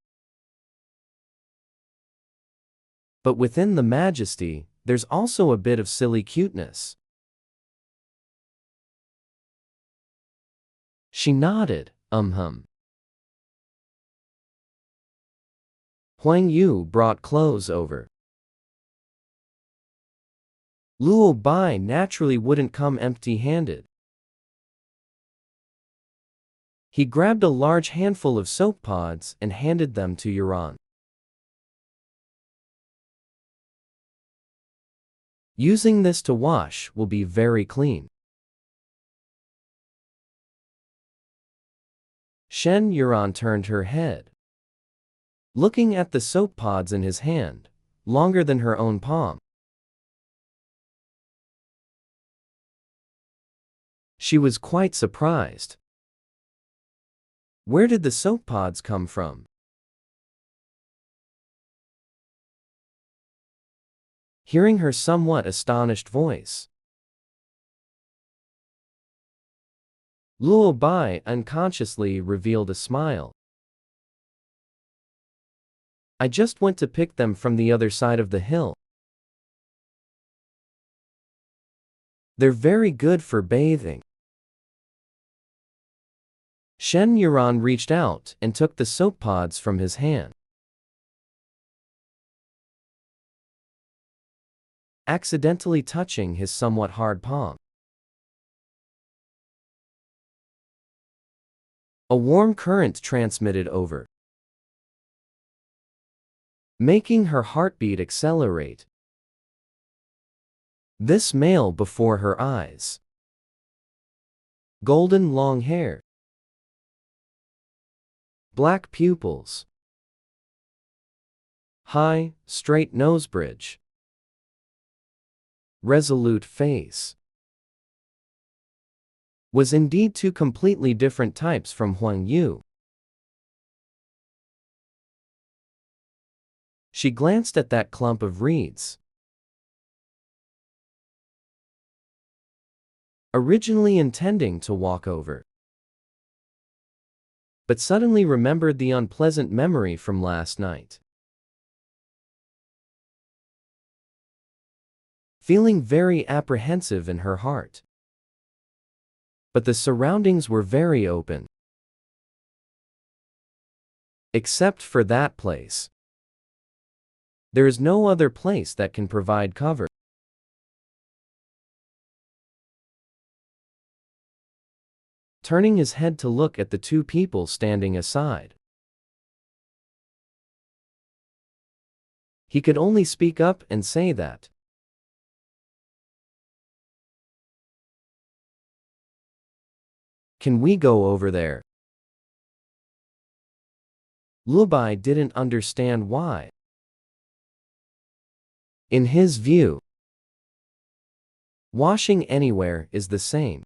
But within the majesty, there's also a bit of silly cuteness. She nodded, Huang Yu brought clothes over. Luo Bai naturally wouldn't come empty-handed. He grabbed a large handful of soap pods and handed them to Yuran. Using this to wash will be very clean. Shen Yuran turned her head, looking at the soap pods in his hand, longer than her own palm. She was quite surprised. Where did the soap pods come from? Hearing her somewhat astonished voice, Luo Bai unconsciously revealed a smile. I just went to pick them from the other side of the hill. They're very good for bathing. Shen Yuran reached out and took the soap pods from his hand, accidentally touching his somewhat hard palm. A warm current transmitted over, making her heartbeat accelerate. This male before her eyes. Golden long hair, black pupils, high, straight nose bridge, resolute face, was indeed two completely different types from Huang Yu. She glanced at that clump of reeds. Originally intending to walk over, but suddenly remembered the unpleasant memory from last night. Feeling very apprehensive in her heart. But the surroundings were very open. Except for that place. There is no other place that can provide cover. Turning his head to look at the two people standing aside, he could only speak up and say that. Can we go over there? Luo Bai didn't understand why. In his view, washing anywhere is the same.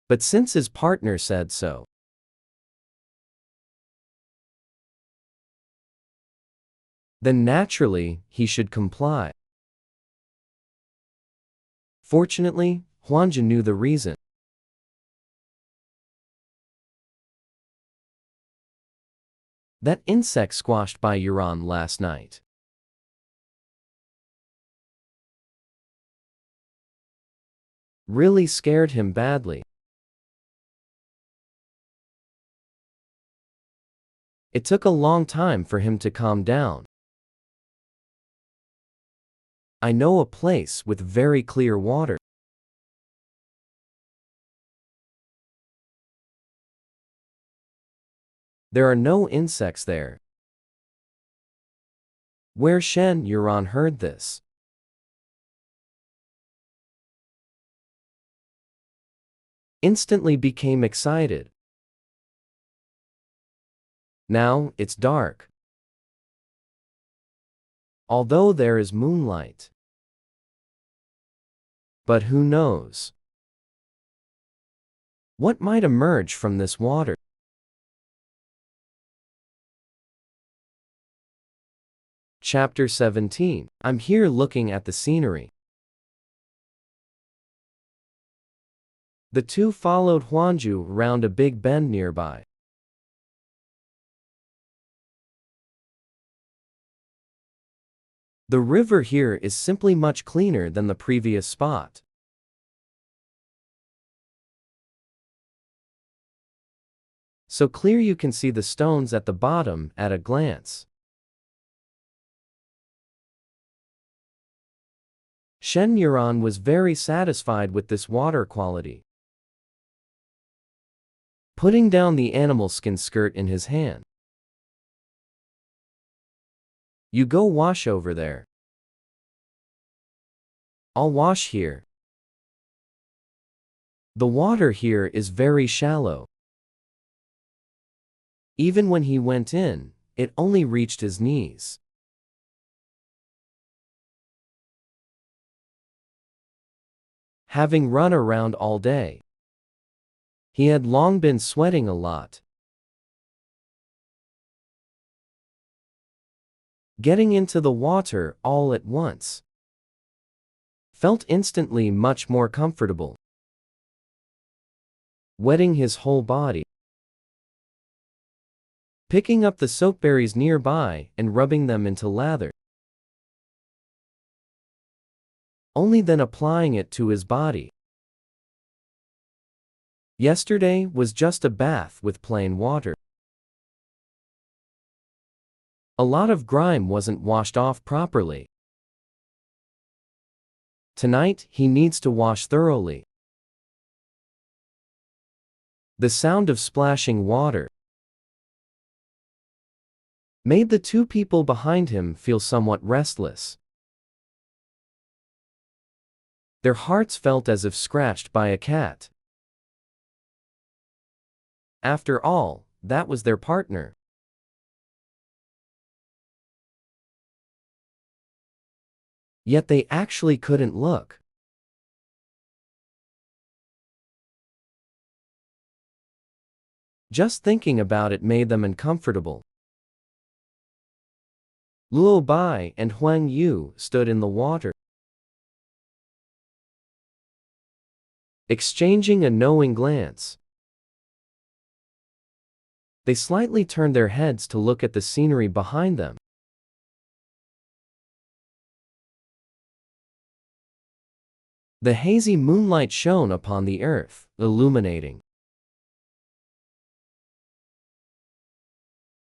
But since his partner said so, then naturally, he should comply. Fortunately, Huanjun knew the reason. That insect squashed by Yuran last night. Really scared him badly. It took a long time for him to calm down. I know a place with very clear water. There are no insects there. Where Shen Yuran heard this, instantly became excited. Now it's dark. Although there is moonlight. But who knows what might emerge from this water? Chapter 17. I'm here looking at the scenery. The two followed Huanju around a big bend nearby. The river here is simply much cleaner than the previous spot. so clear you can see the stones at the bottom at a glance. Shen Yuan was very satisfied with this water quality. Putting down the animal skin skirt in his hand. You go wash over there. I'll wash here. The water here is very shallow. Even when he went in, it only reached his knees. Having run around all day, he had long been sweating a lot. Getting into the water all at once felt instantly much more comfortable, wetting his whole body. Picking up the soapberries nearby and rubbing them into lather. Only then applying it to his body. Yesterday was just a bath with plain water. A lot of grime wasn't washed off properly. Tonight, he needs to wash thoroughly. The sound of splashing water made the two people behind him feel somewhat restless. Their hearts felt as if scratched by a cat. After all, that was their partner. Yet they actually couldn't look. Just thinking about it made them uncomfortable. Luo Bai and Huang Yu stood in the water, exchanging a knowing glance. They slightly turned their heads to look at the scenery behind them. The hazy moonlight shone upon the earth, illuminating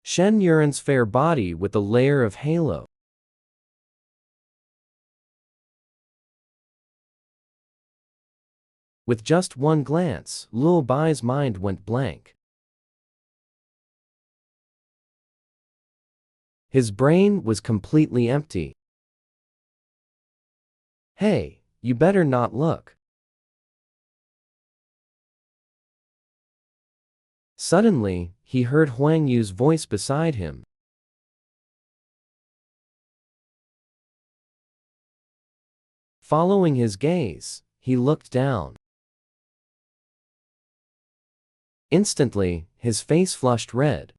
Shen Yuan's fair body with a layer of halo. With just one glance, Luo Bai's mind went blank. His brain was completely empty. Hey, you better not look. Suddenly, he heard Huang Yu's voice beside him. Following his gaze, he looked down. Instantly, his face flushed red.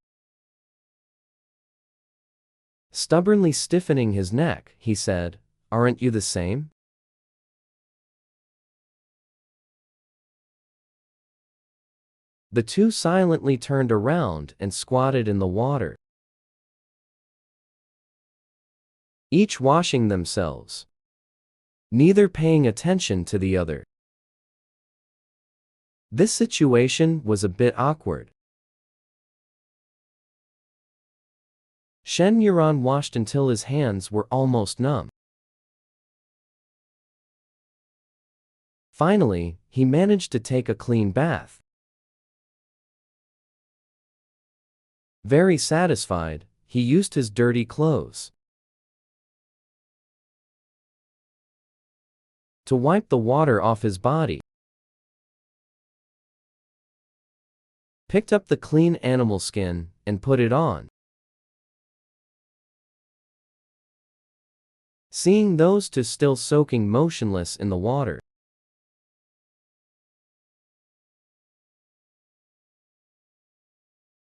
Stubbornly stiffening his neck, he said, "Aren't you the same?" The two silently turned around and squatted in the water, each washing themselves, neither paying attention to the other. This situation was a bit awkward. Shen Yuan washed until his hands were almost numb. Finally, he managed to take a clean bath. Very satisfied, he used his dirty clothes to wipe the water off his body. Picked up the clean animal skin and put it on. Seeing those two still soaking motionless in the water,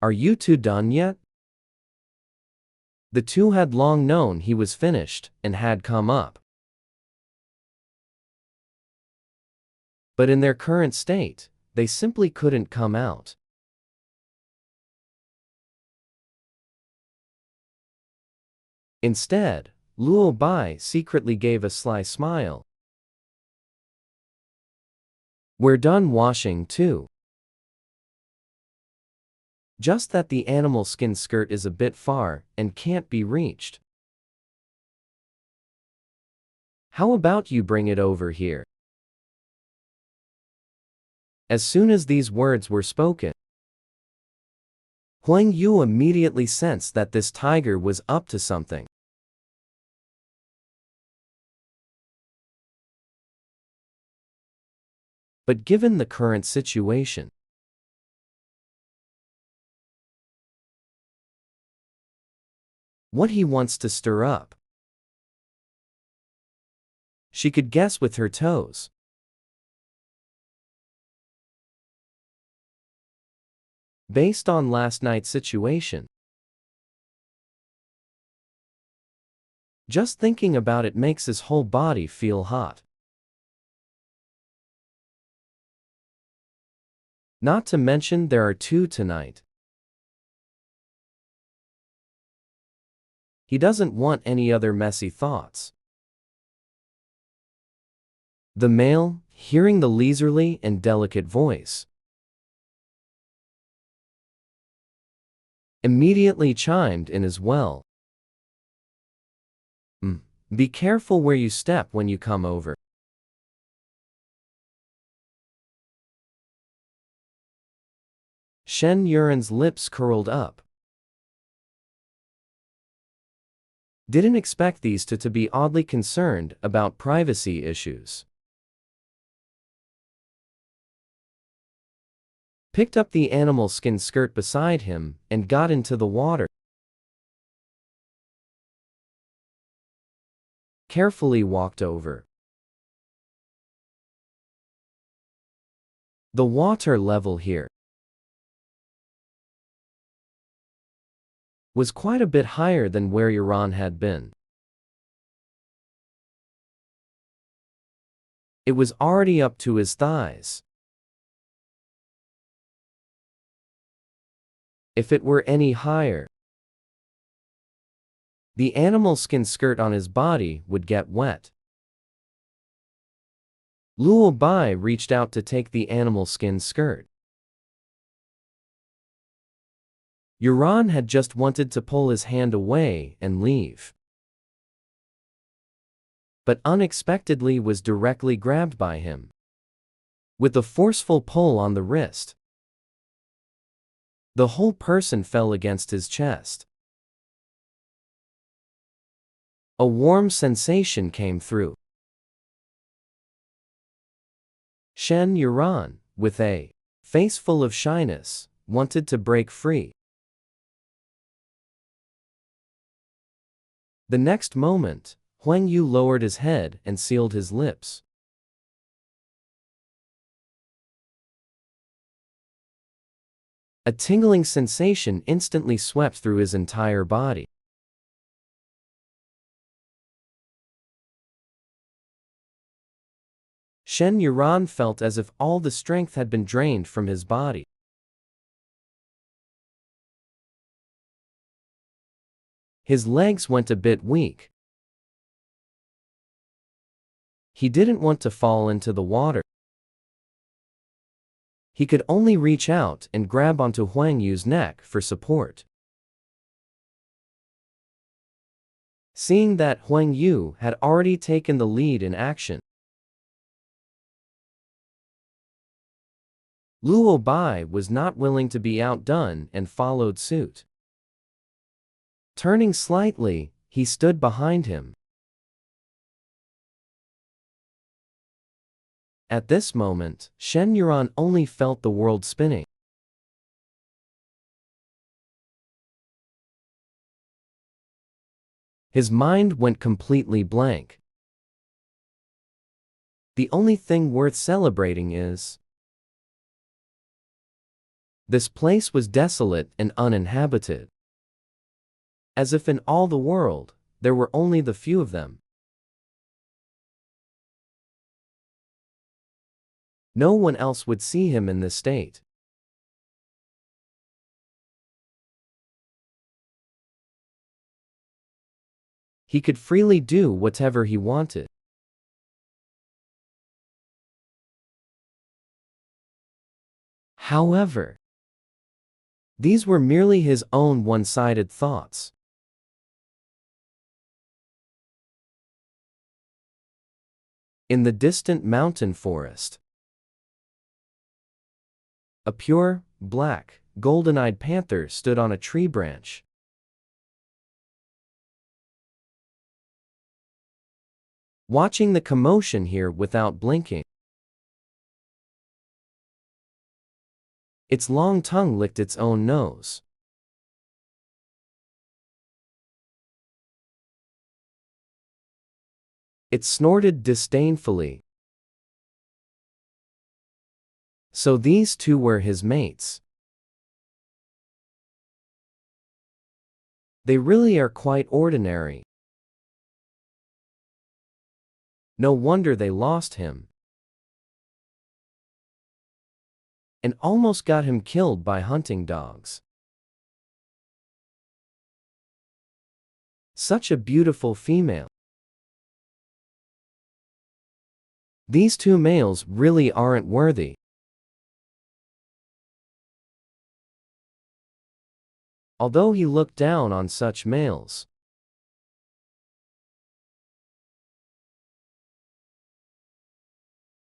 "Are you two done yet?" The two had long known he was finished and had come up. But in their current state, they simply couldn't come out. Instead, Luo Bai secretly gave a sly smile. "We're done washing too." Just that the animal skin skirt is a bit far and can't be reached. How about you bring it over here? As soon as these words were spoken, Huang Yu immediately sensed that this tiger was up to something. But given the current situation, what he wants to stir up, she could guess with her toes. Based on last night's situation, just thinking about it makes his whole body feel hot. Not to mention there are two tonight. He doesn't want any other messy thoughts. The male, hearing the leisurely and delicate voice, immediately chimed in as well. Be careful where you step when you come over. Shen Yuren's lips curled up. Didn't expect these two to be oddly concerned about privacy issues. Picked up the animal skin skirt beside him and got into the water. Carefully walked over. The water level here was quite a bit higher than where Iran had been. It was already up to his thighs. If it were any higher, the animal skin skirt on his body would get wet. Luo Bai reached out to take the animal skin skirt. Yuran had just wanted to pull his hand away and leave, but unexpectedly was directly grabbed by him, with a forceful pull on the wrist. The whole person fell against his chest. A warm sensation came through. Shen Yuran, with a face full of shyness, wanted to break free. The next moment, Huang Yu lowered his head and sealed his lips. A tingling sensation instantly swept through his entire body. Shen Yuran felt as if all the strength had been drained from his body. His legs went a bit weak. He didn't want to fall into the water. He could only reach out and grab onto Huang Yu's neck for support. Seeing that Huang Yu had already taken the lead in action, Luo Bai was not willing to be outdone and followed suit. Turning slightly, he stood behind him. At this moment, Shen Yuran only felt the world spinning. His mind went completely blank. The only thing worth celebrating is this place was desolate and uninhabited, as if in all the world, there were only the few of them. No one else would see him in this state. He could freely do whatever he wanted. However, These were merely his own one-sided thoughts. In the distant mountain forest, a pure, black, golden-eyed panther stood on a tree branch. Watching the commotion here without blinking. Its long tongue licked its own nose. It snorted disdainfully. So these two were his mates. They really are quite ordinary. No wonder they lost him. And almost got him killed by hunting dogs. Such a beautiful female. These two males really aren't worthy. Although he looked down on such males,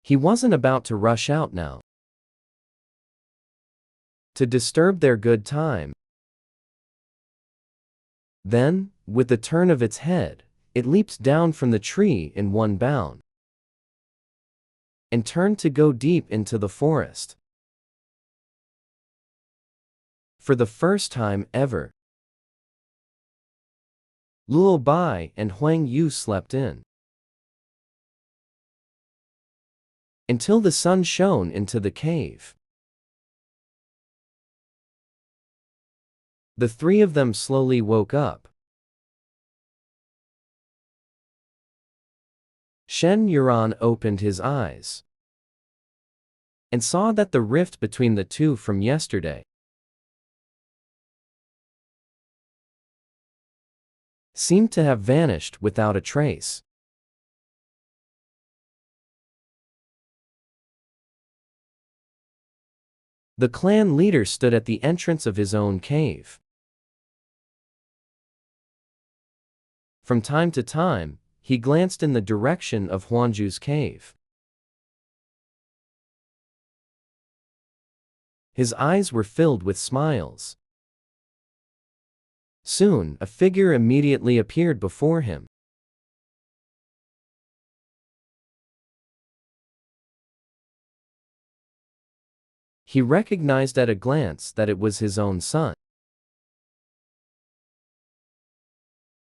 he wasn't about to rush out now to disturb their good time. Then, with the turn of its head, it leaped down from the tree in one bound and turned to go deep into the forest. For the first time ever, Luo Bai and Huang Yu slept in until the sun shone into the cave. The three of them slowly woke up. Shen Yuan opened his eyes and saw that the rift between the two from yesterday seemed to have vanished without a trace. The clan leader stood at the entrance of his own cave. From time to time, he glanced in the direction of Huanju's cave. His eyes were filled with smiles. Soon, a figure immediately appeared before him. He recognized at a glance that it was his own son.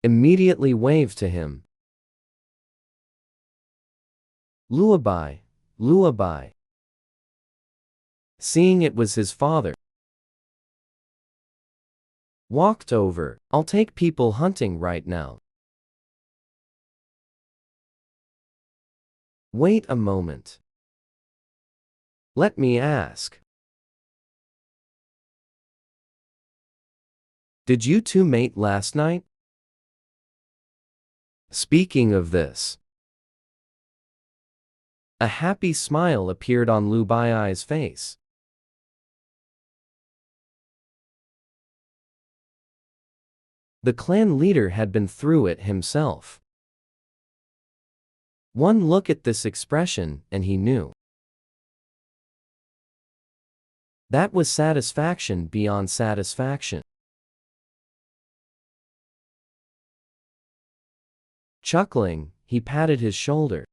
Immediately waved to him. Luobai, Luobai. Seeing it was his father, walked over. I'll take people hunting right now. Wait a moment. Let me ask. Did you two mate last night? Speaking of this, a happy smile appeared on Lu Bai's face. The clan leader had been through it himself. One look at this expression and he knew. That was satisfaction beyond satisfaction. Chuckling, he patted his shoulder.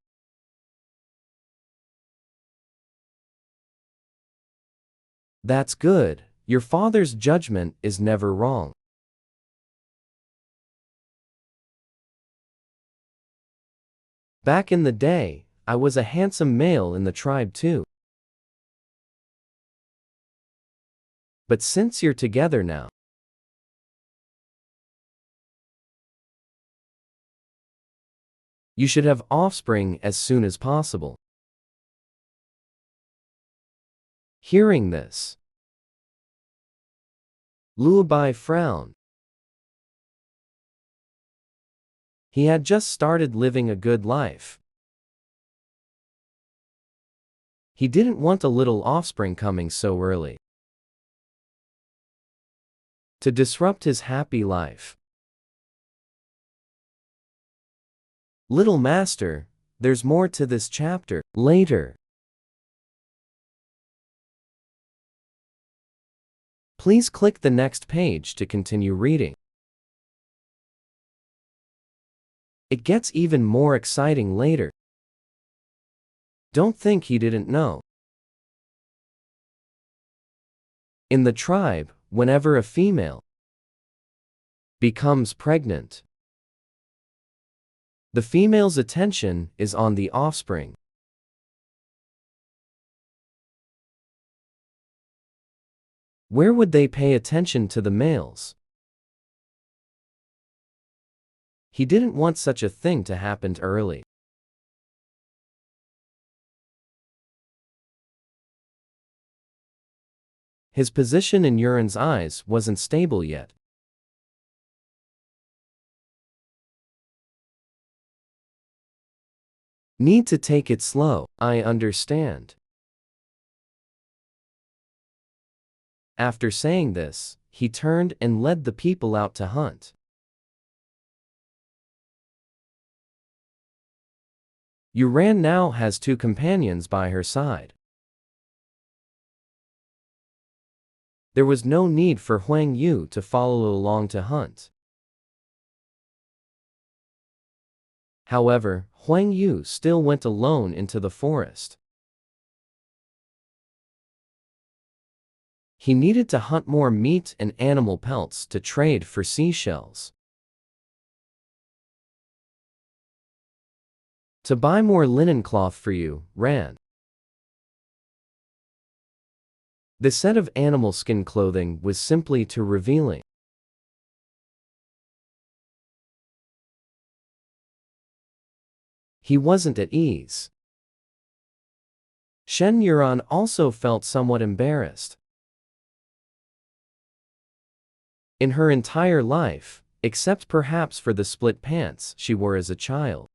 That's good. Your father's judgment is never wrong. Back in the day, I was a handsome male in the tribe too. But since you're together now, you should have offspring as soon as possible. Hearing this, Lu Bai frowned. He had just started living a good life. He didn't want a little offspring coming so early. to disrupt his happy life. Little Master, there's more to this chapter later. Please click the next page to continue reading. It gets even more exciting later. Don't think he didn't know. In the tribe, whenever a female becomes pregnant, the female's attention is on the offspring. Where would they pay attention to the males? He didn't want such a thing to happen early. His position in Uran's eyes wasn't stable yet. Need to take it slow, I understand. After saying this, he turned and led the people out to hunt. Uran now has 2 companions by her side. There was no need for Huang Yu to follow along to hunt. However, Huang Yu still went alone into the forest. He needed to hunt more meat and animal pelts to trade for seashells. To buy more linen cloth for you, Ran. The set of animal skin clothing was simply too revealing. He wasn't at ease. Shen Yuran also felt somewhat embarrassed. In her entire life, except perhaps for the split pants she wore as a child,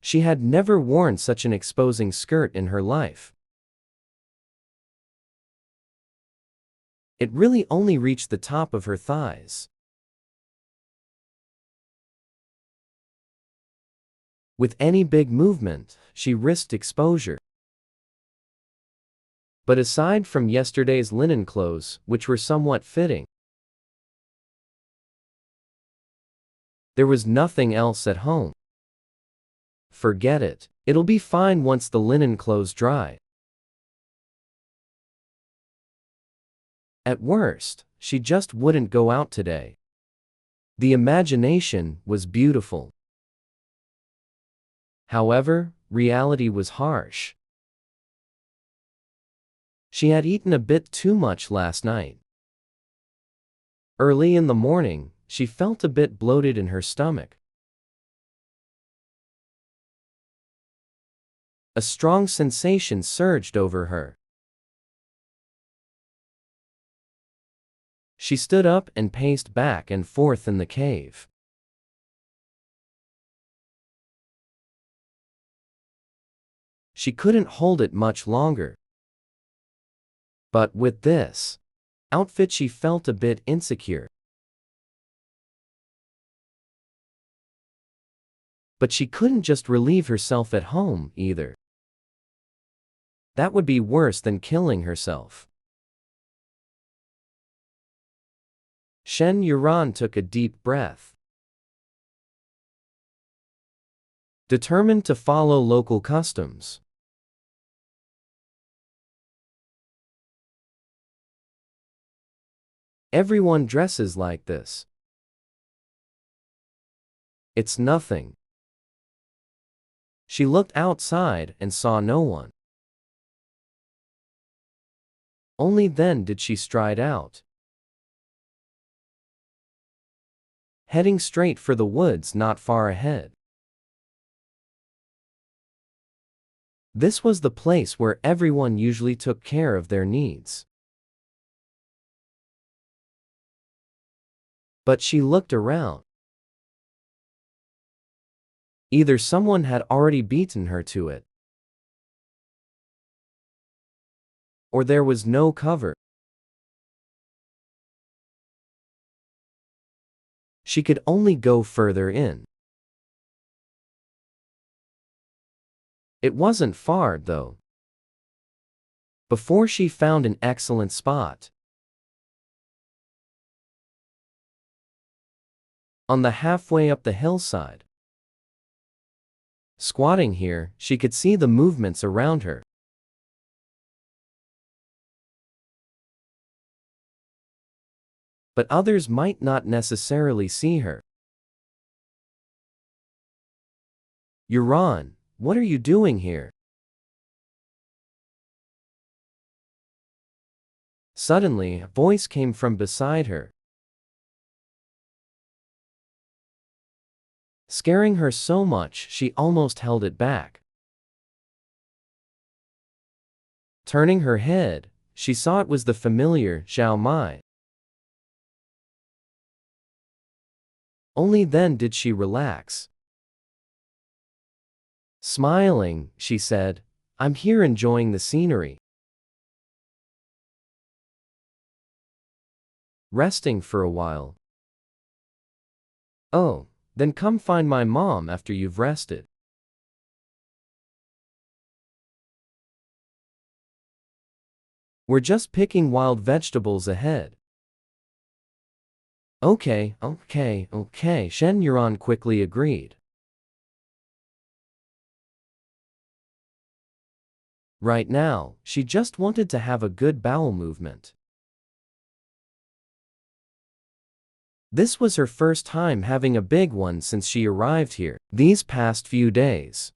she had never worn such an exposing skirt in her life. It really only reached the top of her thighs. With any big movement, she risked exposure. But aside from yesterday's linen clothes, which were somewhat fitting, there was nothing else at home. Forget it. It'll be fine once the linen clothes dry. At worst, she just wouldn't go out today. The imagination was beautiful. However, reality was harsh. She had eaten a bit too much last night. Early in the morning, she felt a bit bloated in her stomach. A strong sensation surged over her. She stood up and paced back and forth in the cave. She couldn't hold it much longer. But with this outfit, she felt a bit insecure. But she couldn't just relieve herself at home, either. That would be worse than killing herself. Shen Yuran took a deep breath. Determined to follow local customs. Everyone dresses like this. It's nothing. She looked outside and saw no one. Only then did she stride out, heading straight for the woods not far ahead. This was the place where everyone usually took care of their needs. But she looked around. Either someone had already beaten her to it, or there was no cover. She could only go further in. It wasn't far, though, before she found an excellent spot. On the halfway up the hillside. Squatting here, she could see the movements around her. But others might not necessarily see her. "Yuran, what are you doing here?" Suddenly, a voice came from beside her, scaring her so much she almost held it back. Turning her head, she saw it was the familiar Xiao Mai. Only then did she relax. Smiling, she said, "I'm here enjoying the scenery. Resting for a while." "Oh, then come find my mom after you've rested." "We're just picking wild vegetables ahead." Okay, Shen Yuran quickly agreed. Right now, she just wanted to have a good bowel movement. This was her first time having a big one since she arrived here these past few days.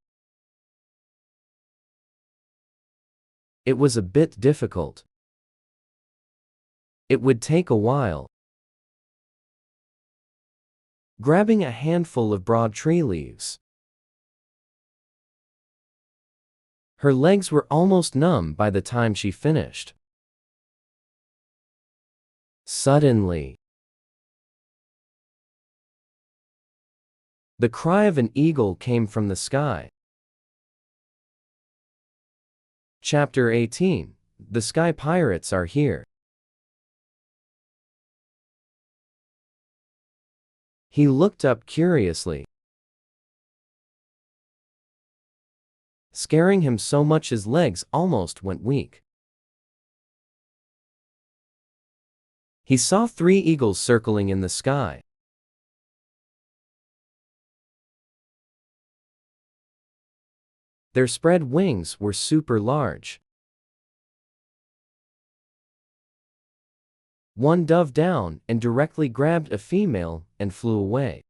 It was a bit difficult. It would take a while. Grabbing a handful of broad tree leaves. Her legs were almost numb by the time she finished. Suddenly, the cry of an eagle came from the sky. Chapter 18. The Sky Pirates are here. He looked up curiously, scaring him so much his legs almost went weak. He saw 3 eagles circling in the sky. Their spread wings were super large. One dove down and directly grabbed a female and flew away.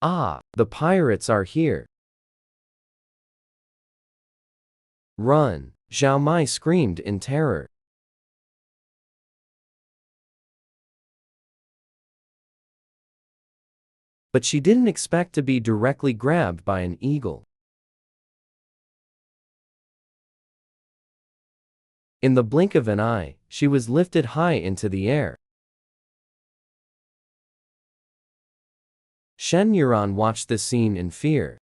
"Ah, the pirates are here. Run!" Xiao Mai screamed in terror. But she didn't expect to be directly grabbed by an eagle. In the blink of an eye, she was lifted high into the air. Shen Yuran watched the scene in fear,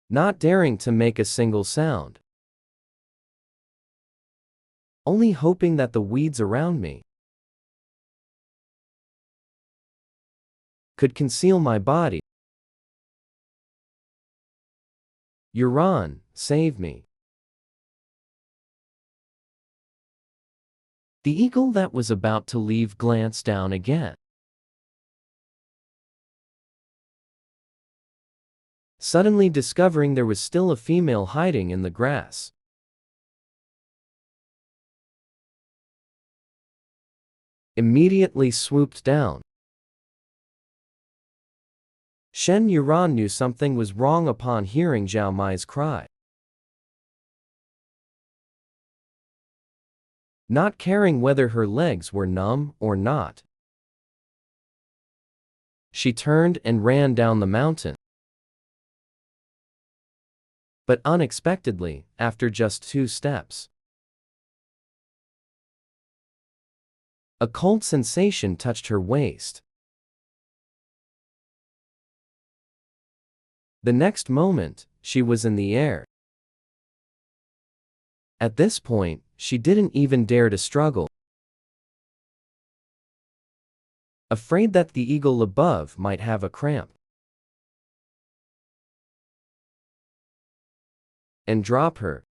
not daring to make a single sound, only hoping that the weeds around me could conceal my body. "Yuran, save me." The eagle that was about to leave glanced down again, suddenly discovering there was still a female hiding in the grass. Immediately swooped down. Shen Yuran knew something was wrong upon hearing Xiao Mai's cry. Not caring whether her legs were numb or not, she turned and ran down the mountain. But unexpectedly, after just 2 steps, a cold sensation touched her waist. The next moment, she was in the air. At this point, she didn't even dare to struggle, afraid that the eagle above might have a cramp and drop her.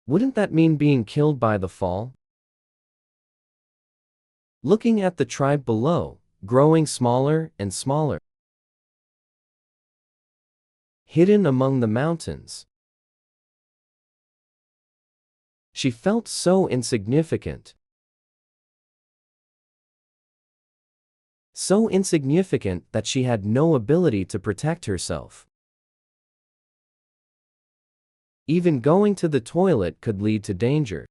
Wouldn't that mean being killed by the fall? Looking at the tribe below, growing smaller and smaller, hidden among the mountains, she felt so insignificant. So insignificant that she had no ability to protect herself. Even going to the toilet could lead to danger.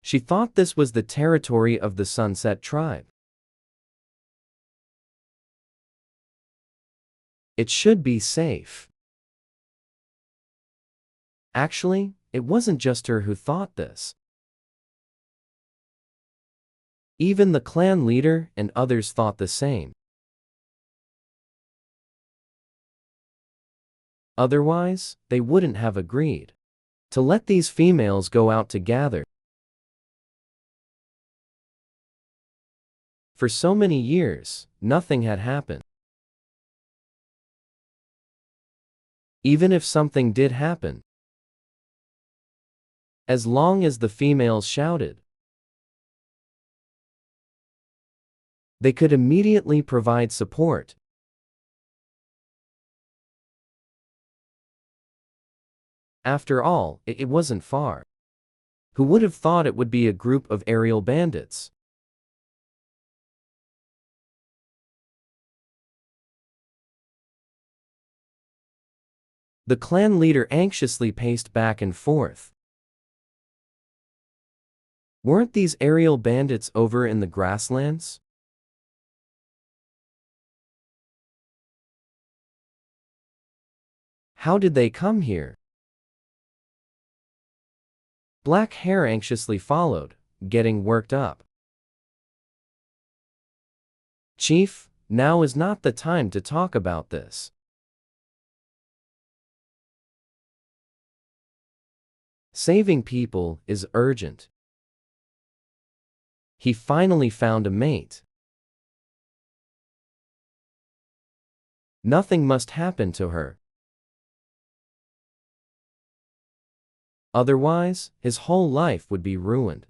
She thought this was the territory of the Sunset Tribe. It should be safe. Actually, it wasn't just her who thought this. Even the clan leader and others thought the same. Otherwise, they wouldn't have agreed to let these females go out to gather. For so many years, nothing had happened. Even if something did happen, as long as the females shouted, they could immediately provide support. After all, it wasn't far. Who would have thought it would be a group of aerial bandits? The clan leader anxiously paced back and forth. Weren't these aerial bandits over in the grasslands? How did they come here? Black Hair anxiously followed, getting worked up. Chief, now is not the time to talk about this. Saving people is urgent. He finally found a mate. Nothing must happen to her. Otherwise, his whole life would be ruined.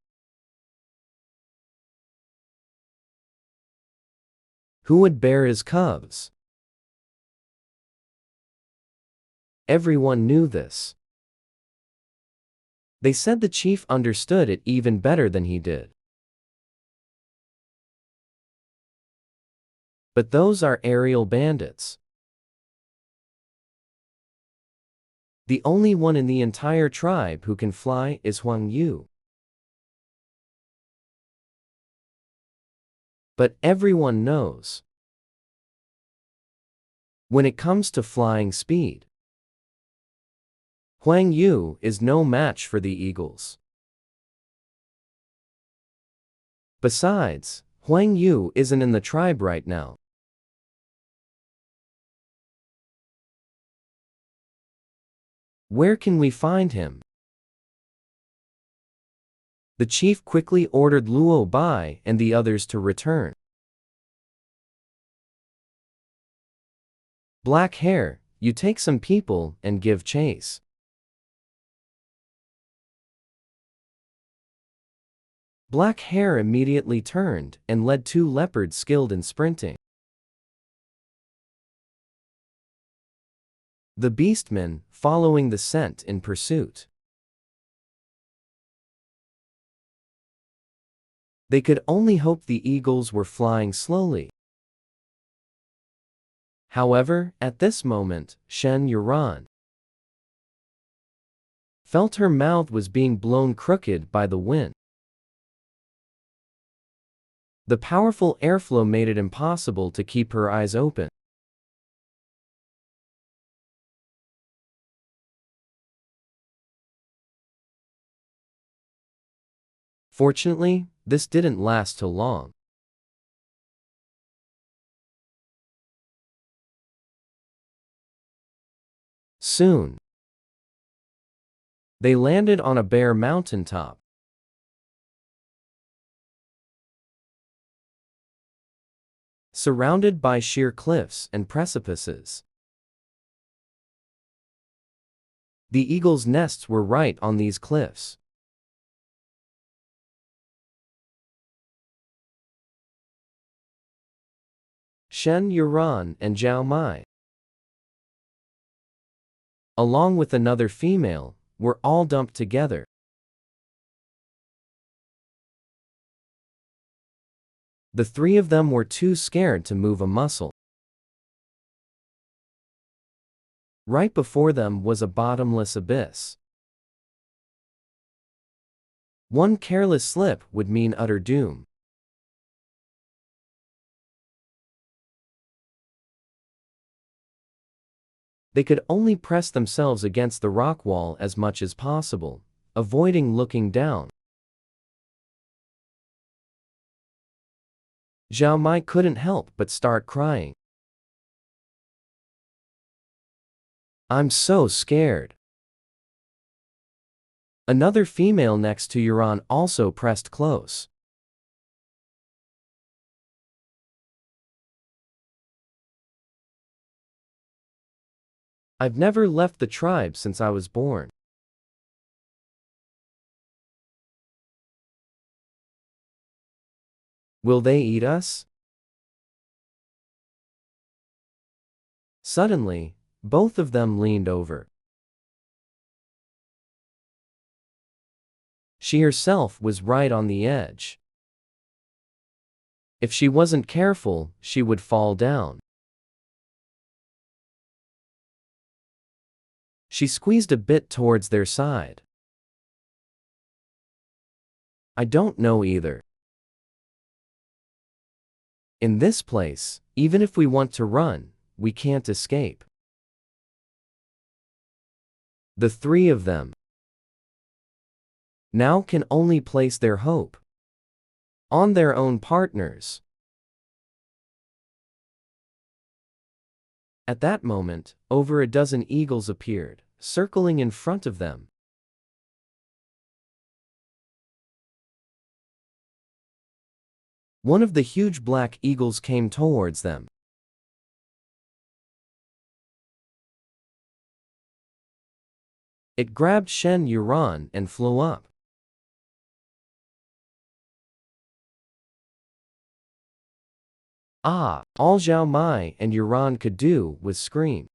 Who would bear his cubs? Everyone knew this. They said the chief understood it even better than he did. But those are aerial bandits. The only one in the entire tribe who can fly is Huang Yu. But everyone knows, when it comes to flying speed, Huang Yu is no match for the eagles. Besides, Huang Yu isn't in the tribe right now. Where can we find him? The chief quickly ordered Luo Bai and the others to return. Black Hair, you take some people and give chase. Black Hair immediately turned and led 2 leopards skilled in sprinting. The beastmen following the scent in pursuit. They could only hope the eagles were flying slowly. However, at this moment, Shen Yuran felt her mouth was being blown crooked by the wind. The powerful airflow made it impossible to keep her eyes open. Fortunately, this didn't last too long. Soon, they landed on a bare mountaintop. Surrounded by sheer cliffs and precipices. The eagles' nests were right on these cliffs. Shen Yuran and Zhao Mai, along with another female, were all dumped together. The three of them were too scared to move a muscle. Right before them was a bottomless abyss. One careless slip would mean utter doom. They could only press themselves against the rock wall as much as possible, avoiding looking down. Zhao Mai couldn't help but start crying. "I'm so scared." Another female next to Yuran also pressed close. "I've never left the tribe since I was born. Will they eat us?" Suddenly, both of them leaned over. She herself was right on the edge. If she wasn't careful, she would fall down. She squeezed a bit towards their side. "I don't know either. In this place, even if we want to run, we can't escape." The three of them now can only place their hope on their own partners. At that moment, over a dozen eagles appeared, circling in front of them. One of the huge black eagles came towards them. It grabbed Shen Yuran and flew up. All Zhao Mai and Yuran could do was scream.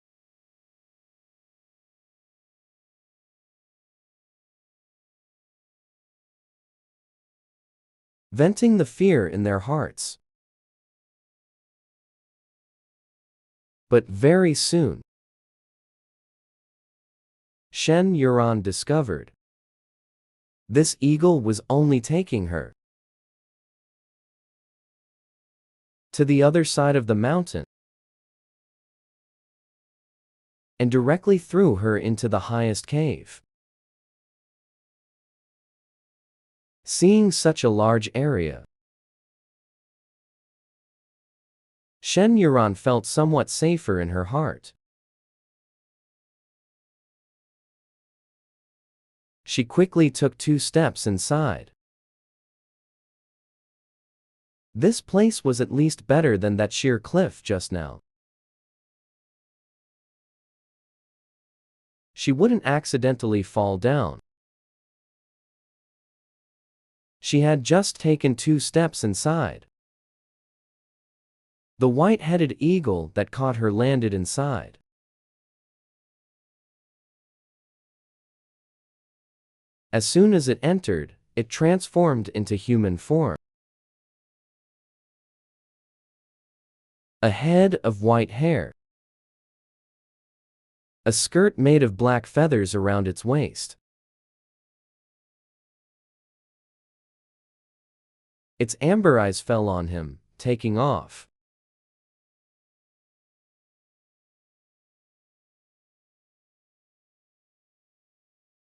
Venting the fear in their hearts. But very soon, Shen Yuran discovered this eagle was only taking her to the other side of the mountain and directly threw her into the highest cave. Seeing such a large area, Shen Yuran felt somewhat safer in her heart. She quickly took 2 steps inside. This place was at least better than that sheer cliff just now. She wouldn't accidentally fall down. She had just taken 2 steps inside. The white-headed eagle that caught her landed inside. As soon as it entered, it transformed into human form. A head of white hair. A skirt made of black feathers around its waist. Its amber eyes fell on him, taking off.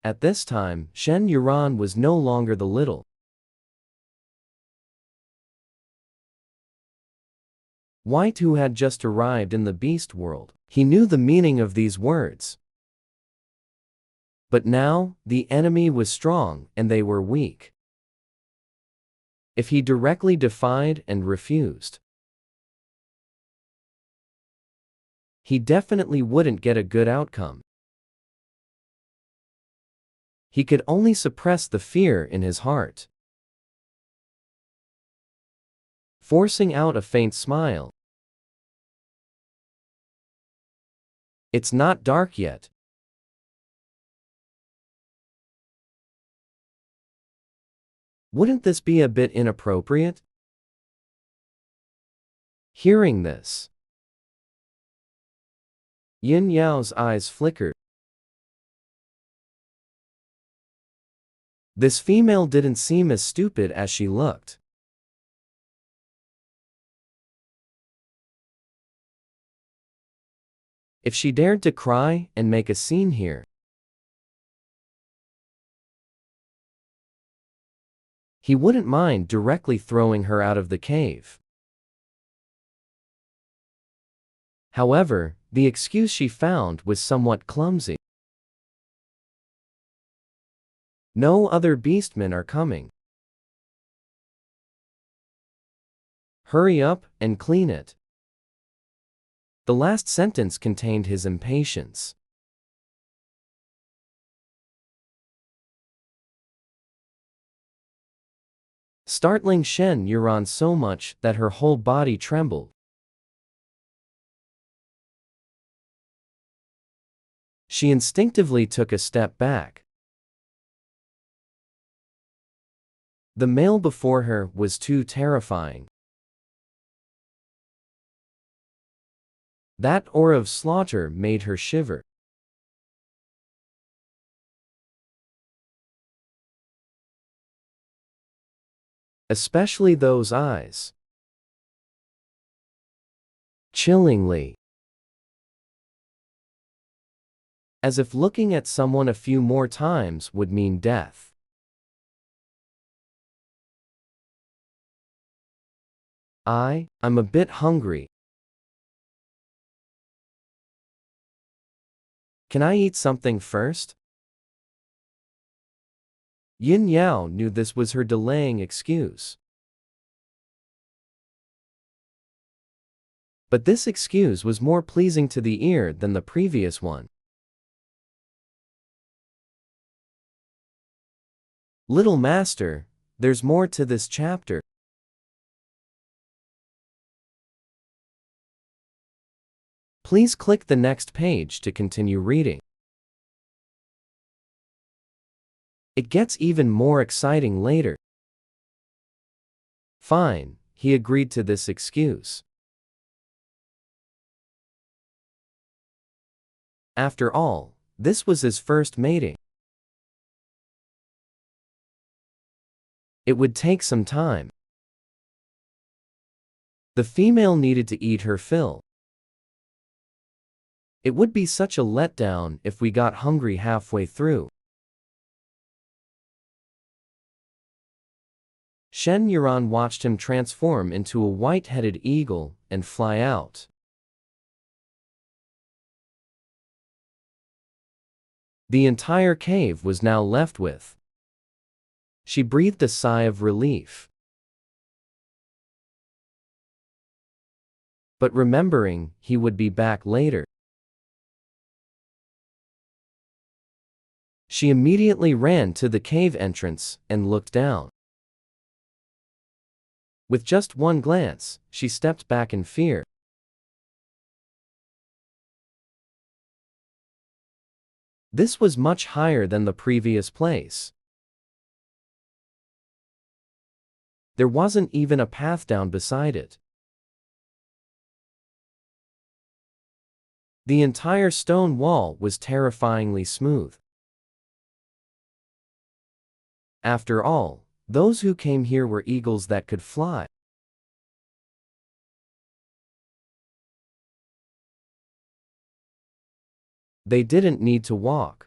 At this time, Shen Yuran was no longer the little white who had just arrived in the beast world. He knew the meaning of these words. But now, the enemy was strong and they were weak. If he directly defied and refused, he definitely wouldn't get a good outcome. He could only suppress the fear in his heart, forcing out a faint smile. It's not dark yet. Wouldn't this be a bit inappropriate? Hearing this, Yin Yao's eyes flickered. This female didn't seem as stupid as she looked. If she dared to cry and make a scene here, he wouldn't mind directly throwing her out of the cave. However, the excuse she found was somewhat clumsy. No other beastmen are coming. Hurry up and clean it. The last sentence contained his impatience. Startling Shen Yuran so much that her whole body trembled. She instinctively took a step back. The male before her was too terrifying. That aura of slaughter made her shiver. Especially those eyes. Chillingly. As if looking at someone a few more times would mean death. I'm a bit hungry. Can I eat something first? Yin Yao knew this was her delaying excuse. But this excuse was more pleasing to the ear than the previous one. Little Master, there's more to this chapter. Please click the next page to continue reading. It gets even more exciting later. Fine, he agreed to this excuse. After all, this was his first mating. It would take some time. The female needed to eat her fill. It would be such a letdown if we got hungry halfway through. Shen Yuran watched him transform into a white-headed eagle and fly out. The entire cave was now left with. She breathed a sigh of relief. But remembering he would be back later, she immediately ran to the cave entrance and looked down. With just one glance, she stepped back in fear. This was much higher than the previous place. There wasn't even a path down beside it. The entire stone wall was terrifyingly smooth. After all, those who came here were eagles that could fly. They didn't need to walk.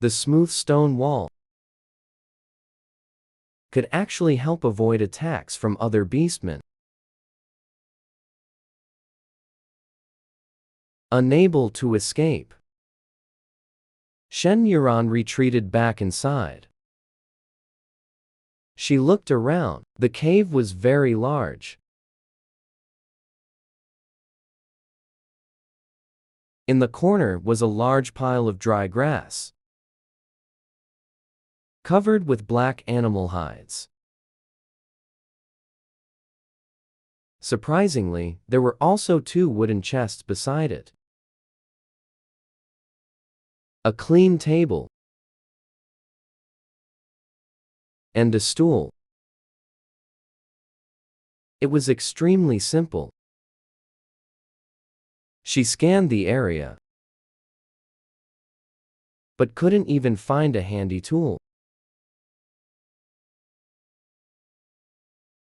The smooth stone wall could actually help avoid attacks from other beastmen. Unable to escape, Shen Yuran retreated back inside. She looked around. The cave was very large. In the corner was a large pile of dry grass, covered with black animal hides. Surprisingly, there were also 2 wooden chests beside it. A clean table and a stool. It was extremely simple. She scanned the area, but couldn't even find a handy tool.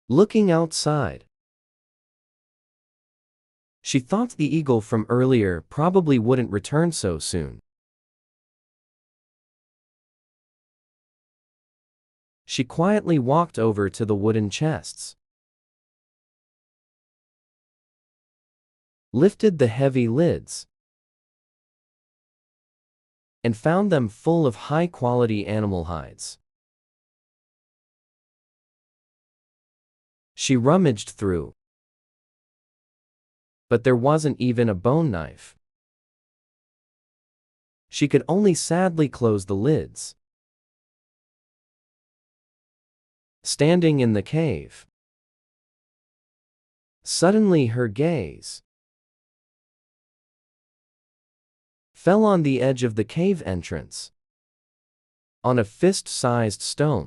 Looking outside, she thought the eagle from earlier probably wouldn't return so soon. She quietly walked over to the wooden chests, lifted the heavy lids, and found them full of high-quality animal hides. She rummaged through, but there wasn't even a bone knife. She could only sadly close the lids. Standing in the cave, suddenly her gaze fell on the edge of the cave entrance, on a fist-sized stone.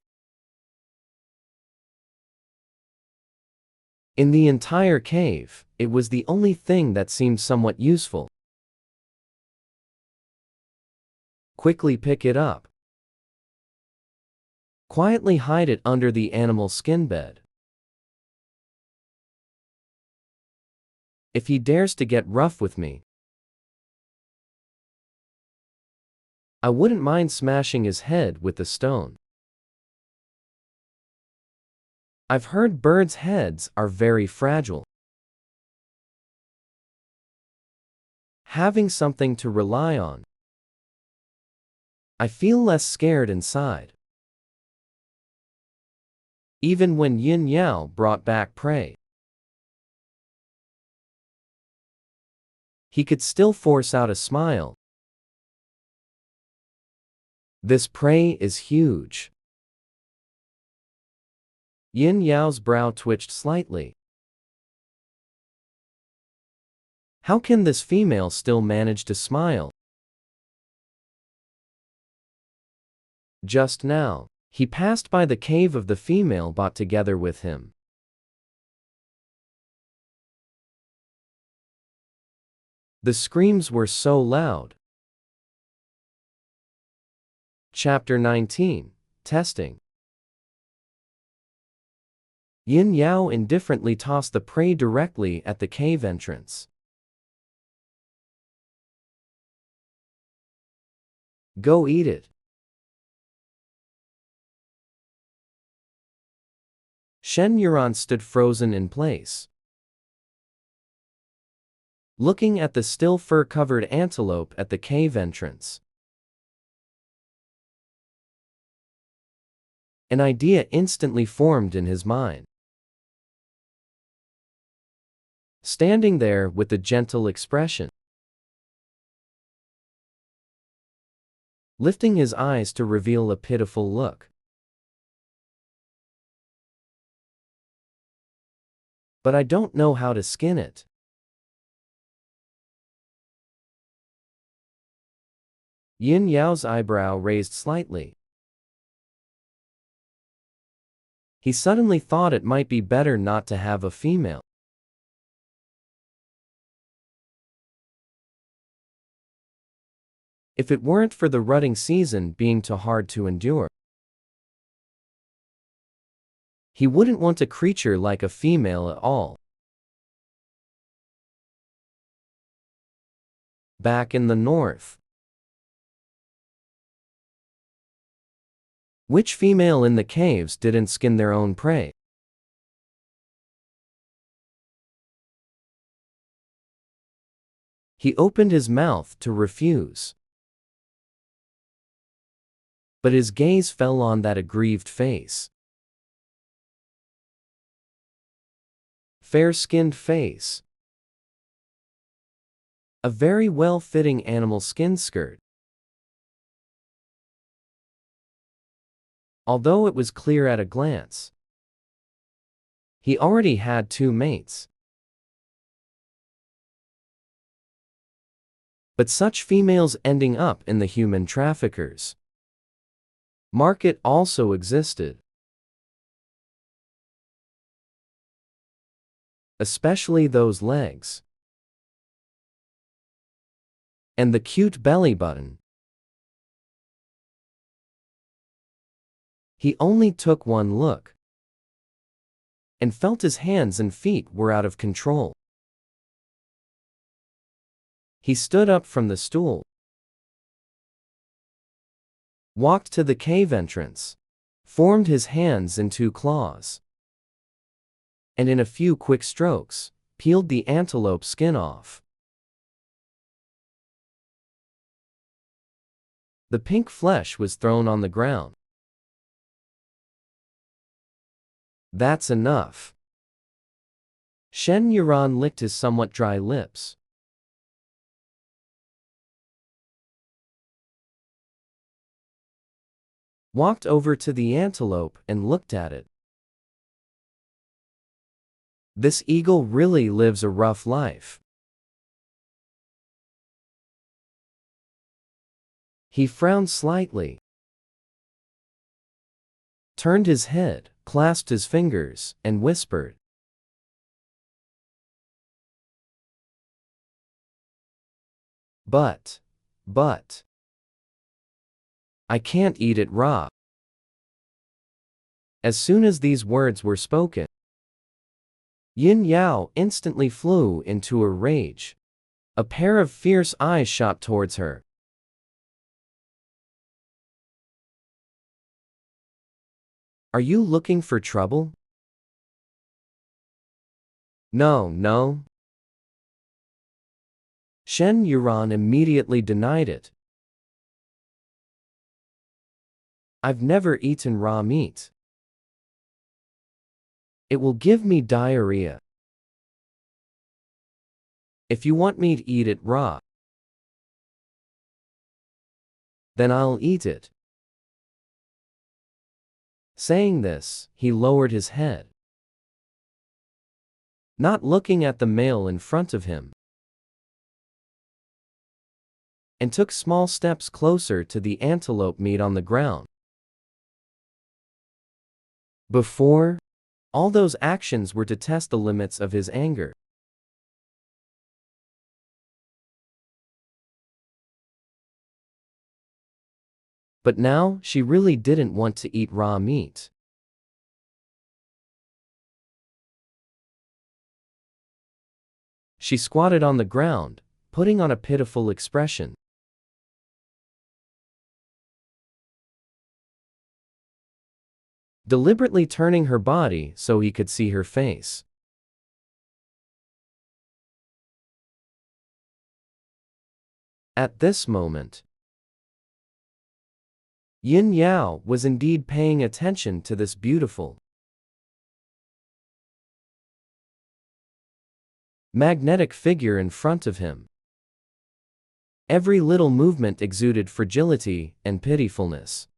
In the entire cave, it was the only thing that seemed somewhat useful. Quickly pick it up. Quietly hide it under the animal skin bed. If he dares to get rough with me, I wouldn't mind smashing his head with the stone. I've heard birds' heads are very fragile. Having something to rely on, I feel less scared inside. Even when Yin Yao brought back prey, he could still force out a smile. This prey is huge. Yin Yao's brow twitched slightly. How can this female still manage to smile? Just now, he passed by the cave of the female brought together with him. The screams were so loud. Chapter 19, Testing. Yin Yao indifferently tossed the prey directly at the cave entrance. Go eat it. Shen Yuran stood frozen in place, looking at the still fur-covered antelope at the cave entrance. An idea instantly formed in his mind. Standing there with a gentle expression, lifting his eyes to reveal a pitiful look. But I don't know how to skin it. Yin Yao's eyebrow raised slightly. He suddenly thought it might be better not to have a female. If it weren't for the rutting season being too hard to endure, he wouldn't want a creature like a female at all. Back in the north, which female in the caves didn't skin their own prey? He opened his mouth to refuse, but his gaze fell on that aggrieved face. Fair-skinned face. A very well-fitting animal skin skirt. Although it was clear at a glance, he already had 2 mates. But such females ending up in the human traffickers' market also existed. Especially those legs. And the cute belly button. He only took one look and felt his hands and feet were out of control. He stood up from the stool, walked to the cave entrance, formed his hands into claws, and in a few quick strokes, peeled the antelope skin off. The pink flesh was thrown on the ground. That's enough. Shen Yuran licked his somewhat dry lips. Walked over to the antelope and looked at it. This eagle really lives a rough life. He frowned slightly, turned his head, clasped his fingers, and whispered, But, I can't eat it raw. As soon as these words were spoken, Yin Yao instantly flew into a rage. A pair of fierce eyes shot towards her. Are you looking for trouble? No. Shen Yuran immediately denied it. I've never eaten raw meat. It will give me diarrhea. If you want me to eat it raw, then I'll eat it. Saying this, he lowered his head, not looking at the male in front of him, and took small steps closer to the antelope meat on the ground. Before, all those actions were to test the limits of his anger. But now, she really didn't want to eat raw meat. She squatted on the ground, putting on a pitiful expression. Deliberately turning her body so he could see her face. At this moment, Yin Yao was indeed paying attention to this beautiful, magnetic figure in front of him. Every little movement exuded fragility and pitifulness.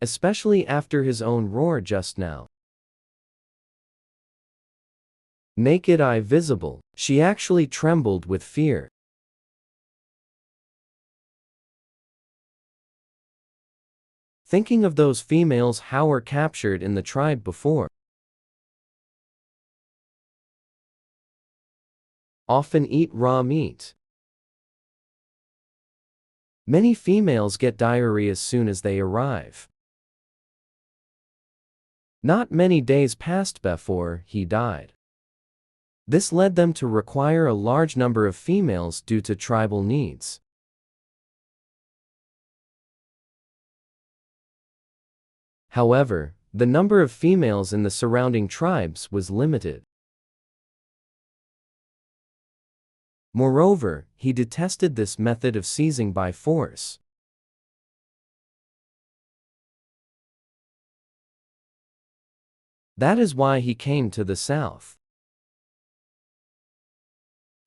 Especially after his own roar just now. Naked eye visible, she actually trembled with fear. Thinking of those females how were captured in the tribe before. Often eat raw meat. Many females get diarrhea as soon as they arrive. Not many days passed before he died. This led them to require a large number of females due to tribal needs. However, the number of females in the surrounding tribes was limited. Moreover, he detested this method of seizing by force. That is why he came to the south.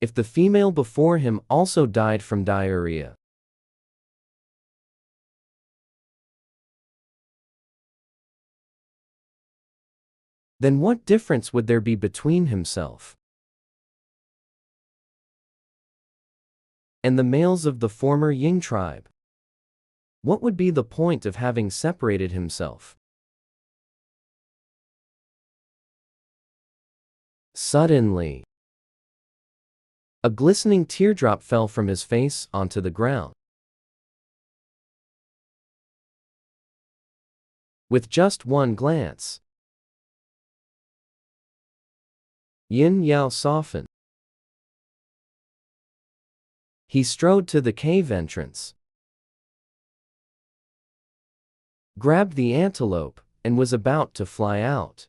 If the female before him also died from diarrhea, then what difference would there be between himself and the males of the former Ying tribe? What would be the point of having separated himself? Suddenly, a glistening teardrop fell from his face onto the ground. With just one glance, Yin Yao softened. He strode to the cave entrance, grabbed the antelope, and was about to fly out.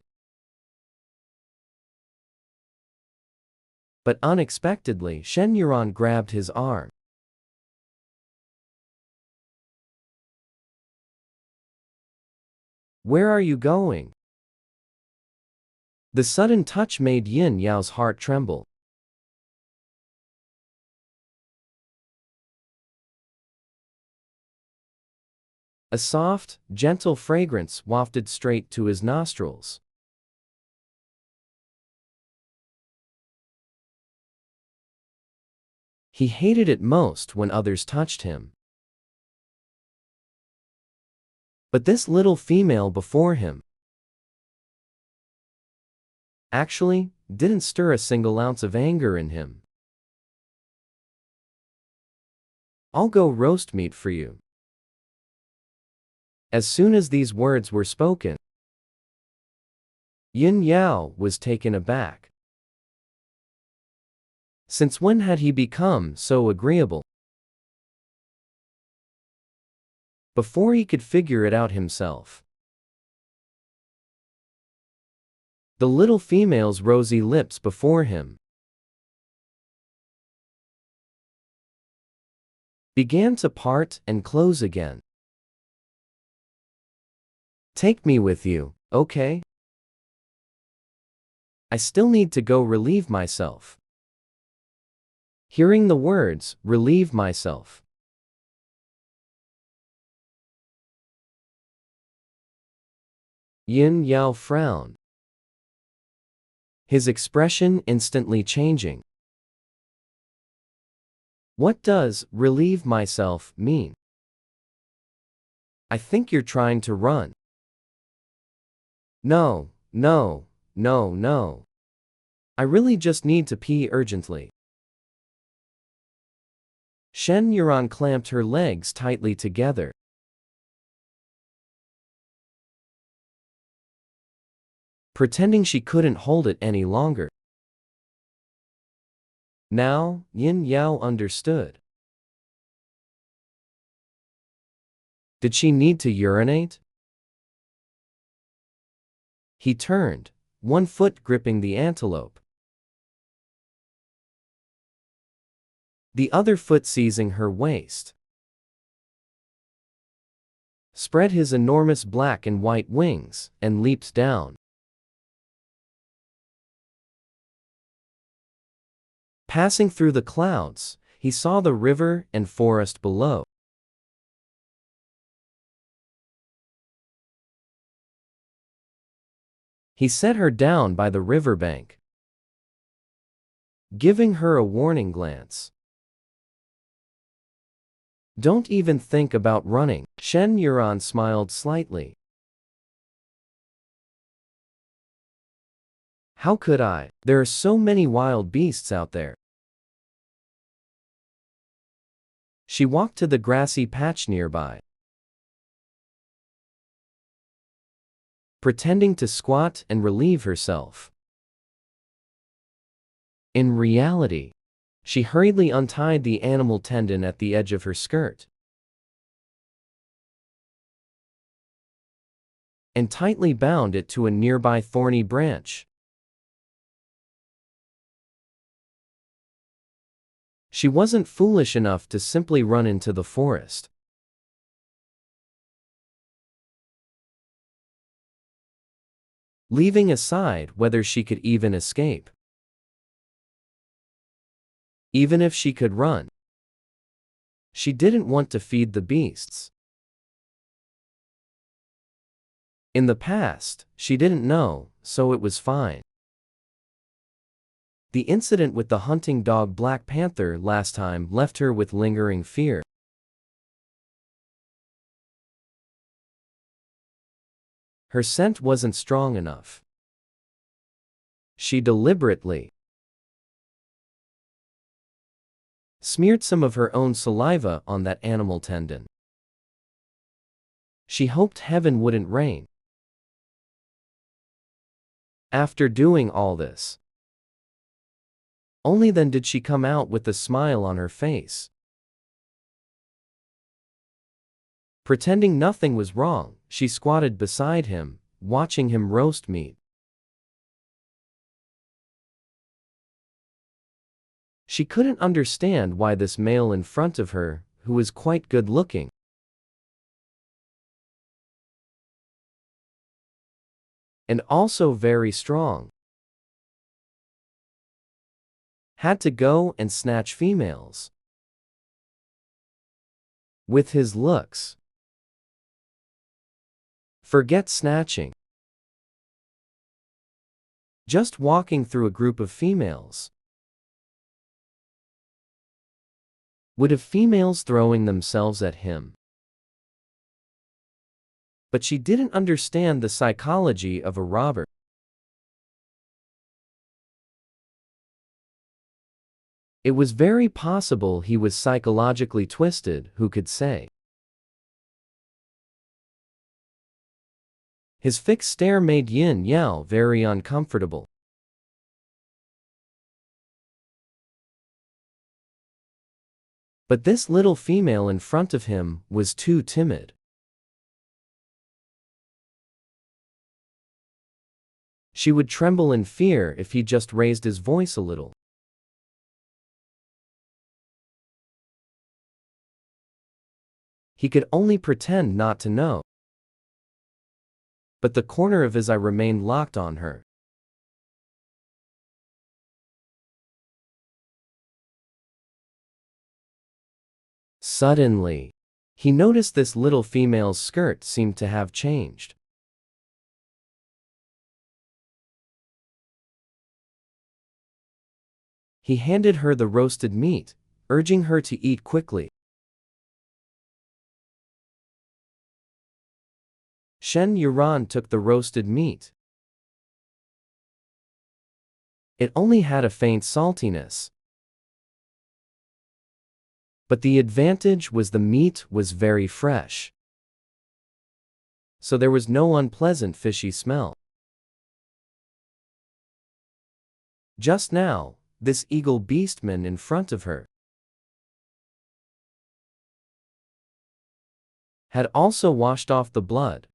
But unexpectedly, Shen Yuan grabbed his arm. "Where are you going?" The sudden touch made Yin Yao's heart tremble. A soft, gentle fragrance wafted straight to his nostrils. He hated it most when others touched him. But this little female before him actually didn't stir a single ounce of anger in him. "I'll go roast meat for you." As soon as these words were spoken, Yin Yao was taken aback. Since when had he become so agreeable? Before he could figure it out himself, the little female's rosy lips before him began to part and close again. "Take me with you, okay? I still need to go relieve myself." Hearing the words, "relieve myself," Yin Yao frowned, his expression instantly changing. "What does relieve myself mean? I think you're trying to run." "No, no, no, no. I really just need to pee urgently." Shen Yuan clamped her legs tightly together. Pretending she couldn't hold it any longer. Now, Yin Yao understood. Did she need to urinate? He turned, one foot gripping the antelope, the other foot seizing her waist. Spread his enormous black and white wings, and leaped down. Passing through the clouds, he saw the river and forest below. He set her down by the riverbank, giving her a warning glance. "Don't even think about running." Shen Yuan smiled slightly. "How could I? There are so many wild beasts out there." She walked to the grassy patch nearby, pretending to squat and relieve herself. In reality, she hurriedly untied the animal tendon at the edge of her skirt and tightly bound it to a nearby thorny branch. She wasn't foolish enough to simply run into the forest. Leaving aside whether she could even escape. Even if she could run, she didn't want to feed the beasts. In the past, she didn't know, so it was fine. The incident with the hunting dog Black Panther last time left her with lingering fear. Her scent wasn't strong enough. She deliberately smeared some of her own saliva on that animal tendon. She hoped heaven wouldn't rain. After doing all this, only then did she come out with a smile on her face. Pretending nothing was wrong, she squatted beside him, watching him roast meat. She couldn't understand why this male in front of her, who was quite good-looking, and also very strong, had to go and snatch females. With his looks, forget snatching. Just walking through a group of females. Would have females throwing themselves at him. But she didn't understand the psychology of a robber. It was very possible he was psychologically twisted, who could say? His fixed stare made Yin Yao very uncomfortable. But this little female in front of him was too timid. She would tremble in fear if he just raised his voice a little. He could only pretend not to know. But the corner of his eye remained locked on her. Suddenly, he noticed this little female's skirt seemed to have changed. He handed her the roasted meat, urging her to eat quickly. Shen Yuran took the roasted meat. It only had a faint saltiness. But the advantage was the meat was very fresh. So there was no unpleasant fishy smell. Just now, this eagle beastman in front of her had also washed off the blood.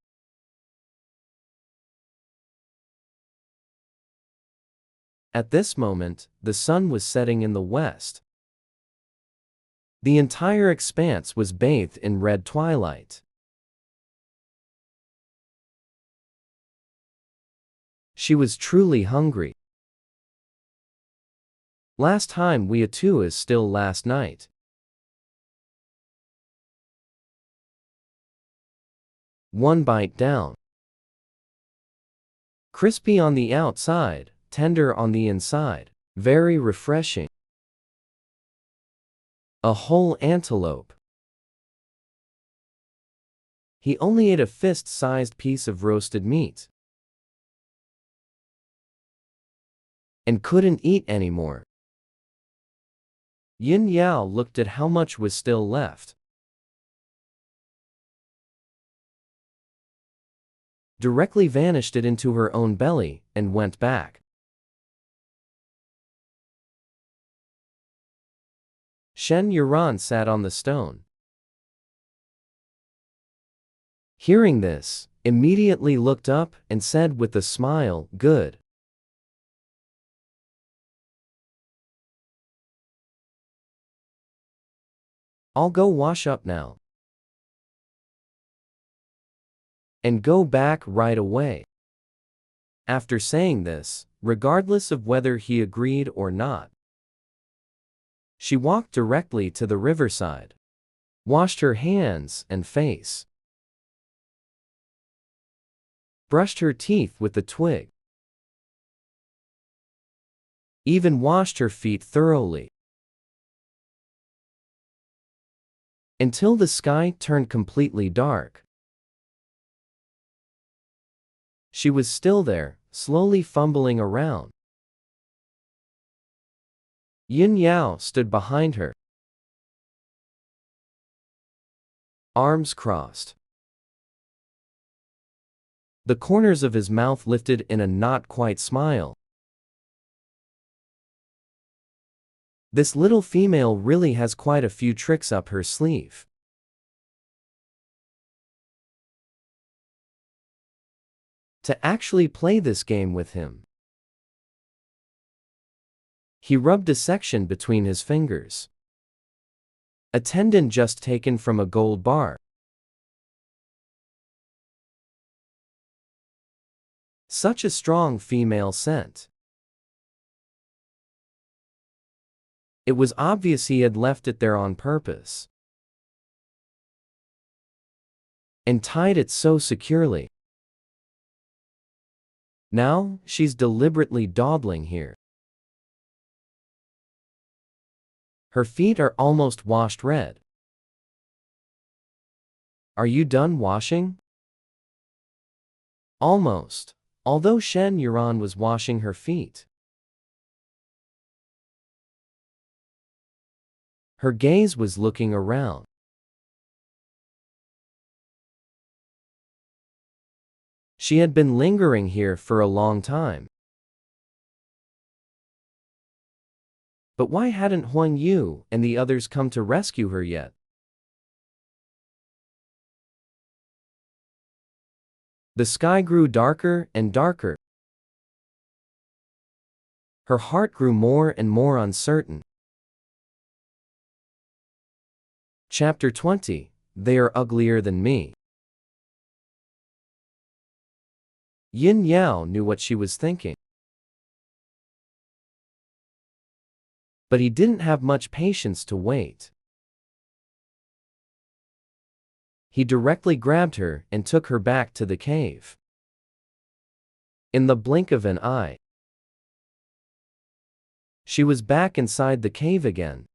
At this moment, the sun was setting in the west. The entire expanse was bathed in red twilight. She was truly hungry. Last time we ate two is still last night. One bite down. Crispy on the outside, tender on the inside. Very refreshing. A whole antelope. He only ate a fist-sized piece of roasted meat and couldn't eat anymore. Yin Yao looked at how much was still left. Directly vanished it into her own belly and went back. Shen Yuran sat on the stone. Hearing this, immediately looked up and said with a smile, "Good." I'll go wash up now. And go back right away. After saying this, regardless of whether he agreed or not, she walked directly to the riverside, washed her hands and face, brushed her teeth with the twig, even washed her feet thoroughly, until the sky turned completely dark. She was still there, slowly fumbling around. Yin Yao stood behind her, arms crossed, the corners of his mouth lifted in a not quite smile. This little female really has quite a few tricks up her sleeve. To actually play this game with him. He rubbed a section between his fingers. A tendon just taken from a gold bar. Such a strong female scent. It was obvious he had left it there on purpose. And tied it so securely. Now, she's deliberately dawdling here. Her feet are almost washed red. Are you done washing? Almost, although Shen Yuran was washing her feet. Her gaze was looking around. She had been lingering here for a long time. But why hadn't Huang Yu and the others come to rescue her yet? The sky grew darker and darker. Her heart grew more and more uncertain. Chapter 20. They are uglier than me. Yin Yao knew what she was thinking. But he didn't have much patience to wait. He directly grabbed her and took her back to the cave. In the blink of an eye, she was back inside the cave again.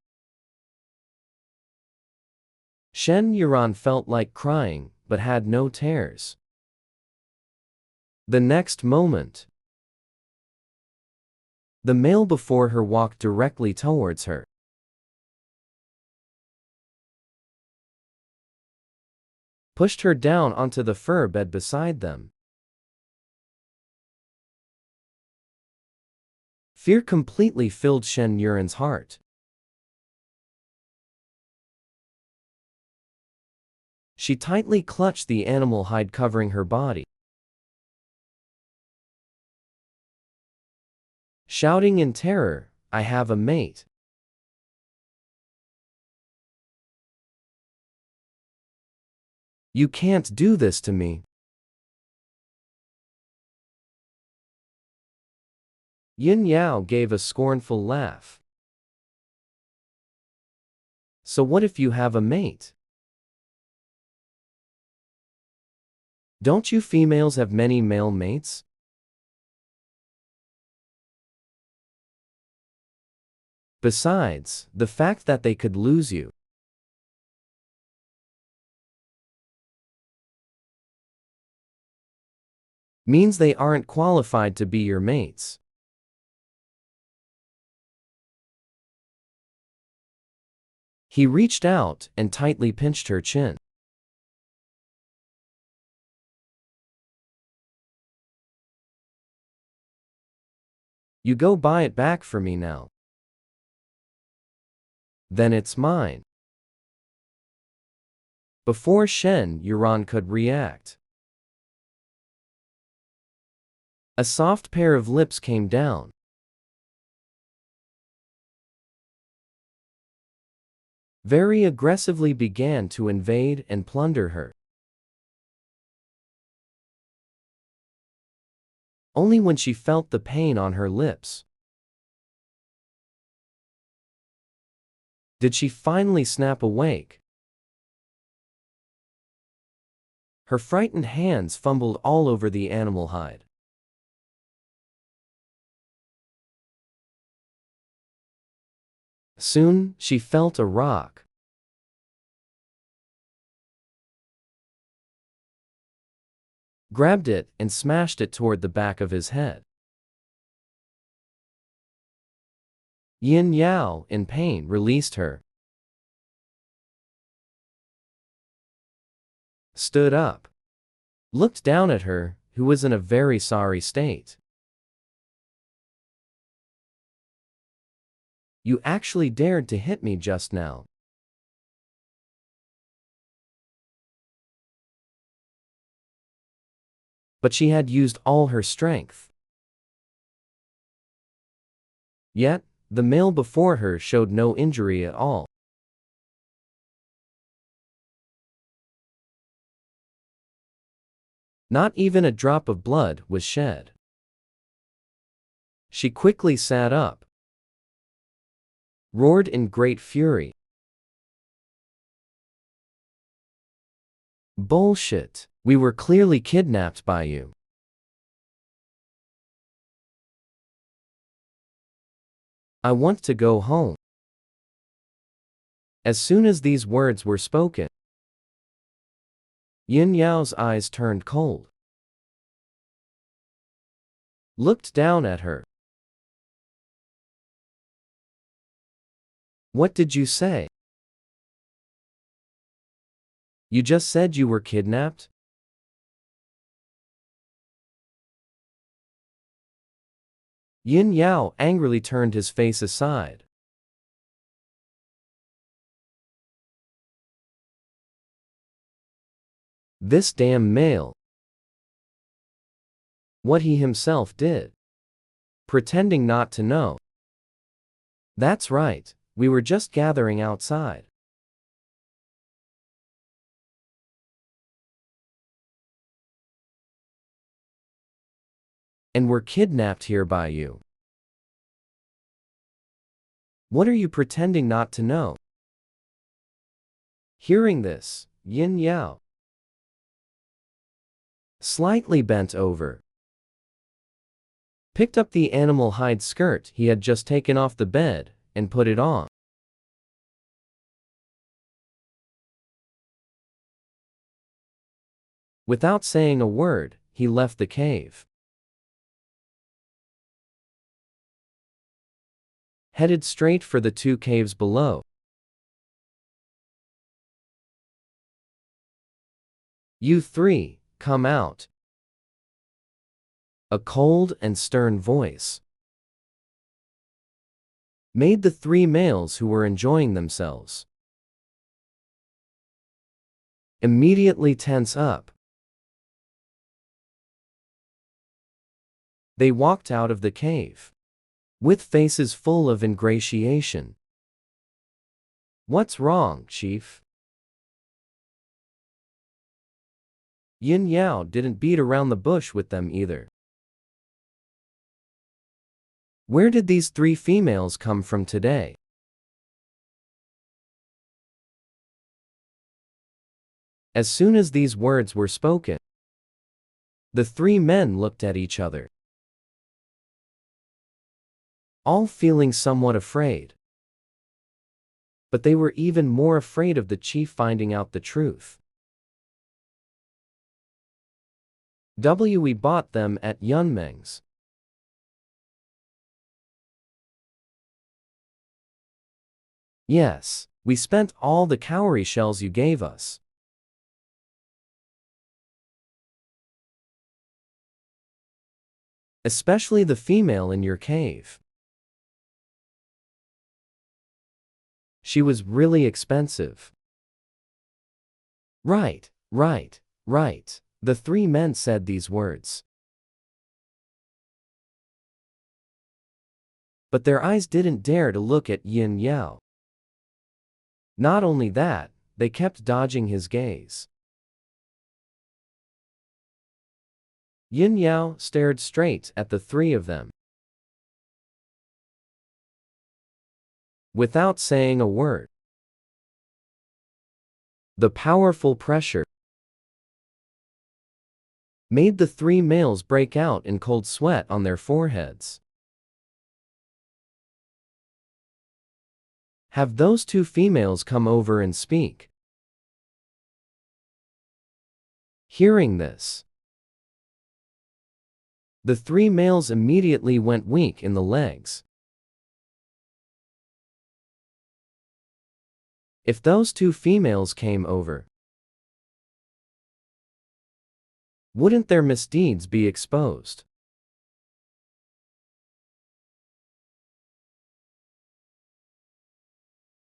Shen Yuran felt like crying, but had no tears. The next moment, the male before her walked directly towards her. Pushed her down onto the fur bed beside them. Fear completely filled Shen Yuran's heart. She tightly clutched the animal hide covering her body, shouting in terror, "I have a mate." You can't do this to me. Yin Yao gave a scornful laugh. So what if you have a mate? Don't you females have many male mates? Besides, the fact that they could lose you means they aren't qualified to be your mates. He reached out and tightly pinched her chin. You go buy it back for me now. Then it's mine. Before Shen Yuran could react, a soft pair of lips came down. very aggressively began to invade and plunder her. Only when she felt the pain on her lips did she finally snap awake. Her frightened hands fumbled all over the animal hide. Soon, she felt a rock. Grabbed it and smashed it toward the back of his head. Yin Yao, in pain, released her, stood up, looked down at her, who was in a very sorry state. You actually dared to hit me just now. But she had used all her strength. Yet, the male before her showed no injury at all. Not even a drop of blood was shed. She quickly sat up, roared in great fury. Bullshit! We were clearly kidnapped by you. I want to go home. As soon as these words were spoken, Yin Yao's eyes turned cold. Looked down at her. What did you say? You just said you were kidnapped? Yin Yao angrily turned his face aside. This damn male. What he himself did. Pretending not to know. That's right, we were just gathering outside. And were kidnapped here by you. What are you pretending not to know? Hearing this, Yin Yao slightly bent over, picked up the animal hide skirt he had just taken off the bed, and put it on. Without saying a word, he left the cave. Headed straight for the two caves below. You three, come out. A cold and stern voice made the three males who were enjoying themselves immediately tense up. They walked out of the cave with faces full of ingratiation. What's wrong, Chief? Yin Yao didn't beat around the bush with them either. Where did these three females come from today? As soon as these words were spoken, the three men looked at each other, all feeling somewhat afraid. But they were even more afraid of the chief finding out the truth. We bought them at Yunmeng's. Yes, we spent all the cowrie shells you gave us. Especially the female in your cave. She was really expensive. Right. The three men said these words. But their eyes didn't dare to look at Yin Yao. Not only that, they kept dodging his gaze. Yin Yao stared straight at the three of them. Without saying a word. The powerful pressure made the three males break out in cold sweat on their foreheads. Have those two females come over and speak. Hearing this, the three males immediately went weak in the legs. If those two females came over, wouldn't their misdeeds be exposed?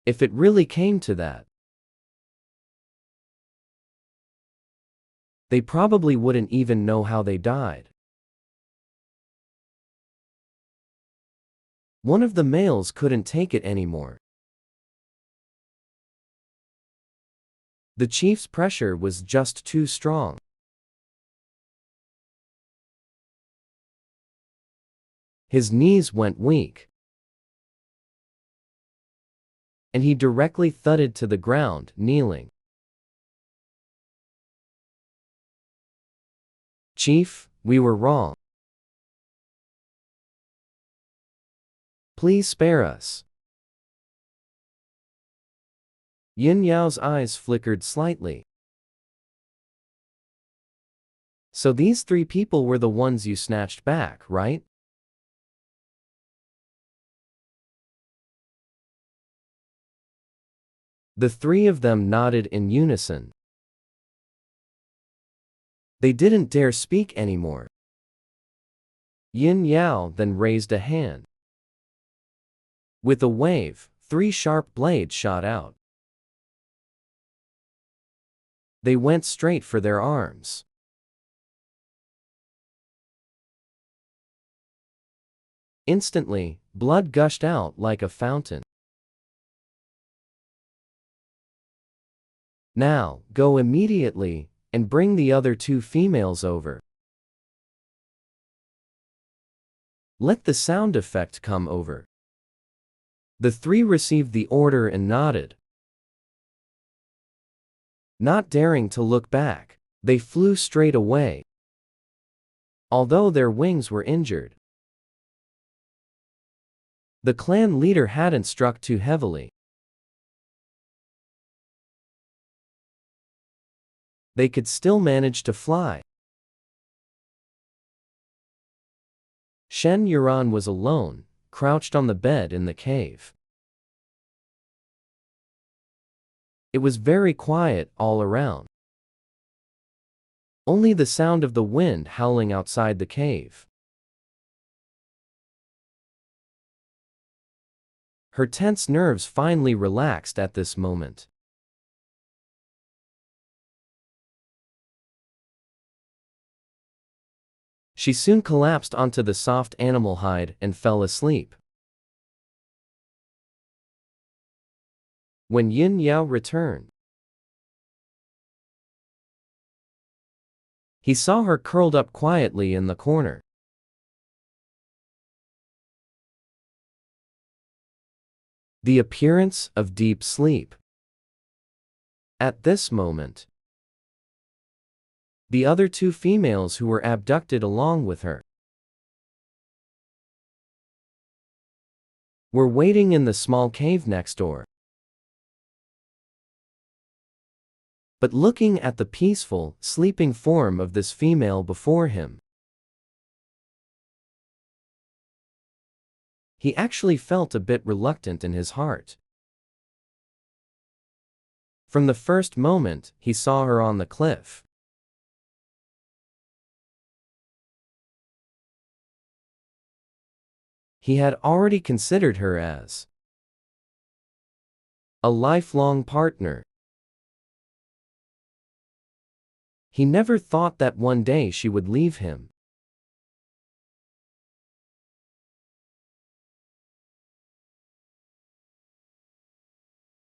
If it really came to that, they probably wouldn't even know how they died. One of the males couldn't take it anymore. The chief's pressure was just too strong. His knees went weak, and he directly thudded to the ground, kneeling. Chief, we were wrong. Please spare us. Yin Yao's eyes flickered slightly. So these three people were the ones you snatched back, right? The three of them nodded in unison. They didn't dare speak anymore. Yin Yao then raised a hand. With a wave, three sharp blades shot out. They went straight for their arms. Instantly, blood gushed out like a fountain. Now, go immediately, and bring the other two females over. Let the sound effect come over. The three received the order and nodded. Not daring to look back, they flew straight away. Although their wings were injured, the clan leader hadn't struck too heavily. They could still manage to fly. Shen Yuran was alone, crouched on the bed in the cave. It was very quiet all around. Only the sound of the wind howling outside the cave. Her tense nerves finally relaxed at this moment. She soon collapsed onto the soft animal hide and fell asleep. When Yin Yao returned, he saw her curled up quietly in the corner. The appearance of deep sleep. At this moment, the other two females who were abducted along with her were waiting in the small cave next door. But looking at the peaceful, sleeping form of this female before him, he actually felt a bit reluctant in his heart. From the first moment he saw her on the cliff, he had already considered her as a lifelong partner. He never thought that one day she would leave him.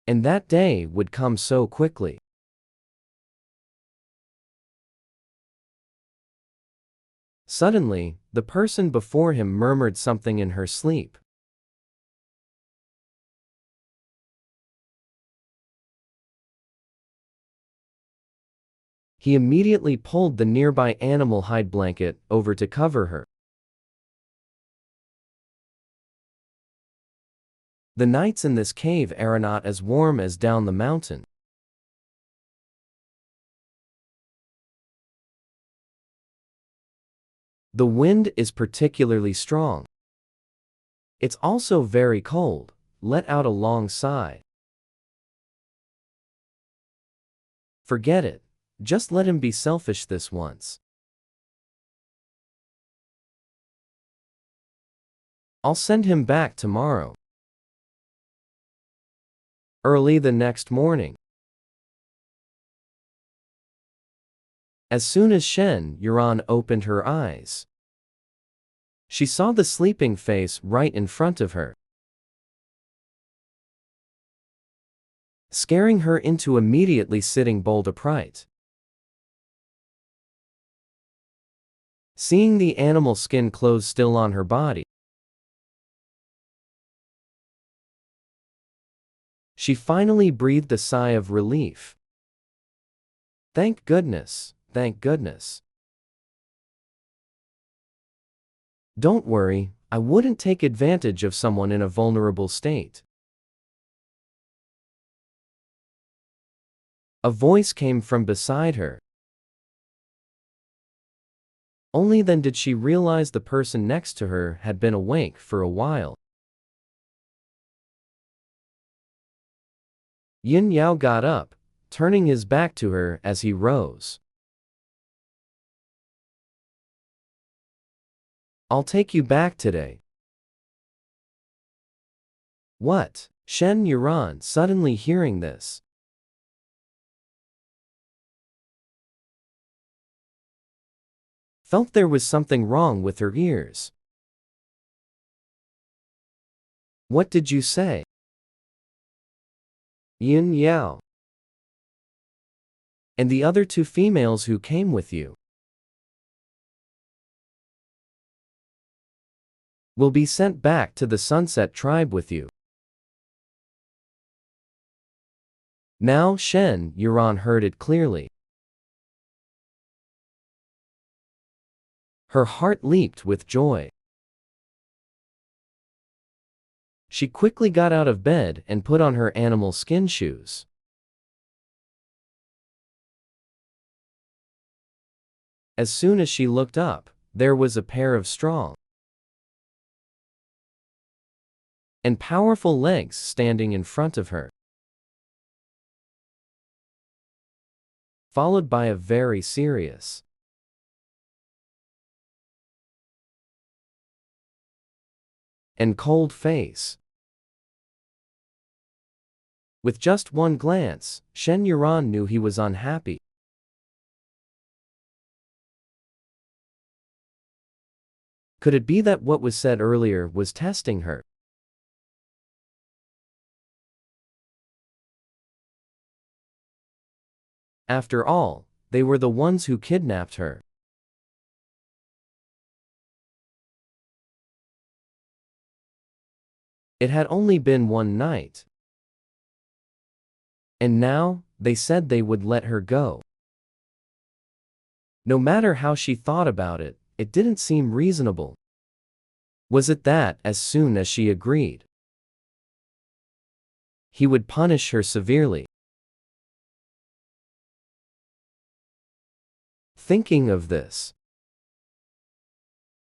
And that day would come so quickly. Suddenly, the person before him murmured something in her sleep. He immediately pulled the nearby animal hide blanket over to cover her. The nights in this cave are not as warm as down the mountain. The wind is particularly strong. It's also very cold. Let out a long sigh. Forget it. Just let him be selfish this once. I'll send him back tomorrow. Early the next morning. As soon as Shen Yuran opened her eyes, she saw the sleeping face right in front of her, scaring her into immediately sitting bolt upright. Seeing the animal skin clothes still on her body, she finally breathed a sigh of relief. Thank goodness, thank goodness. Don't worry, I wouldn't take advantage of someone in a vulnerable state. A voice came from beside her. Only then did she realize the person next to her had been awake for a while. Yin Yao got up, turning his back to her as he rose. I'll take you back today. What? Shen Yuran, suddenly hearing this, felt there was something wrong with her ears. What did you say? Yin Yao. And the other two females who came with you will be sent back to the Sunset Tribe with you. Now Shen Yuran heard it clearly. Her heart leaped with joy. She quickly got out of bed and put on her animal skin shoes. As soon as she looked up, there was a pair of strong and powerful legs standing in front of her, followed by a very serious and cold face. With just one glance, Shen Yuran knew he was unhappy. Could it be that what was said earlier was testing her? After all, they were the ones who kidnapped her. It had only been one night. And now, they said they would let her go. No matter how she thought about it, it didn't seem reasonable. Was it that, as soon as she agreed, he would punish her severely? Thinking of this,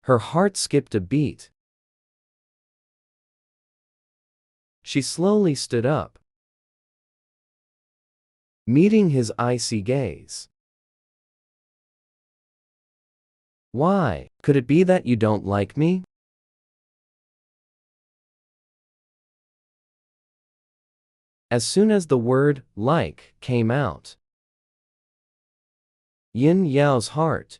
her heart skipped a beat. She slowly stood up, meeting his icy gaze. Why? Could it be that you don't like me? As soon as the word "like" came out, Yin Yao's heart